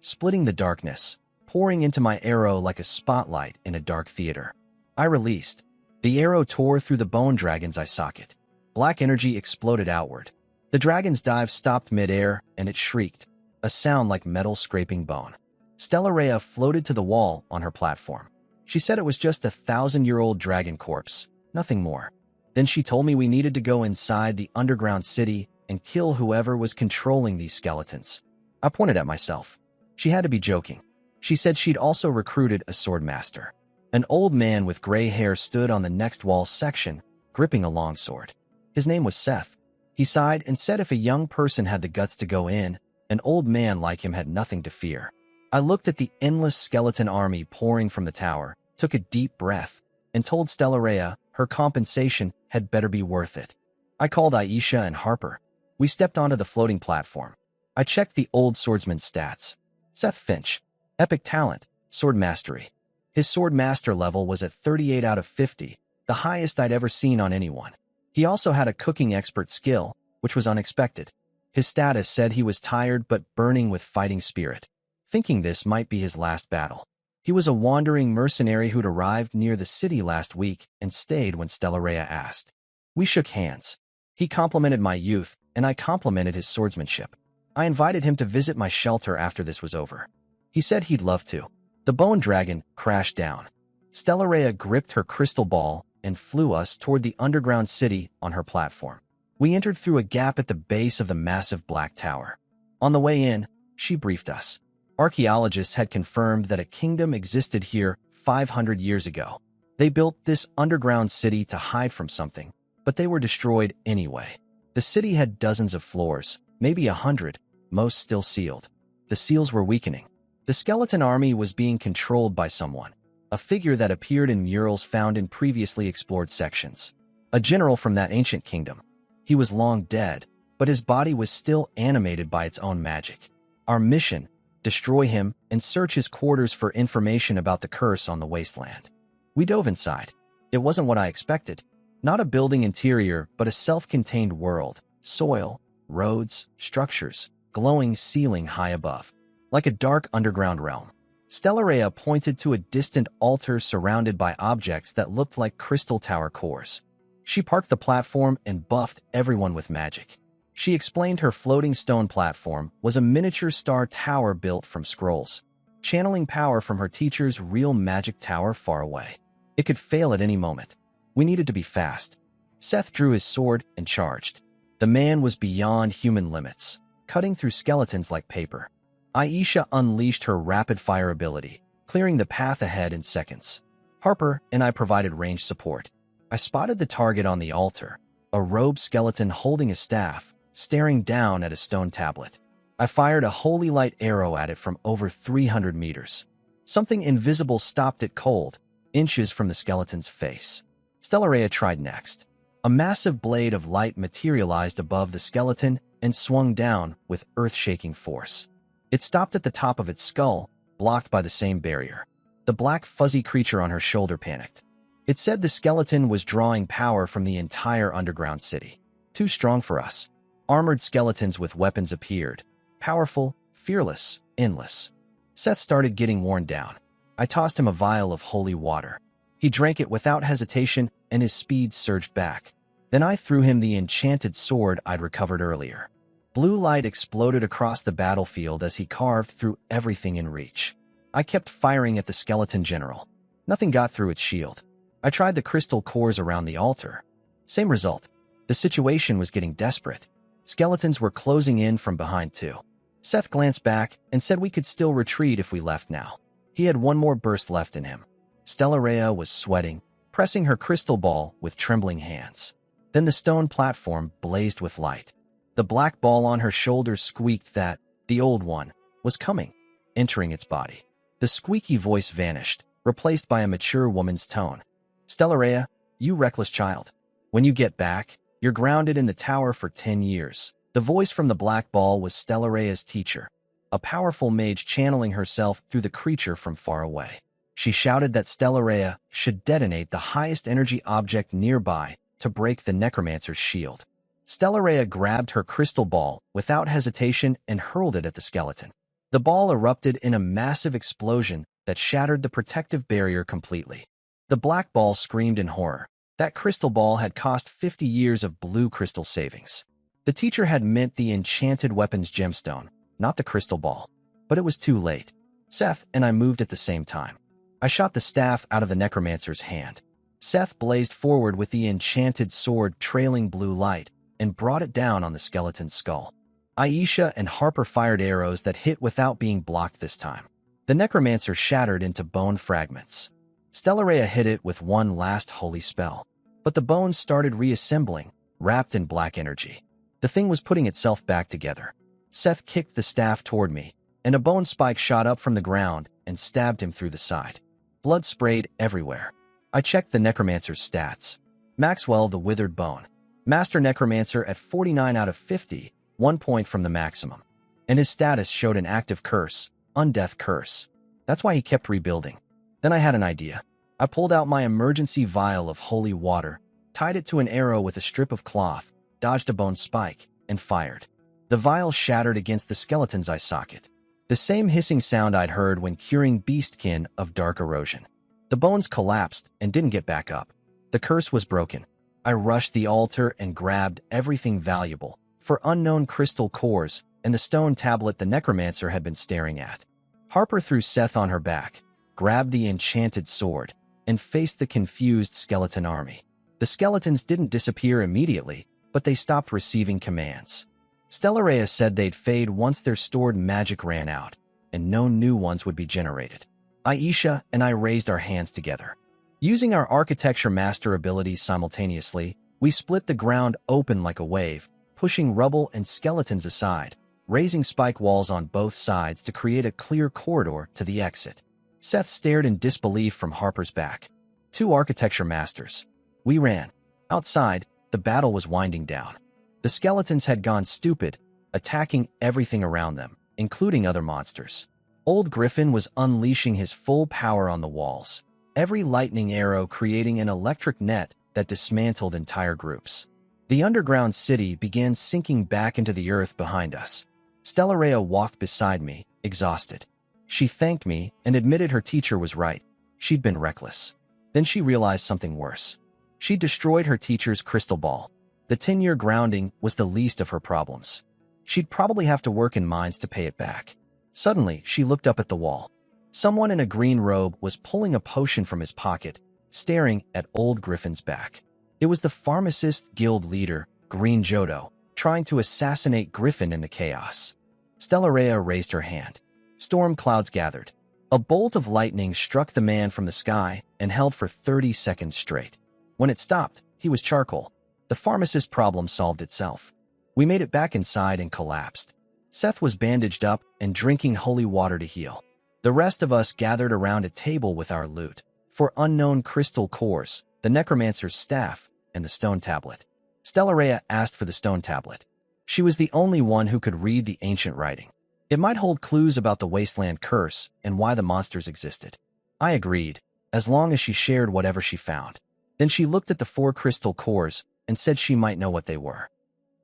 splitting the darkness, pouring into my arrow like a spotlight in a dark theater. I released. The arrow tore through the bone dragon's eye socket. Black energy exploded outward. The dragon's dive stopped midair, and it shrieked, a sound like metal scraping bone. Stellarea floated to the wall on her platform. She said it was just a 1,000-year-old dragon corpse, nothing more. Then she told me we needed to go inside the underground city and kill whoever was controlling these skeletons. I pointed at myself. She had to be joking. She said she'd also recruited a sword master. An old man with gray hair stood on the next wall section, gripping a longsword. His name was Seth. He sighed and said if a young person had the guts to go in, an old man like him had nothing to fear. I looked at the endless skeleton army pouring from the tower, took a deep breath, and told Stellarea her compensation had better be worth it. I called Aisha and Harper. We stepped onto the floating platform. I checked the old swordsman's stats. Seth Finch. Epic talent, sword mastery. His sword master level was at 38 out of 50, the highest I'd ever seen on anyone. He also had a cooking expert skill, which was unexpected. His status said he was tired but burning with fighting spirit, thinking this might be his last battle. He was a wandering mercenary who'd arrived near the city last week and stayed when Stellaria asked. We shook hands. He complimented my youth, and I complimented his swordsmanship. I invited him to visit my shelter after this was over. He said he'd love to. The bone dragon crashed down. Stellaria gripped her crystal ball and flew us toward the underground city on her platform. We entered through a gap at the base of the massive black tower. On the way in, she briefed us. Archaeologists had confirmed that a kingdom existed here 500 years ago. They built this underground city to hide from something, but they were destroyed anyway. The city had dozens of floors, maybe 100, most still sealed. The seals were weakening. The skeleton army was being controlled by someone, a figure that appeared in murals found in previously explored sections. A general from that ancient kingdom. He was long dead, but his body was still animated by its own magic. Our mission: destroy him and search his quarters for information about the curse on the wasteland. We dove inside. It wasn't what I expected. Not a building interior, but a self-contained world. Soil, roads, structures, glowing ceiling high above. Like a dark underground realm. Stellaria pointed to a distant altar surrounded by objects that looked like crystal tower cores. She parked the platform and buffed everyone with magic. She explained her floating stone platform was a miniature star tower built from scrolls, channeling power from her teacher's real magic tower far away. It could fail at any moment. We needed to be fast. Seth drew his sword and charged. The man was beyond human limits, cutting through skeletons like paper. Aisha unleashed her rapid-fire ability, clearing the path ahead in seconds. Harper and I provided range support. I spotted the target on the altar, a robed skeleton holding a staff, staring down at a stone tablet. I fired a holy light arrow at it from over 300 meters. Something invisible stopped it cold, inches from the skeleton's face. Stellaria tried next. A massive blade of light materialized above the skeleton and swung down with earth-shaking force. It stopped at the top of its skull, blocked by the same barrier. The black fuzzy creature on her shoulder panicked. It said the skeleton was drawing power from the entire underground city. Too strong for us. Armored skeletons with weapons appeared. Powerful, fearless, endless. Seth started getting worn down. I tossed him a vial of holy water. He drank it without hesitation, and his speed surged back. Then I threw him the enchanted sword I'd recovered earlier. Blue light exploded across the battlefield as he carved through everything in reach. I kept firing at the skeleton general. Nothing got through its shield. I tried the crystal cores around the altar. Same result. The situation was getting desperate. Skeletons were closing in from behind too. Seth glanced back and said we could still retreat if we left now. He had one more burst left in him. Stellaria was sweating, pressing her crystal ball with trembling hands. Then the stone platform blazed with light. The black ball on her shoulder squeaked that the old one was coming, entering its body. The squeaky voice vanished, replaced by a mature woman's tone. Stellaria, you reckless child. When you get back, you're grounded in the tower for 10 years. The voice from the black ball was Stellaria's teacher, a powerful mage channeling herself through the creature from far away. She shouted that Stellaria should detonate the highest energy object nearby to break the necromancer's shield. Stellaria grabbed her crystal ball without hesitation and hurled it at the skeleton. The ball erupted in a massive explosion that shattered the protective barrier completely. The black ball screamed in horror. That crystal ball had cost 50 years of blue crystal savings. The teacher had meant the enchanted weapon's gemstone, not the crystal ball. But it was too late. Seth and I moved at the same time. I shot the staff out of the necromancer's hand. Seth blazed forward with the enchanted sword trailing blue light and brought it down on the skeleton's skull. Aisha and Harper fired arrows that hit without being blocked this time. The necromancer shattered into bone fragments. Stellaria hit it with one last holy spell. But the bones started reassembling, wrapped in black energy. The thing was putting itself back together. Seth kicked the staff toward me, and a bone spike shot up from the ground and stabbed him through the side. Blood sprayed everywhere. I checked the necromancer's stats. Maxwell the Withered Bone. Master Necromancer at 49 out of 50, 1 point from the maximum. And his status showed an active curse, Undeath Curse. That's why he kept rebuilding. Then I had an idea. I pulled out my emergency vial of holy water, tied it to an arrow with a strip of cloth, dodged a bone spike, and fired. The vial shattered against the skeleton's eye socket. The same hissing sound I'd heard when curing beastkin of dark erosion. The bones collapsed and didn't get back up. The curse was broken. I rushed the altar and grabbed everything valuable, for unknown crystal cores and the stone tablet the necromancer had been staring at. Harper threw Seth on her back, grabbed the enchanted sword, and faced the confused skeleton army. The skeletons didn't disappear immediately, but they stopped receiving commands. Stellarea said they'd fade once their stored magic ran out, and no new ones would be generated. Aisha and I raised our hands together. Using our architecture master abilities simultaneously, we split the ground open like a wave, pushing rubble and skeletons aside, raising spike walls on both sides to create a clear corridor to the exit. Seth stared in disbelief from Harper's back. 2 architecture masters. We ran. Outside, the battle was winding down. The skeletons had gone stupid, attacking everything around them, including other monsters. Old Griffin was unleashing his full power on the walls, every lightning arrow creating an electric net that dismantled entire groups. The underground city began sinking back into the earth behind us. Stellarea walked beside me, exhausted. She thanked me and admitted her teacher was right. She'd been reckless. Then she realized something worse. She destroyed her teacher's crystal ball. The 10-year grounding was the least of her problems. She'd probably have to work in mines to pay it back. Suddenly, she looked up at the wall. Someone in a green robe was pulling a potion from his pocket, staring at old Griffin's back. It was the pharmacist guild leader, Green Jodo, trying to assassinate Griffin in the chaos. Stellarea raised her hand. Storm clouds gathered. A bolt of lightning struck the man from the sky and held for 30 seconds straight. When it stopped, he was charcoal. The pharmacist's problem solved itself. We made it back inside and collapsed. Seth was bandaged up and drinking holy water to heal. The rest of us gathered around a table with our loot, for unknown crystal cores, the necromancer's staff, and the stone tablet. Stellarea asked for the stone tablet. She was the only one who could read the ancient writing. It might hold clues about the wasteland curse and why the monsters existed. I agreed, as long as she shared whatever she found. Then she looked at the 4 crystal cores and said she might know what they were.